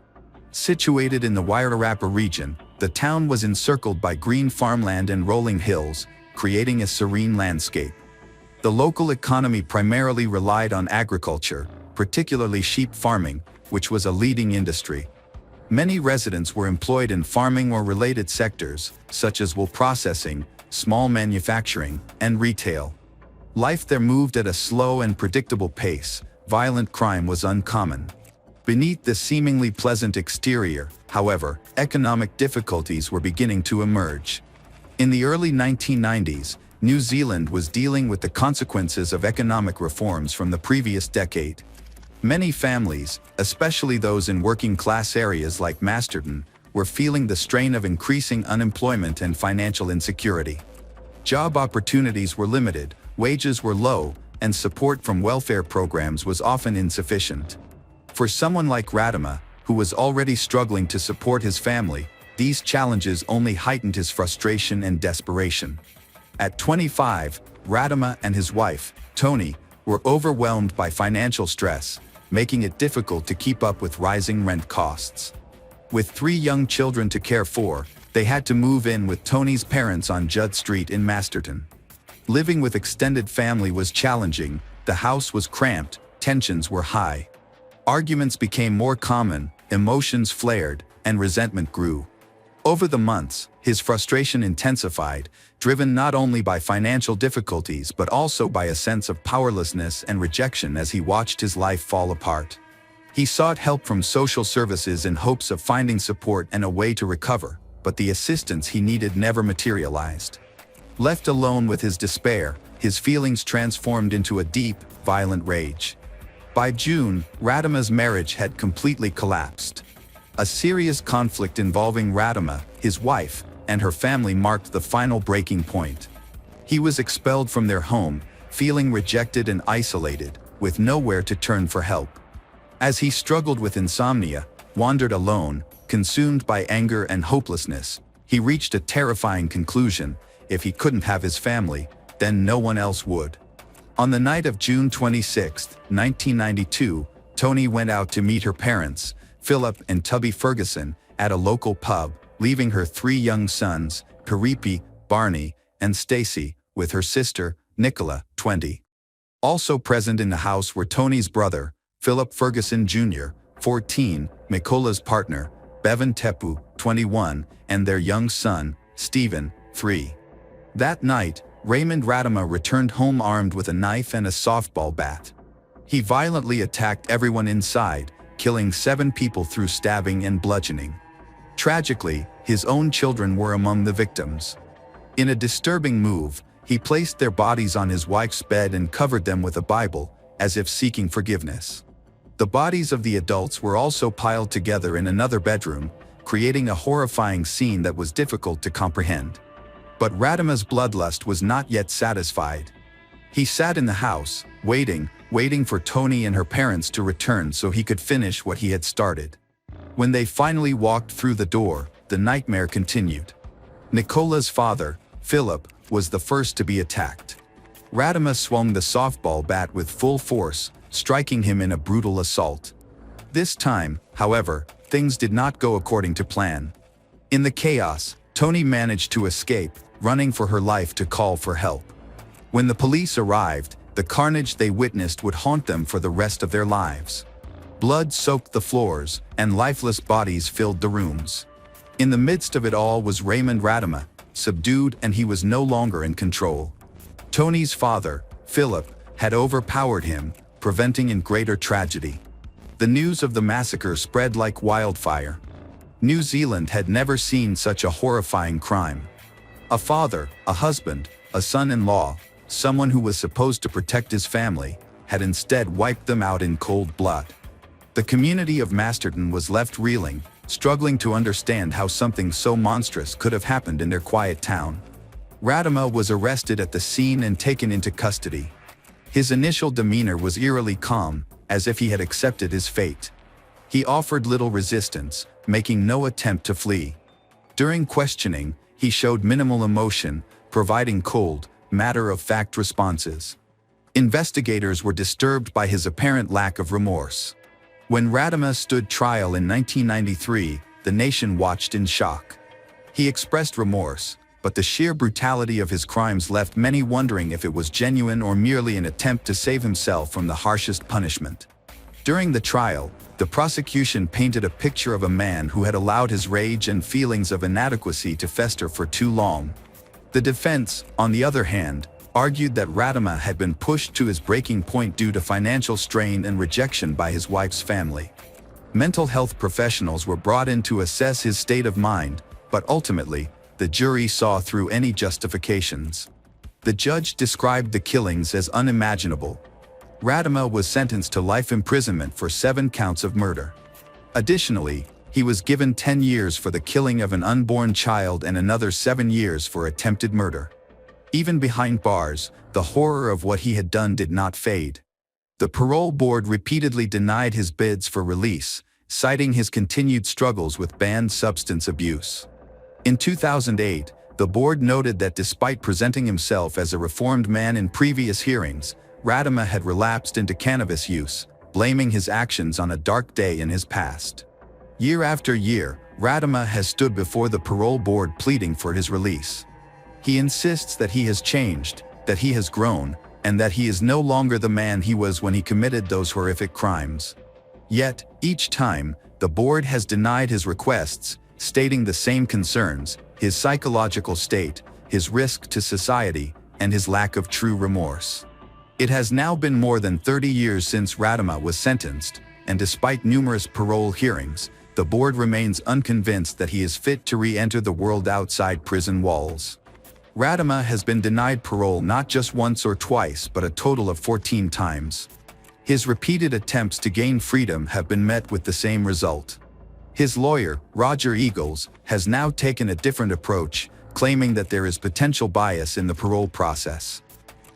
Situated in the Wairarapa region, the town was encircled by green farmland and rolling hills, creating a serene landscape. The local economy primarily relied on agriculture, particularly sheep farming, which was a leading industry. Many residents were employed in farming or related sectors, such as wool processing, small manufacturing, and retail. Life there moved at a slow and predictable pace. Violent crime was uncommon. Beneath the seemingly pleasant exterior, however, economic difficulties were beginning to emerge. In the early 1990s, New Zealand was dealing with the consequences of economic reforms from the previous decade. Many families, especially those in working-class areas like Masterton, were feeling the strain of increasing unemployment and financial insecurity. Job opportunities were limited, wages were low, and support from welfare programs was often insufficient. For someone like Radama, who was already struggling to support his family, these challenges only heightened his frustration and desperation. At 25, Radama and his wife, Toni, were overwhelmed by financial stress, making it difficult to keep up with rising rent costs. With 3 young children to care for, they had to move in with Tony's parents on Judd Street in Masterton. Living with extended family was challenging, the house was cramped, tensions were high. Arguments became more common, emotions flared, and resentment grew. Over the months, his frustration intensified, driven not only by financial difficulties but also by a sense of powerlessness and rejection as he watched his life fall apart. He sought help from social services in hopes of finding support and a way to recover, but the assistance he needed never materialized. Left alone with his despair, his feelings transformed into a deep, violent rage. By June, Radima's marriage had completely collapsed. A serious conflict involving Radima, his wife, and her family marked the final breaking point. He was expelled from their home, feeling rejected and isolated, with nowhere to turn for help. As he struggled with insomnia, wandered alone, consumed by anger and hopelessness, he reached a terrifying conclusion: if he couldn't have his family, then no one else would. On the night of June 26, 1992, Tony went out to meet her parents, Philip and Tubby Ferguson, at a local pub, leaving her 3 young sons, Karipi, Barney, and Stacy, with her sister, Nicola, 20. Also present in the house were Tony's brother, Philip Ferguson Jr., 14, Mikola's partner, Bevan Tepu, 21, and their young son, Stephen, 3. That night, Raymond Radima returned home armed with a knife and a softball bat. He violently attacked everyone inside, killing 7 people through stabbing and bludgeoning. Tragically, his own children were among the victims. In a disturbing move, he placed their bodies on his wife's bed and covered them with a Bible, as if seeking forgiveness. The bodies of the adults were also piled together in another bedroom, creating a horrifying scene that was difficult to comprehend. But Radima's bloodlust was not yet satisfied. He sat in the house, waiting for Tony and her parents to return so he could finish what he had started. When they finally walked through the door, the nightmare continued. Nicola's father, Philip, was the first to be attacked. Radima swung the softball bat with full force, striking him in a brutal assault. This time, however, things did not go according to plan. In the chaos, Tony managed to escape, running for her life to call for help. When the police arrived, the carnage they witnessed would haunt them for the rest of their lives. Blood soaked the floors, and lifeless bodies filled the rooms. In the midst of it all was Raymond Radima, subdued, and he was no longer in control. Tony's father, Philip, had overpowered him, preventing a greater tragedy. The news of the massacre spread like wildfire. New Zealand had never seen such a horrifying crime. A father, a husband, a son-in-law, someone who was supposed to protect his family, had instead wiped them out in cold blood. The community of Masterton was left reeling, struggling to understand how something so monstrous could have happened in their quiet town. Radima was arrested at the scene and taken into custody. His initial demeanor was eerily calm, as if he had accepted his fate. He offered little resistance, making no attempt to flee. During questioning, he showed minimal emotion, providing cold, matter-of-fact responses. Investigators were disturbed by his apparent lack of remorse. When Radima stood trial in 1993, the nation watched in shock. He expressed remorse, but the sheer brutality of his crimes left many wondering if it was genuine or merely an attempt to save himself from the harshest punishment. During the trial, the prosecution painted a picture of a man who had allowed his rage and feelings of inadequacy to fester for too long. The defense, on the other hand, argued that Radima had been pushed to his breaking point due to financial strain and rejection by his wife's family. Mental health professionals were brought in to assess his state of mind, but ultimately, the jury saw through any justifications. The judge described the killings as unimaginable. Radima was sentenced to life imprisonment for 7 counts of murder. Additionally, he was given 10 years for the killing of an unborn child and another 7 years for attempted murder. Even behind bars, the horror of what he had done did not fade. The parole board repeatedly denied his bids for release, citing his continued struggles with banned substance abuse. In 2008, the board noted that despite presenting himself as a reformed man in previous hearings, Radima had relapsed into cannabis use, blaming his actions on a dark day in his past. Year after year, Radama has stood before the parole board pleading for his release. He insists that he has changed, that he has grown, and that he is no longer the man he was when he committed those horrific crimes. Yet, each time, the board has denied his requests, stating the same concerns: his psychological state, his risk to society, and his lack of true remorse. It has now been more than 30 years since Radama was sentenced, and despite numerous parole hearings, the board remains unconvinced that he is fit to re-enter the world outside prison walls. Radama has been denied parole not just once or twice, but a total of 14 times. His repeated attempts to gain freedom have been met with the same result. His lawyer, Roger Eagles, has now taken a different approach, claiming that there is potential bias in the parole process.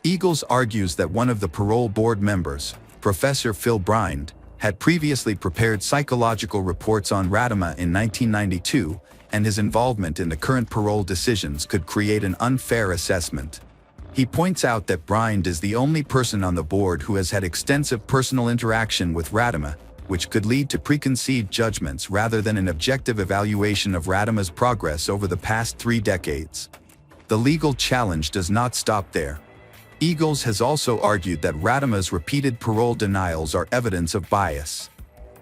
Eagles argues that one of the parole board members, Professor Phil Brynd, had previously prepared psychological reports on Radama in 1992, and his involvement in the current parole decisions could create an unfair assessment. He points out that Brynd is the only person on the board who has had extensive personal interaction with Radama, which could lead to preconceived judgments rather than an objective evaluation of Radama's progress over the past 3 decades. The legal challenge does not stop there. Eagles has also argued that Radama's repeated parole denials are evidence of bias.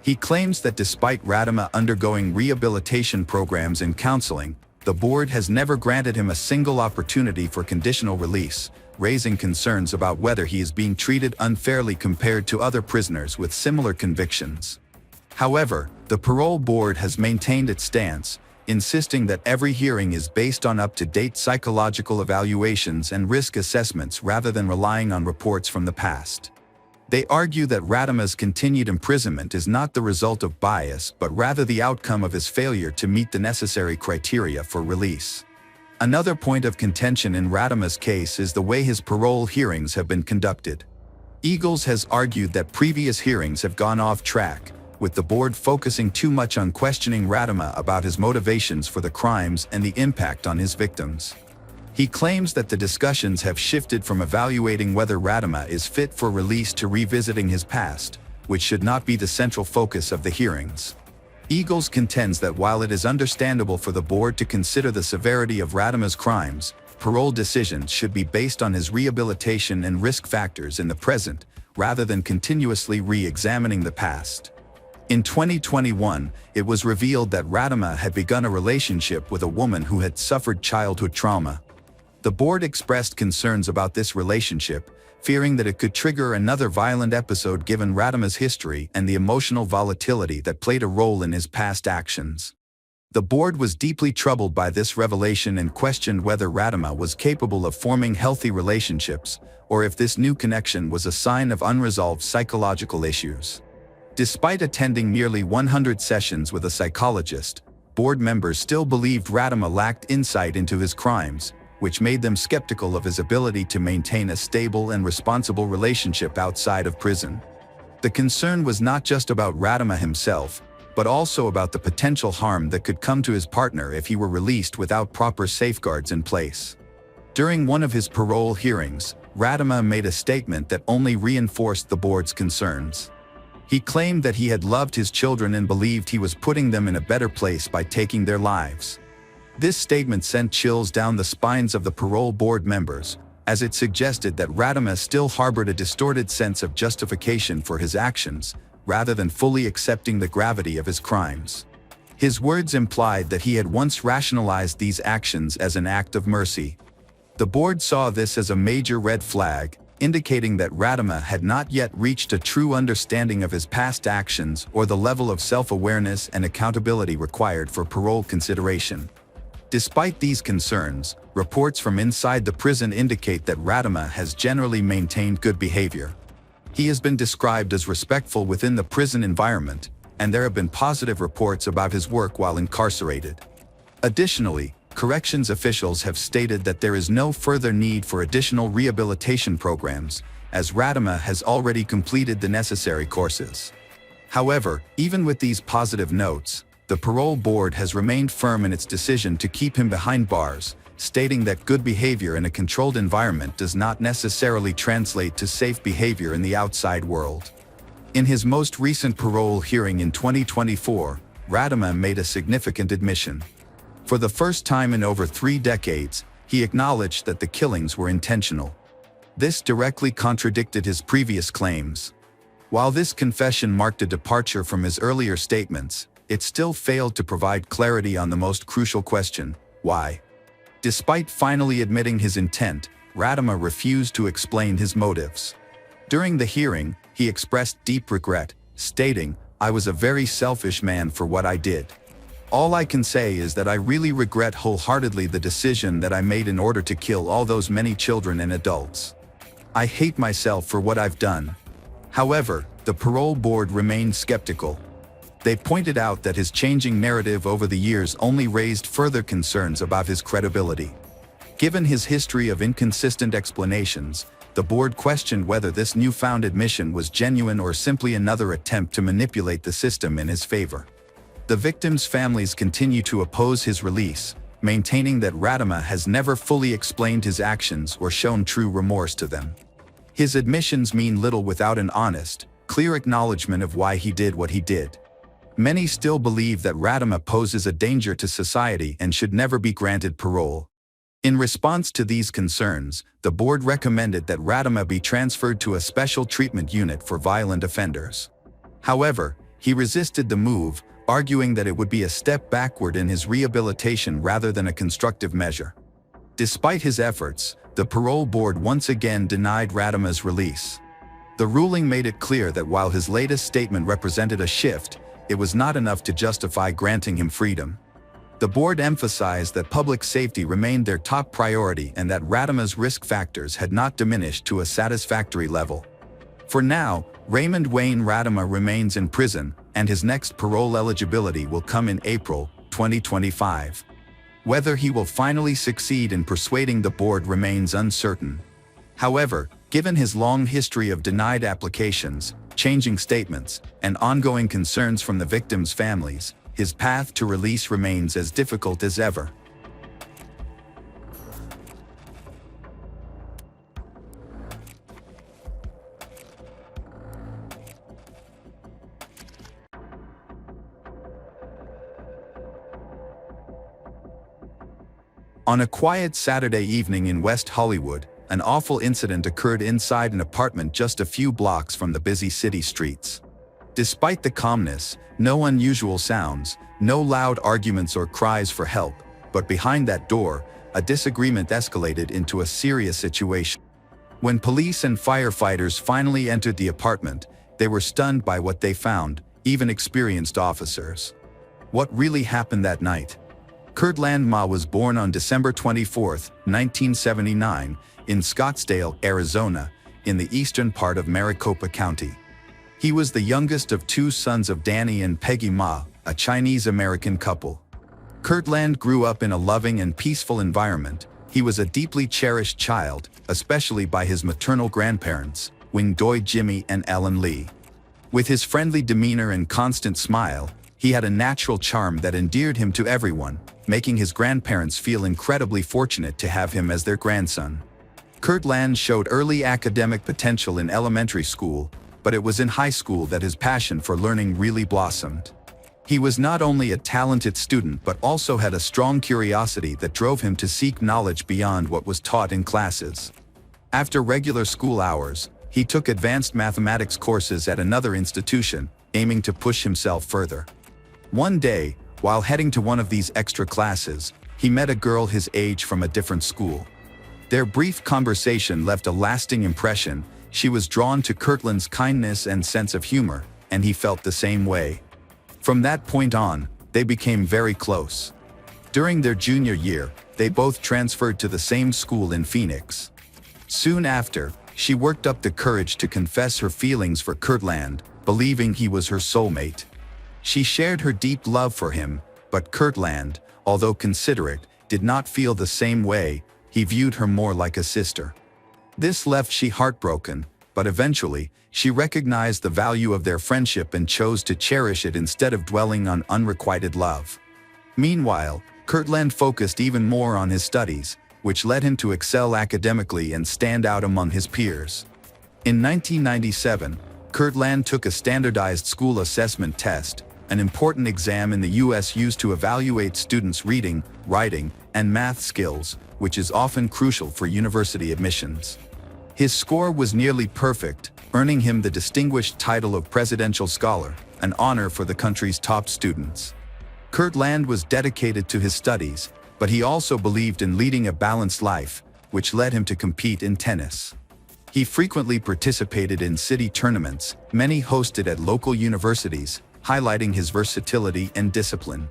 He claims that despite Radama undergoing rehabilitation programs and counseling, the board has never granted him a single opportunity for conditional release, raising concerns about whether he is being treated unfairly compared to other prisoners with similar convictions. However, the parole board has maintained its stance, insisting that every hearing is based on up-to-date psychological evaluations and risk assessments rather than relying on reports from the past. They argue that Radama's continued imprisonment is not the result of bias but rather the outcome of his failure to meet the necessary criteria for release. Another point of contention in Radama's case is the way his parole hearings have been conducted. Eagles has argued that previous hearings have gone off track, with the board focusing too much on questioning Radama about his motivations for the crimes and the impact on his victims. He claims that the discussions have shifted from evaluating whether Radama is fit for release to revisiting his past, which should not be the central focus of the hearings. Eagles contends that while it is understandable for the board to consider the severity of Radama's crimes, parole decisions should be based on his rehabilitation and risk factors in the present, rather than continuously re-examining the past. In 2021, it was revealed that Radama had begun a relationship with a woman who had suffered childhood trauma. The board expressed concerns about this relationship, fearing that it could trigger another violent episode given Radama's history and the emotional volatility that played a role in his past actions. The board was deeply troubled by this revelation and questioned whether Radama was capable of forming healthy relationships, or if this new connection was a sign of unresolved psychological issues. Despite attending nearly 100 sessions with a psychologist, board members still believed Radama lacked insight into his crimes, which made them skeptical of his ability to maintain a stable and responsible relationship outside of prison. The concern was not just about Radama himself, but also about the potential harm that could come to his partner if he were released without proper safeguards in place. During one of his parole hearings, Radama made a statement that only reinforced the board's concerns. He claimed that he had loved his children and believed he was putting them in a better place by taking their lives. This statement sent chills down the spines of the parole board members, as it suggested that Radama still harbored a distorted sense of justification for his actions, rather than fully accepting the gravity of his crimes. His words implied that he had once rationalized these actions as an act of mercy. The board saw this as a major red flag, indicating that Radama had not yet reached a true understanding of his past actions or the level of self-awareness and accountability required for parole consideration. Despite these concerns, reports from inside the prison indicate that Radama has generally maintained good behavior. He has been described as respectful within the prison environment, and there have been positive reports about his work while incarcerated. Additionally, corrections officials have stated that there is no further need for additional rehabilitation programs, as Radama has already completed the necessary courses. However, even with these positive notes, the parole board has remained firm in its decision to keep him behind bars, stating that good behavior in a controlled environment does not necessarily translate to safe behavior in the outside world. In his most recent parole hearing in 2024, Radama made a significant admission. For the first time in over 3 decades, he acknowledged that the killings were intentional. This directly contradicted his previous claims. While this confession marked a departure from his earlier statements, it still failed to provide clarity on the most crucial question: why? Despite finally admitting his intent, Radama refused to explain his motives. During the hearing, he expressed deep regret, stating, "I was a very selfish man for what I did. All I can say is that I really regret wholeheartedly the decision that I made in order to kill all those many children and adults. I hate myself for what I've done." However, the parole board remained skeptical. They pointed out that his changing narrative over the years only raised further concerns about his credibility. Given his history of inconsistent explanations, the board questioned whether this newfound admission was genuine or simply another attempt to manipulate the system in his favor. The victims' families continue to oppose his release, maintaining that Radama has never fully explained his actions or shown true remorse to them. His admissions mean little without an honest, clear acknowledgement of why he did what he did. Many still believe that Radama poses a danger to society and should never be granted parole. In response to these concerns, the board recommended that Radama be transferred to a special treatment unit for violent offenders. However, he resisted the move, arguing that it would be a step backward in his rehabilitation rather than a constructive measure. Despite his efforts, the parole board once again denied Radama's release. The ruling made it clear that while his latest statement represented a shift, it was not enough to justify granting him freedom. The board emphasized that public safety remained their top priority and that Radama's risk factors had not diminished to a satisfactory level. For now, Raymond Wayne Radama remains in prison, and his next parole eligibility will come in April 2025. Whether he will finally succeed in persuading the board remains uncertain. However, given his long history of denied applications, changing statements, and ongoing concerns from the victims' families, his path to release remains as difficult as ever. On a quiet Saturday evening in West Hollywood, an awful incident occurred inside an apartment just a few blocks from the busy city streets. Despite the calmness, no unusual sounds, no loud arguments or cries for help, but behind that door, a disagreement escalated into a serious situation. When police and firefighters finally entered the apartment, they were stunned by what they found, even experienced officers. What really happened that night? Kirtland Ma was born on December 24, 1979, in Scottsdale, Arizona, in the eastern part of Maricopa County. He was the youngest of 2 sons of Danny and Peggy Ma, a Chinese-American couple. Kirtland grew up in a loving and peaceful environment. He was a deeply cherished child, especially by his maternal grandparents, Wing Doi Jimmy and Ellen Lee. With his friendly demeanor and constant smile, he had a natural charm that endeared him to everyone, making his grandparents feel incredibly fortunate to have him as their grandson. Kirtland showed early academic potential in elementary school, but it was in high school that his passion for learning really blossomed. He was not only a talented student but also had a strong curiosity that drove him to seek knowledge beyond what was taught in classes. After regular school hours, he took advanced mathematics courses at another institution, aiming to push himself further. One day, while heading to one of these extra classes, he met a girl his age from a different school. Their brief conversation left a lasting impression. She was drawn to Kirtland's kindness and sense of humor, and he felt the same way. From that point on, they became very close. During their junior year, they both transferred to the same school in Phoenix. Soon after, she worked up the courage to confess her feelings for Kirtland, believing he was her soulmate. She shared her deep love for him, but Kirtland, although considerate, did not feel the same way. He viewed her more like a sister. This left she heartbroken, but eventually, she recognized the value of their friendship and chose to cherish it instead of dwelling on unrequited love. Meanwhile, Kirtland focused even more on his studies, which led him to excel academically and stand out among his peers. In 1997, Kirtland took a standardized school assessment test, an important exam in the US used to evaluate students' reading, writing, and math skills, which is often crucial for university admissions. His score was nearly perfect, earning him the distinguished title of Presidential Scholar, an honor for the country's top students. Kurt Land was dedicated to his studies, but he also believed in leading a balanced life, which led him to compete in tennis. He frequently participated in city tournaments, many hosted at local universities, highlighting his versatility and discipline.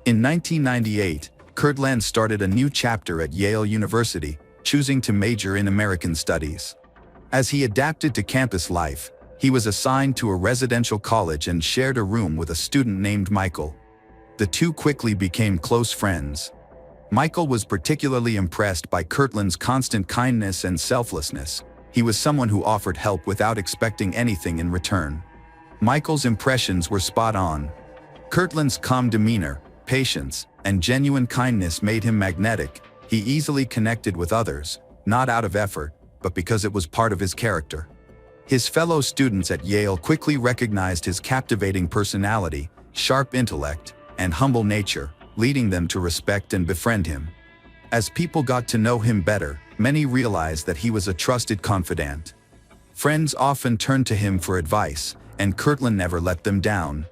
In 1998, Kurt Land started a new chapter at Yale University, choosing to major in American Studies. As he adapted to campus life, he was assigned to a residential college and shared a room with a student named Michael. The two quickly became close friends. Michael was particularly impressed by Kurt Land's constant kindness and selflessness. He was someone who offered help without expecting anything in return. Michael's impressions were spot on. Kurt Land's calm demeanor, patience, and genuine kindness made him magnetic. He easily connected with others, not out of effort, but because it was part of his character. His fellow students at Yale quickly recognized his captivating personality, sharp intellect, and humble nature, leading them to respect and befriend him. As people got to know him better, many realized that he was a trusted confidant. Friends often turned to him for advice, and Kurt Land never let them down.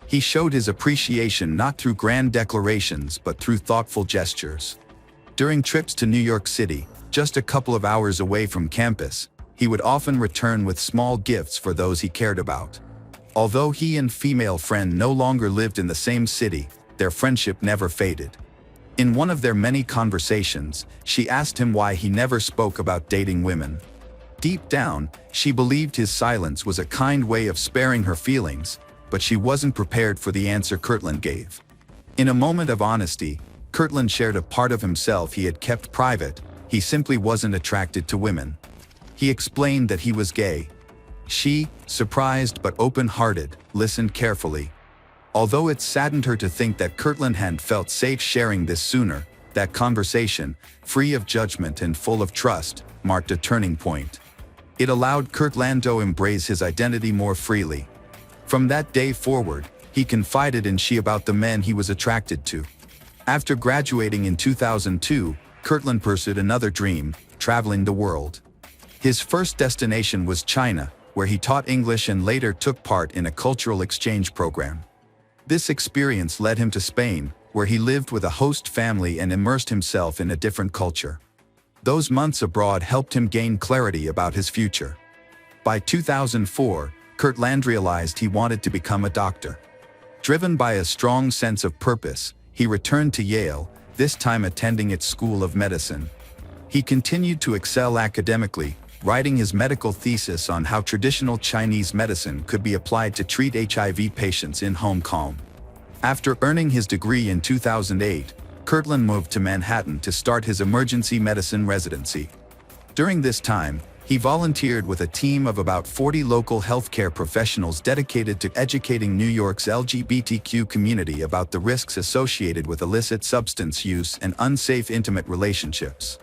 He showed his appreciation not through grand declarations but through thoughtful gestures. During trips to New York City, just a couple of hours away from campus, he would often return with small gifts for those he cared about. Although he and female friend no longer lived in the same city, their friendship never faded. In one of their many conversations, she asked him why he never spoke about dating women. Deep down, she believed his silence was a kind way of sparing her feelings, but she wasn't prepared for the answer Kurt Land gave. In a moment of honesty, Kurt Land shared a part of himself he had kept private. He simply wasn't attracted to women. He explained that he was gay. She, surprised but open-hearted, listened carefully. Although it saddened her to think that Kurt Land hadn't felt safe sharing this sooner, that conversation, free of judgment and full of trust, marked a turning point. It allowed Kurt Land to embrace his identity more freely. From that day forward, he confided in she about the men he was attracted to. After graduating in 2002, Kurt Land pursued another dream, traveling the world. His first destination was China, where he taught English and later took part in a cultural exchange program. This experience led him to Spain, where he lived with a host family and immersed himself in a different culture. Those months abroad helped him gain clarity about his future. By 2004, Kurt Land realized he wanted to become a doctor. Driven by a strong sense of purpose, he returned to Yale, this time attending its School of Medicine. He continued to excel academically, writing his medical thesis on how traditional Chinese medicine could be applied to treat HIV patients in Hong Kong. After earning his degree in 2008, Kurt Land moved to Manhattan to start his emergency medicine residency. During this time, he volunteered with a team of about 40 local healthcare professionals dedicated to educating New York's LGBTQ community about the risks associated with illicit substance use and unsafe intimate relationships.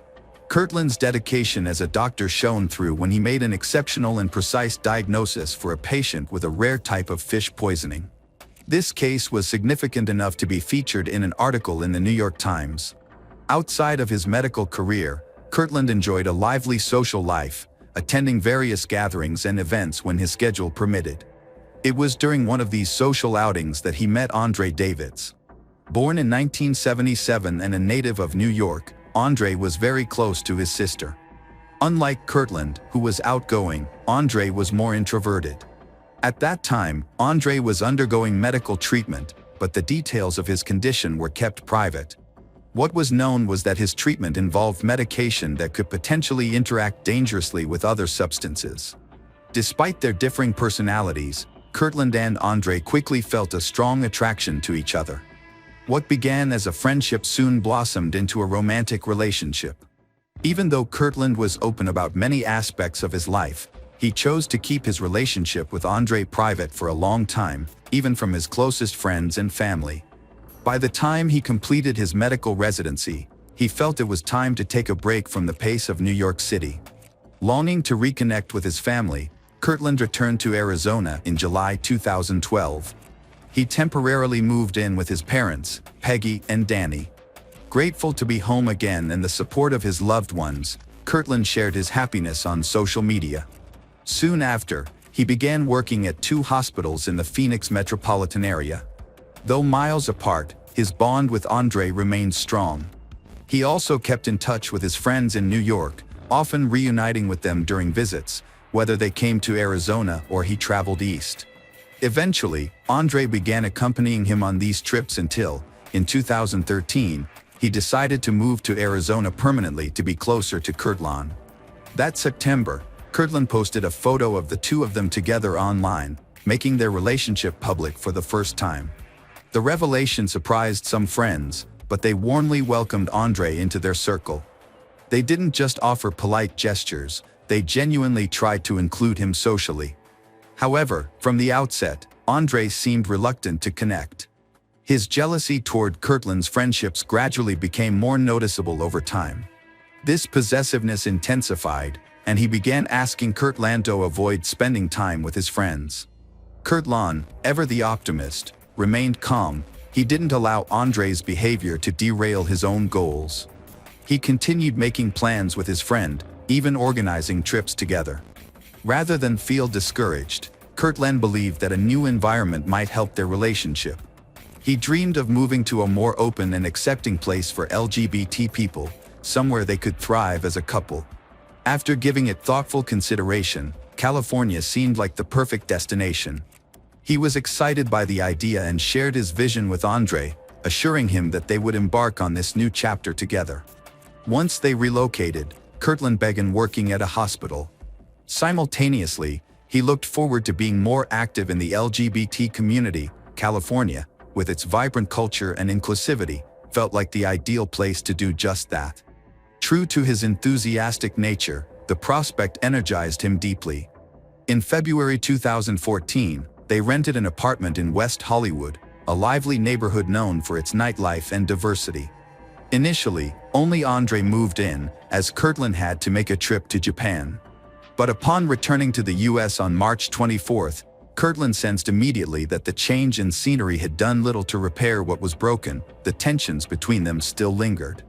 Kurt Land's dedication as a doctor shone through when he made an exceptional and precise diagnosis for a patient with a rare type of fish poisoning. This case was significant enough to be featured in an article in the New York Times. Outside of his medical career, Kurt Land enjoyed a lively social life, attending various gatherings and events when his schedule permitted. It was during one of these social outings that he met Andre Davids. Born in 1977 and a native of New York, Andre was very close to his sister. Unlike Kurt Land, who was outgoing, Andre was more introverted. At that time, Andre was undergoing medical treatment, but the details of his condition were kept private. What was known was that his treatment involved medication that could potentially interact dangerously with other substances. Despite their differing personalities, Kurt Land and Andre quickly felt a strong attraction to each other. What began as a friendship soon blossomed into a romantic relationship. Even though Kurt Land was open about many aspects of his life, he chose to keep his relationship with Andre private for a long time, even from his closest friends and family. By the time he completed his medical residency, he felt it was time to take a break from the pace of New York City. Longing to reconnect with his family, Kurt Land returned to Arizona in July 2012. He temporarily moved in with his parents, Peggy and Danny. Grateful to be home again and the support of his loved ones, Kirtland shared his happiness on social media. Soon after, he began working at 2 hospitals in the Phoenix metropolitan area. Though miles apart, his bond with Andre remained strong. He also kept in touch with his friends in New York, often reuniting with them during visits, whether they came to Arizona or he traveled east. Eventually, Andre began accompanying him on these trips until, in 2013, he decided to move to Arizona permanently to be closer to Kirtland. That September, Kirtland posted a photo of the 2 of them together online, making their relationship public for the first time. The revelation surprised some friends, but they warmly welcomed Andre into their circle. They didn't just offer polite gestures, they genuinely tried to include him socially. However, from the outset, Andre seemed reluctant to connect. His jealousy toward Kirtland's friendships gradually became more noticeable over time. This possessiveness intensified, and he began asking Kirtland to avoid spending time with his friends. Kirtland, ever the optimist, remained calm. He didn't allow Andre's behavior to derail his own goals. He continued making plans with his friend, even organizing trips together. Rather than feel discouraged, Kirtland believed that a new environment might help their relationship. He dreamed of moving to a more open and accepting place for LGBT people, somewhere they could thrive as a couple. After giving it thoughtful consideration, California seemed like the perfect destination. He was excited by the idea and shared his vision with Andre, assuring him that they would embark on this new chapter together. Once they relocated, Kirtland began working at a hospital. Simultaneously, he looked forward to being more active in the LGBT community. California, with its vibrant culture and inclusivity, felt like the ideal place to do just that. True to his enthusiastic nature, the prospect energized him deeply. In February 2014, they rented an apartment in West Hollywood, a lively neighborhood known for its nightlife and diversity. Initially, only Andre moved in, as Kirtland had to make a trip to Japan. But upon returning to the US on March 24, Kirtland sensed immediately that the change in scenery had done little to repair what was broken. The tensions between them still lingered.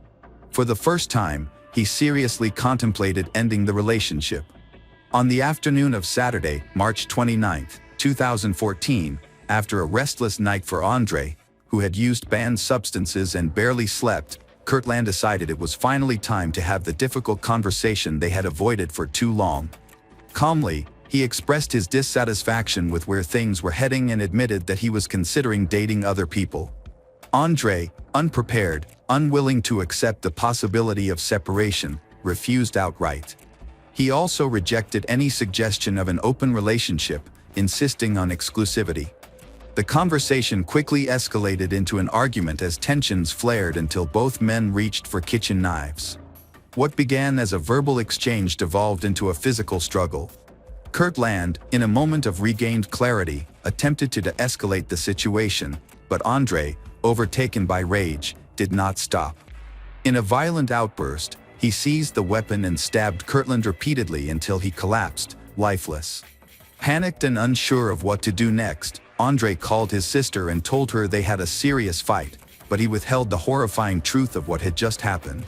For the first time, he seriously contemplated ending the relationship. On the afternoon of Saturday, March 29, 2014, after a restless night for Andre, who had used banned substances and barely slept, Kirtland decided it was finally time to have the difficult conversation they had avoided for too long. Calmly, he expressed his dissatisfaction with where things were heading and admitted that he was considering dating other people. Andre, unprepared, unwilling to accept the possibility of separation, refused outright. He also rejected any suggestion of an open relationship, insisting on exclusivity. The conversation quickly escalated into an argument as tensions flared until both men reached for kitchen knives. What began as a verbal exchange devolved into a physical struggle. Kirtland, in a moment of regained clarity, attempted to de-escalate the situation, but Andre, overtaken by rage, did not stop. In a violent outburst, he seized the weapon and stabbed Kirtland repeatedly until he collapsed, lifeless. Panicked and unsure of what to do next, Andre called his sister and told her they had a serious fight, but he withheld the horrifying truth of what had just happened.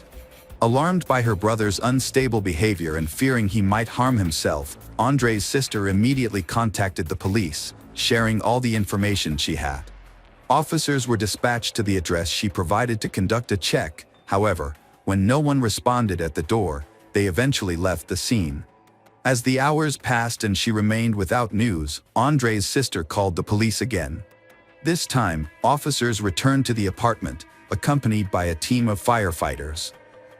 Alarmed by her brother's unstable behavior and fearing he might harm himself, Andre's sister immediately contacted the police, sharing all the information she had. Officers were dispatched to the address she provided to conduct a check. However, when no one responded at the door, they eventually left the scene. As the hours passed and she remained without news, Andre's sister called the police again. This time, officers returned to the apartment, accompanied by a team of firefighters.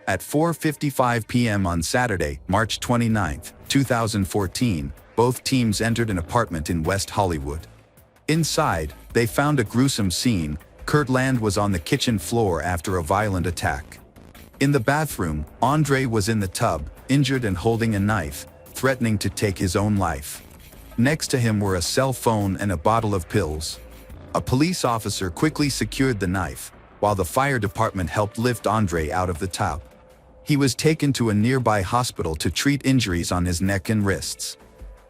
At 4:55 p.m. on Saturday, March 29, 2014, both teams entered an apartment in West Hollywood. Inside, they found a gruesome scene. Kirtland was on the kitchen floor after a violent attack. In the bathroom, Andre was in the tub, injured and holding a knife, threatening to take his own life. Next to him were a cell phone and a bottle of pills. A police officer quickly secured the knife, while the fire department helped lift Andre out of the tub. He was taken to a nearby hospital to treat injuries on his neck and wrists.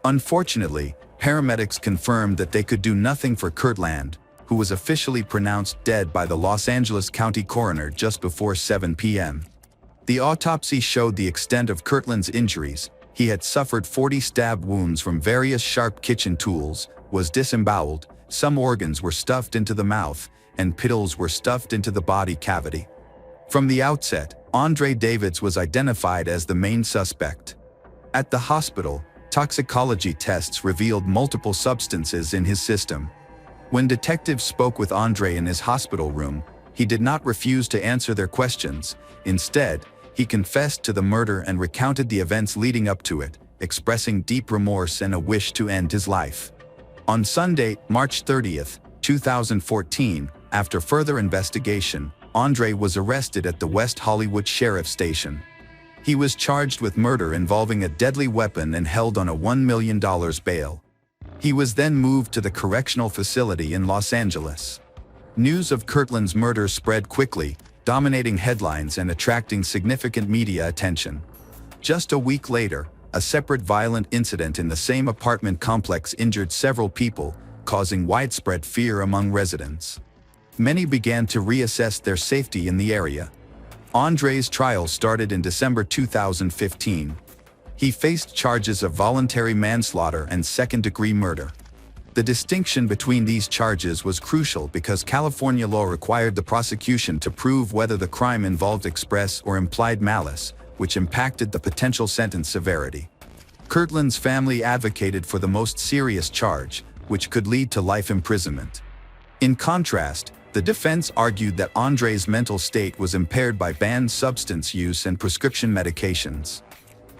Unfortunately, paramedics confirmed that they could do nothing for Kirtland, who was officially pronounced dead by the Los Angeles County coroner just before 7 p.m. The autopsy showed the extent of Kirtland's injuries. He had suffered 40 stab wounds from various sharp kitchen tools, was disemboweled, some organs were stuffed into the mouth, and pills were stuffed into the body cavity. From the outset, Andre Davids was identified as the main suspect. At the hospital, toxicology tests revealed multiple substances in his system. When detectives spoke with Andre in his hospital room, he did not refuse to answer their questions. Instead, he confessed to the murder and recounted the events leading up to it, expressing deep remorse and a wish to end his life. On Sunday, March 30th, 2014, after further investigation, Andre was arrested at the West Hollywood Sheriff's Station. He was charged with murder involving a deadly weapon and held on a $1 million bail. He was then moved to the correctional facility in Los Angeles. News of Kirtland's murder spread quickly, dominating headlines and attracting significant media attention. Just a week later, a separate violent incident in the same apartment complex injured several people, causing widespread fear among residents. Many began to reassess their safety in the area. Andre's trial started in December 2015. He faced charges of voluntary manslaughter and second-degree murder. The distinction between these charges was crucial because California law required the prosecution to prove whether the crime involved express or implied malice, which impacted the potential sentence severity. Kirtland's family advocated for the most serious charge, which could lead to life imprisonment. In contrast, the defense argued that Andre's mental state was impaired by banned substance use and prescription medications.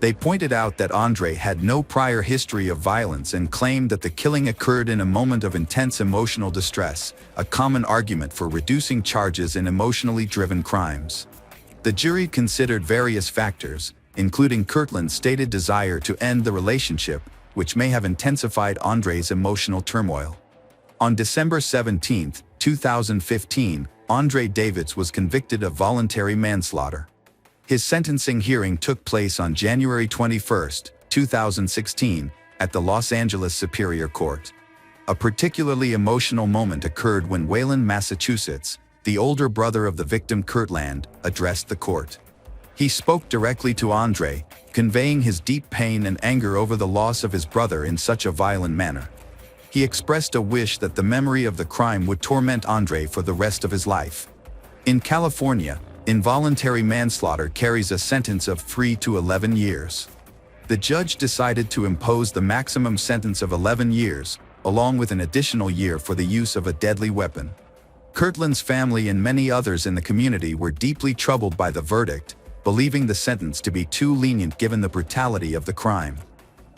They pointed out that Andre had no prior history of violence and claimed that the killing occurred in a moment of intense emotional distress, a common argument for reducing charges in emotionally driven crimes. The jury considered various factors, including Kirtland's stated desire to end the relationship, which may have intensified Andre's emotional turmoil. On December 17, 2015, Andre Davids was convicted of voluntary manslaughter. His sentencing hearing took place on January 21, 2016, at the Los Angeles Superior Court. A particularly emotional moment occurred when Wayland, Massachusetts, the older brother of the victim Kirtland, addressed the court. He spoke directly to Andre, conveying his deep pain and anger over the loss of his brother in such a violent manner. He expressed a wish that the memory of the crime would torment Andre for the rest of his life. In California, involuntary manslaughter carries a sentence of 3 to 11 years. The judge decided to impose the maximum sentence of 11 years, along with an additional year for the use of a deadly weapon. Kirtland's family and many others in the community were deeply troubled by the verdict, believing the sentence to be too lenient given the brutality of the crime.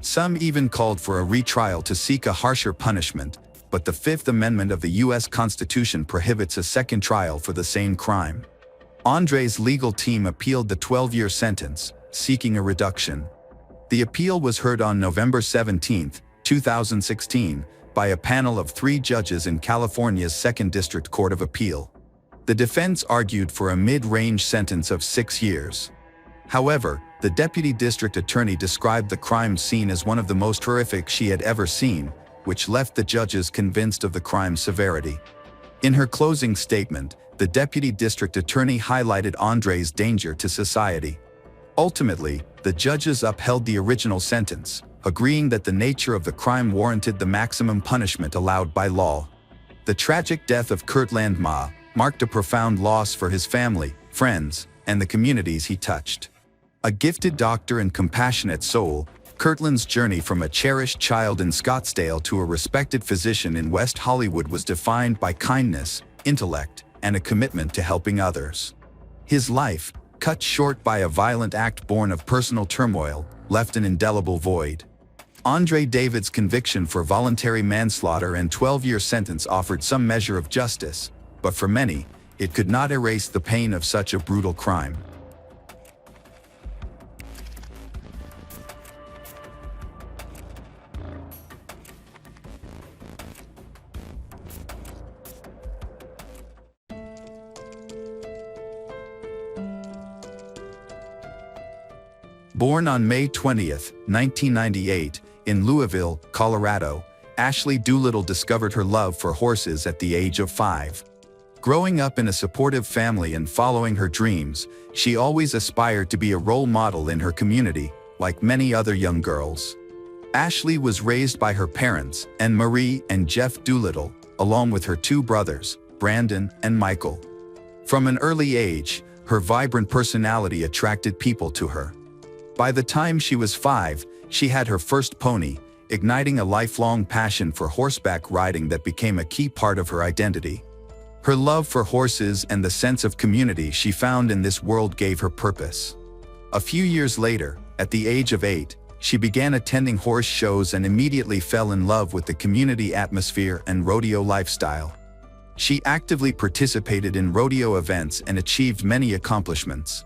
Some even called for a retrial to seek a harsher punishment, but the Fifth Amendment of the U.S. Constitution prohibits a second trial for the same crime. Andre's legal team appealed the 12-year sentence, seeking a reduction. The appeal was heard on November 17, 2016, by a panel of 3 judges in California's 2nd District Court of Appeal. The defense argued for a mid-range sentence of 6 years. However, the deputy district attorney described the crime scene as one of the most horrific she had ever seen, which left the judges convinced of the crime's severity. In her closing statement, the deputy district attorney highlighted Andre's danger to society. Ultimately, the judges upheld the original sentence, agreeing that the nature of the crime warranted the maximum punishment allowed by law. The tragic death of Kirtland marked a profound loss for his family, friends, and the communities he touched. A gifted doctor and compassionate soul, Kirtland's journey from a cherished child in Scottsdale to a respected physician in West Hollywood was defined by kindness, intellect, and a commitment to helping others. His life, cut short by a violent act born of personal turmoil, left an indelible void. Andre Davids' conviction for voluntary manslaughter and 12-year sentence offered some measure of justice, but for many, it could not erase the pain of such a brutal crime. Born on May 20, 1998, in Louisville, Colorado, Ashley Doolittle discovered her love for horses at the age of 5. Growing up in a supportive family and following her dreams, she always aspired to be a role model in her community, like many other young girls. Ashley was raised by her parents, Anne Marie and Jeff Doolittle, along with her 2 brothers, Brandon and Michael. From an early age, her vibrant personality attracted people to her. By the time she was 5, she had her first pony, igniting a lifelong passion for horseback riding that became a key part of her identity. Her love for horses and the sense of community she found in this world gave her purpose. A few years later, at the age of 8, she began attending horse shows and immediately fell in love with the community atmosphere and rodeo lifestyle. She actively participated in rodeo events and achieved many accomplishments.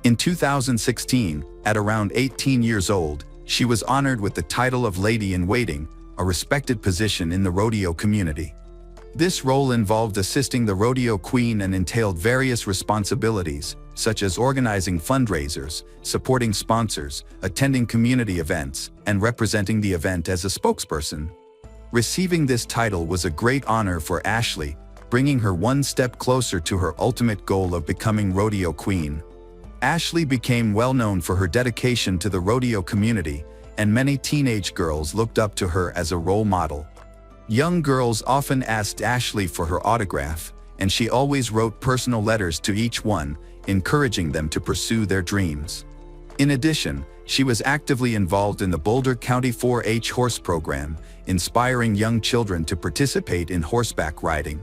In 2016, at around 18 years old, she was honored with the title of Lady in Waiting, a respected position in the rodeo community. This role involved assisting the rodeo queen and entailed various responsibilities, such as organizing fundraisers, supporting sponsors, attending community events, and representing the event as a spokesperson. Receiving this title was a great honor for Ashley, bringing her one step closer to her ultimate goal of becoming rodeo queen. Ashley became well known for her dedication to the rodeo community, and many teenage girls looked up to her as a role model. Young girls often asked Ashley for her autograph, and she always wrote personal letters to each one, encouraging them to pursue their dreams. In addition, she was actively involved in the Boulder County 4-H horse program, inspiring young children to participate in horseback riding.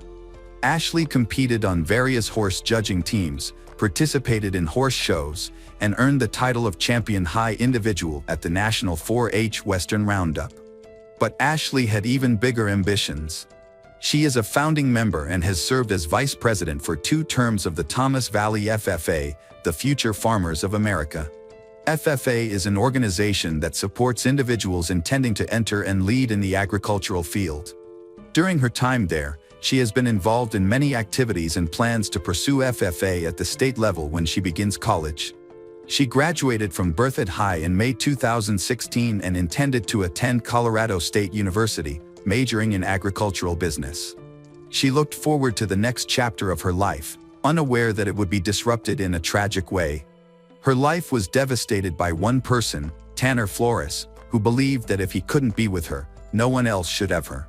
Ashley competed on various horse judging teams, participated in horse shows, and earned the title of Champion High Individual at the National 4-H Western Roundup. But Ashley had even bigger ambitions. She is a founding member and has served as vice president for 2 terms of the Thomas Valley FFA, the Future Farmers of America. FFA is an organization that supports individuals intending to enter and lead in the agricultural field. During her time there, she has been involved in many activities and plans to pursue FFA at the state level when she begins college. She graduated from Berthoud High in May 2016 and intended to attend Colorado State University, majoring in agricultural business. She looked forward to the next chapter of her life, unaware that it would be disrupted in a tragic way. Her life was devastated by one person, Tanner Flores, who believed that if he couldn't be with her, no one else should have her.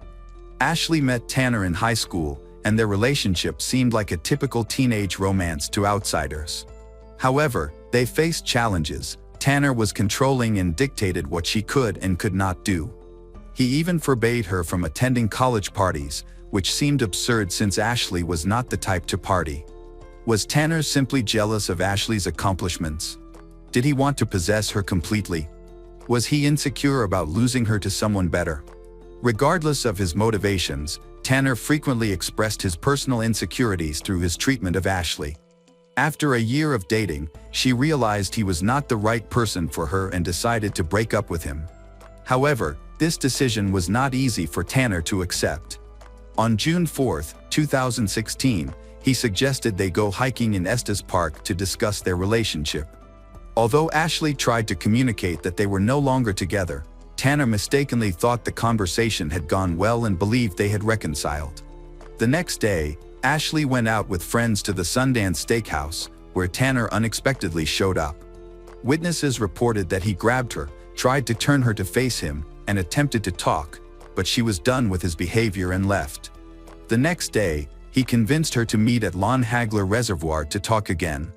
Ashley met Tanner in high school, and their relationship seemed like a typical teenage romance to outsiders. However, they faced challenges. Tanner was controlling and dictated what she could and could not do. He even forbade her from attending college parties, which seemed absurd since Ashley was not the type to party. Was Tanner simply jealous of Ashley's accomplishments? Did he want to possess her completely? Was he insecure about losing her to someone better? Regardless of his motivations, Tanner frequently expressed his personal insecurities through his treatment of Ashley. After a year of dating, she realized he was not the right person for her and decided to break up with him. However, this decision was not easy for Tanner to accept. On June 4, 2016, he suggested they go hiking in Estes Park to discuss their relationship. Although Ashley tried to communicate that they were no longer together, Tanner mistakenly thought the conversation had gone well and believed they had reconciled. The next day, Ashley went out with friends to the Sundance Steakhouse, where Tanner unexpectedly showed up. Witnesses reported that he grabbed her, tried to turn her to face him, and attempted to talk, but she was done with his behavior and left. The next day, he convinced her to meet at Lon Hagler Reservoir to talk again.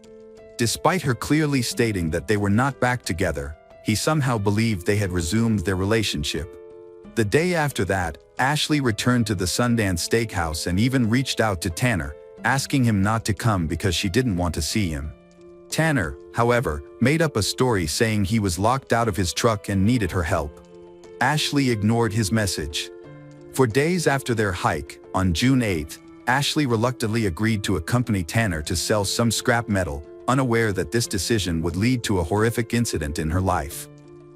Despite her clearly stating that they were not back together, he somehow believed they had resumed their relationship. The day after that, Ashley returned to the Sundance Steakhouse and even reached out to Tanner, asking him not to come because she didn't want to see him. Tanner, however, made up a story saying he was locked out of his truck and needed her help. Ashley ignored his message. For days after their hike, on June 8, Ashley reluctantly agreed to accompany Tanner to sell some scrap metal, unaware that this decision would lead to a horrific incident in her life.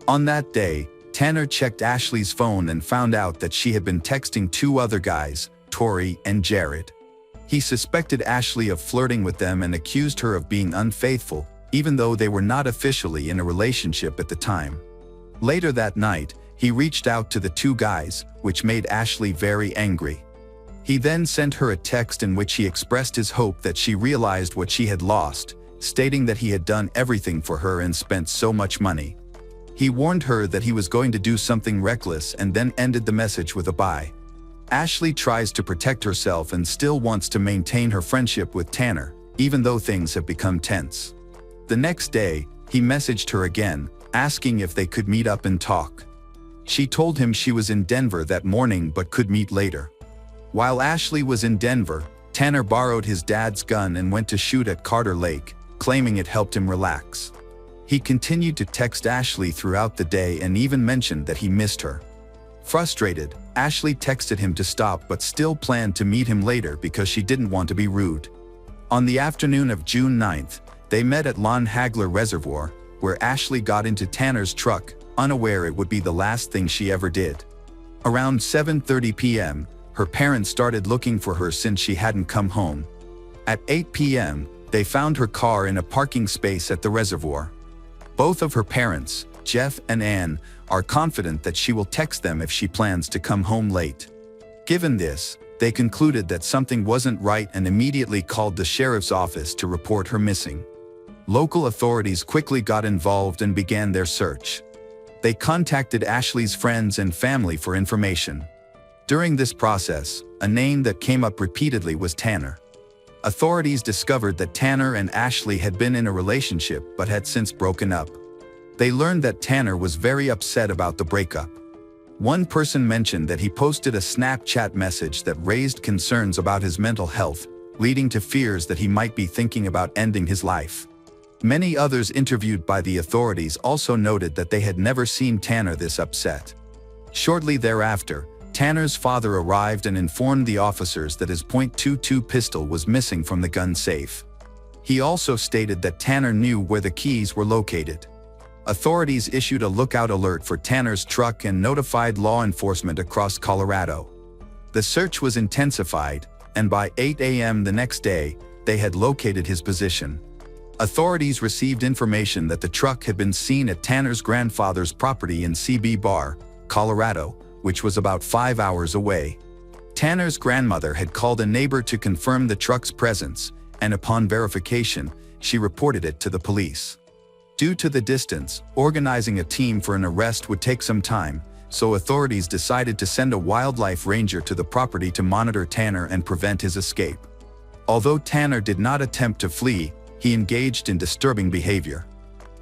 On that day, Tanner checked Ashley's phone and found out that she had been texting 2 other guys, Tori and Jared. He suspected Ashley of flirting with them and accused her of being unfaithful, even though they were not officially in a relationship at the time. Later that night, He reached out to the two guys, which made Ashley very angry. He then sent her a text in which he expressed his hope that she realized what she had lost, stating that he had done everything for her and spent so much money. He warned her that he was going to do something reckless and then ended the message with a bye. Ashley tries to protect herself and still wants to maintain her friendship with Tanner, even though things have become tense. The next day, he messaged her again, asking if they could meet up and talk. She told him she was in Denver that morning but could meet later. While Ashley was in Denver, Tanner borrowed his dad's gun and went to shoot at Carter Lake, claiming it helped him relax. He continued to text Ashley throughout the day and even mentioned that he missed her. Frustrated, Ashley texted him to stop but still planned to meet him later because she didn't want to be rude. On the afternoon of June 9th, they met at Lon Hagler Reservoir, where Ashley got into Tanner's truck, unaware it would be the last thing she ever did. Around 7:30 p.m., her parents started looking for her since she hadn't come home. At 8 p.m., they found her car in a parking space at the reservoir. Both of her parents, Jeff and Ann, are confident that she will text them if she plans to come home late. Given this, they concluded that something wasn't right and immediately called the sheriff's office to report her missing. Local authorities quickly got involved and began their search. They contacted Ashley's friends and family for information. During this process, a name that came up repeatedly was Tanner. Authorities discovered that Tanner and Ashley had been in a relationship but had since broken up. They learned that Tanner was very upset about the breakup. One person mentioned that he posted a Snapchat message that raised concerns about his mental health, leading to fears that he might be thinking about ending his life. Many others interviewed by the authorities also noted that they had never seen Tanner this upset. Shortly thereafter, Tanner's father arrived and informed the officers that his .22 pistol was missing from the gun safe. He also stated that Tanner knew where the keys were located. Authorities issued a lookout alert for Tanner's truck and notified law enforcement across Colorado. The search was intensified, and by 8 a.m. the next day, they had located his position. Authorities received information that the truck had been seen at Tanner's grandfather's property in CB Bar, Colorado, which was about 5 hours away. Tanner's grandmother had called a neighbor to confirm the truck's presence, and upon verification, she reported it to the police. Due to the distance, organizing a team for an arrest would take some time, so authorities decided to send a wildlife ranger to the property to monitor Tanner and prevent his escape. Although Tanner did not attempt to flee, he engaged in disturbing behavior.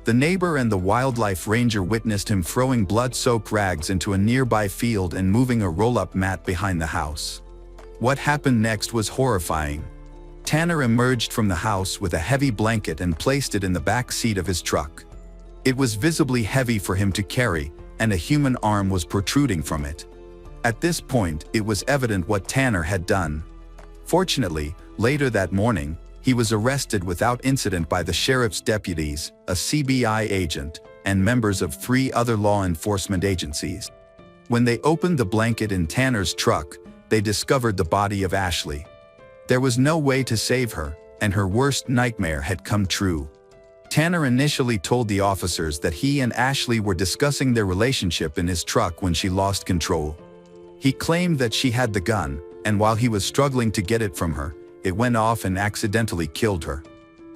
The neighbor and the wildlife ranger witnessed him throwing blood-soaked rags into a nearby field and moving a roll-up mat behind the house. What happened next was horrifying. Tanner emerged from the house with a heavy blanket and placed it in the back seat of his truck. It was visibly heavy for him to carry, and a human arm was protruding from it. At this point, it was evident what Tanner had done. Fortunately, later that morning, he was arrested without incident by the sheriff's deputies, a CBI agent, and members of 3 other law enforcement agencies. When they opened the blanket in Tanner's truck, they discovered the body of Ashley. There was no way to save her, and her worst nightmare had come true. Tanner initially told the officers that he and Ashley were discussing their relationship in his truck when she lost control. He claimed that she had the gun, and while he was struggling to get it from her, it went off and accidentally killed her.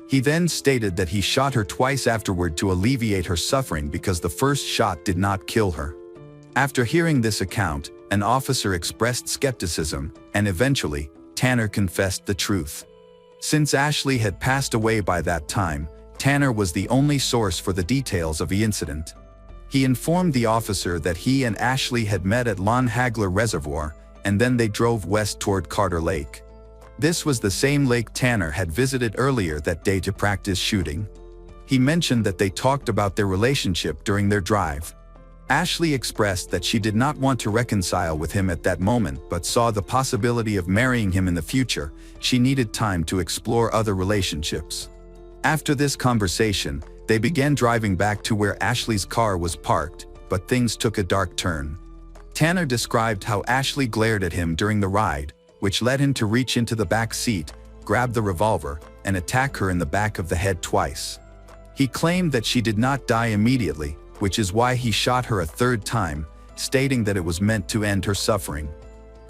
He then stated that he shot her twice afterward to alleviate her suffering because the first shot did not kill her. After hearing this account, an officer expressed skepticism, and eventually, Tanner confessed the truth. Since Ashley had passed away by that time, Tanner was the only source for the details of the incident. He informed the officer that he and Ashley had met at Lon Hagler Reservoir, and then they drove west toward Carter Lake. This was the same lake Tanner had visited earlier that day to practice shooting. He mentioned that they talked about their relationship during their drive. Ashley expressed that she did not want to reconcile with him at that moment but saw the possibility of marrying him in the future. She needed time to explore other relationships. After this conversation, they began driving back to where Ashley's car was parked, but things took a dark turn. Tanner described how Ashley glared at him during the ride, which led him to reach into the back seat, grab the revolver, and attack her in the back of the head twice. He claimed that she did not die immediately, which is why he shot her a third time, stating that it was meant to end her suffering.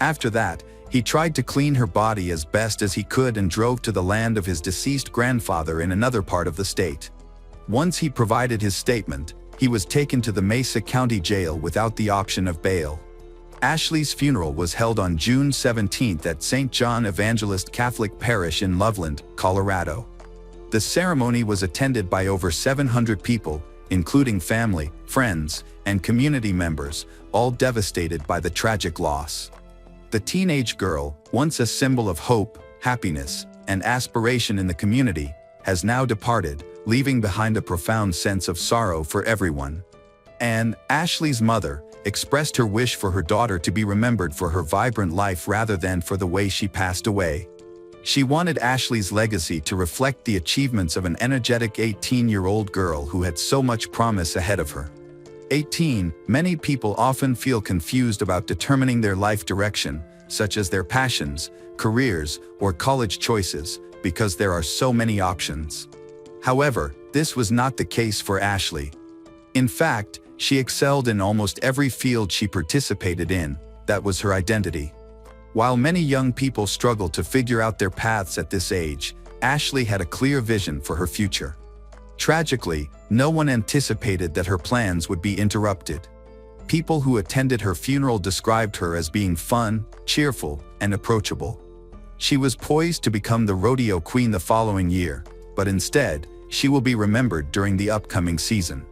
After that, he tried to clean her body as best as he could and drove to the land of his deceased grandfather in another part of the state. Once he provided his statement, he was taken to the Mesa County Jail without the option of bail. Ashley's funeral was held on June 17 at St. John Evangelist Catholic Parish in Loveland, Colorado. The ceremony was attended by over 700 people, including family, friends, and community members, all devastated by the tragic loss. The teenage girl, once a symbol of hope, happiness, and aspiration in the community, has now departed, leaving behind a profound sense of sorrow for everyone. Anne, Ashley's mother, expressed her wish for her daughter to be remembered for her vibrant life rather than for the way she passed away. She wanted Ashley's legacy to reflect the achievements of an energetic 18-year-old girl who had so much promise ahead of her. 18, many people often feel confused about determining their life direction, such as their passions, careers, or college choices, because there are so many options. However, this was not the case for Ashley. In fact, she excelled in almost every field she participated in. That was her identity. While many young people struggle to figure out their paths at this age, Ashley had a clear vision for her future. Tragically, no one anticipated that her plans would be interrupted. People who attended her funeral described her as being fun, cheerful, and approachable. She was poised to become the rodeo queen the following year, but instead, she will be remembered during the upcoming season.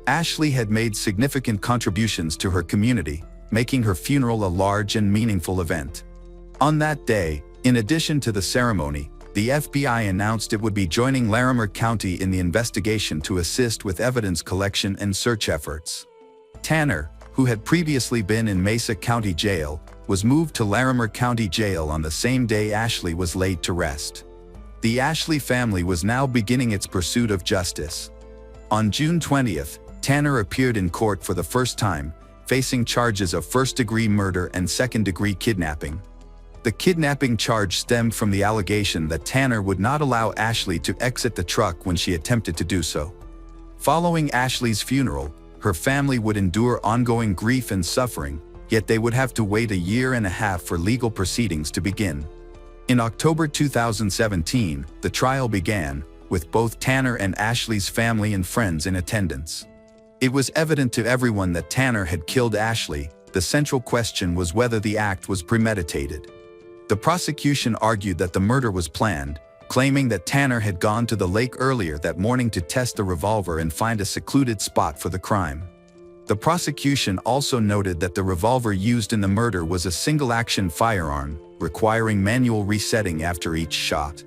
Ashley had made significant contributions to her community, making her funeral a large and meaningful event. On that day, in addition to the ceremony, the FBI announced it would be joining Larimer County in the investigation to assist with evidence collection and search efforts. Tanner, who had previously been in Mesa County Jail, was moved to Larimer County Jail on the same day Ashley was laid to rest. The Ashley family was now beginning its pursuit of justice. On June 20th, Tanner appeared in court for the first time, facing charges of first-degree murder and second-degree kidnapping. The kidnapping charge stemmed from the allegation that Tanner would not allow Ashley to exit the truck when she attempted to do so. Following Ashley's funeral, her family would endure ongoing grief and suffering, yet they would have to wait a year and a half for legal proceedings to begin. In October 2017, the trial began, with both Tanner and Ashley's family and friends in attendance. It was evident to everyone that Tanner had killed Ashley. The central question was whether the act was premeditated. The prosecution argued that the murder was planned, claiming that Tanner had gone to the lake earlier that morning to test the revolver and find a secluded spot for the crime. The prosecution also noted that the revolver used in the murder was a single-action firearm, requiring manual resetting after each shot.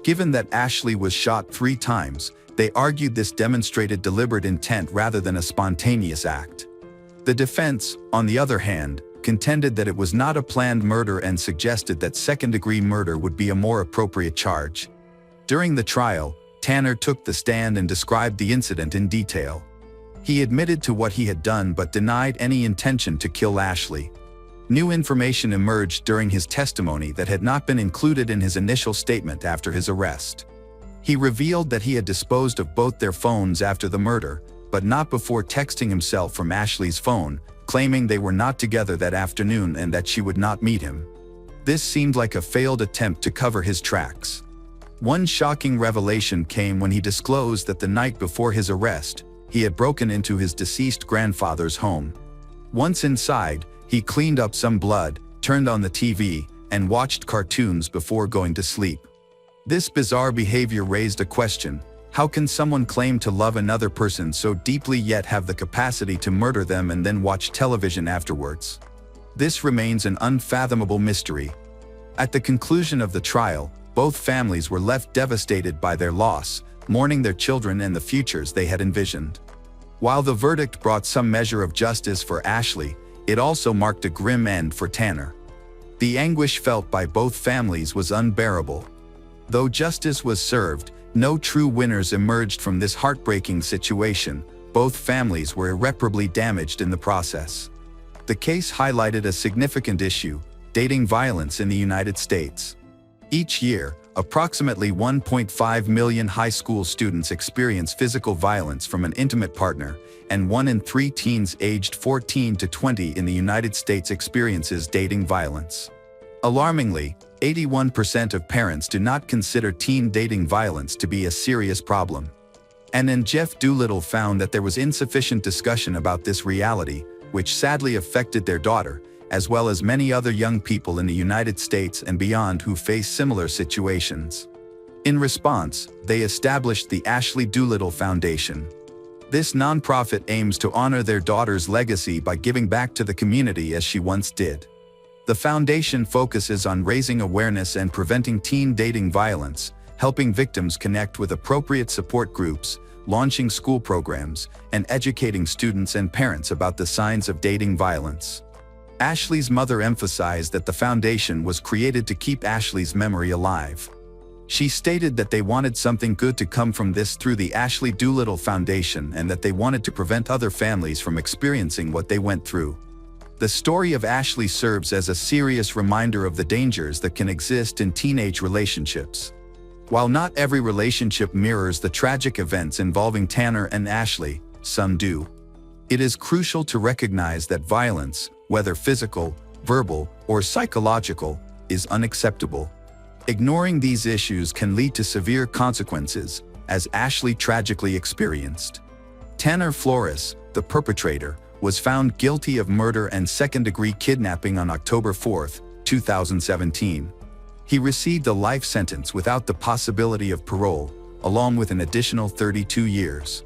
Given that Ashley was shot 3 times, they argued this demonstrated deliberate intent rather than a spontaneous act. The defense, on the other hand, contended that it was not a planned murder and suggested that second-degree murder would be a more appropriate charge. During the trial, Tanner took the stand and described the incident in detail. He admitted to what he had done but denied any intention to kill Ashley. New information emerged during his testimony that had not been included in his initial statement after his arrest. He revealed that he had disposed of both their phones after the murder, but not before texting himself from Ashley's phone, claiming they were not together that afternoon and that she would not meet him. This seemed like a failed attempt to cover his tracks. One shocking revelation came when he disclosed that the night before his arrest, he had broken into his deceased grandfather's home. Once inside, he cleaned up some blood, turned on the TV, and watched cartoons before going to sleep. This bizarre behavior raised a question: how can someone claim to love another person so deeply yet have the capacity to murder them and then watch television afterwards? This remains an unfathomable mystery. At the conclusion of the trial, both families were left devastated by their loss, mourning their children and the futures they had envisioned. While the verdict brought some measure of justice for Ashley, it also marked a grim end for Tanner. The anguish felt by both families was unbearable. Though justice was served, no true winners emerged from this heartbreaking situation. Both families were irreparably damaged in the process. The case highlighted a significant issue: dating violence in the United States. Each year, Approximately 1.5 million high school students experience physical violence from an intimate partner, and 1 in 3 teens aged 14 to 20 in the United States experiences dating violence. Alarmingly, 81% of parents do not consider teen dating violence to be a serious problem. And then Jeff Doolittle found that there was insufficient discussion about this reality, which sadly affected their daughter, as well as many other young people in the United States and beyond who face similar situations. In response, they established the Ashley Doolittle Foundation. This nonprofit aims to honor their daughter's legacy by giving back to the community as she once did. The foundation focuses on raising awareness and preventing teen dating violence, helping victims connect with appropriate support groups, launching school programs, and educating students and parents about the signs of dating violence. Ashley's mother emphasized that the foundation was created to keep Ashley's memory alive. She stated that they wanted something good to come from this through the Ashley Doolittle Foundation and that they wanted to prevent other families from experiencing what they went through. The story of Ashley serves as a serious reminder of the dangers that can exist in teenage relationships. While not every relationship mirrors the tragic events involving Tanner and Ashley, some do. It is crucial to recognize that violence, whether physical, verbal, or psychological, is unacceptable. Ignoring these issues can lead to severe consequences, as Ashley tragically experienced. Tanner Flores, the perpetrator, was found guilty of murder and second-degree kidnapping on October 4, 2017. He received a life sentence without the possibility of parole, along with an additional 32 years.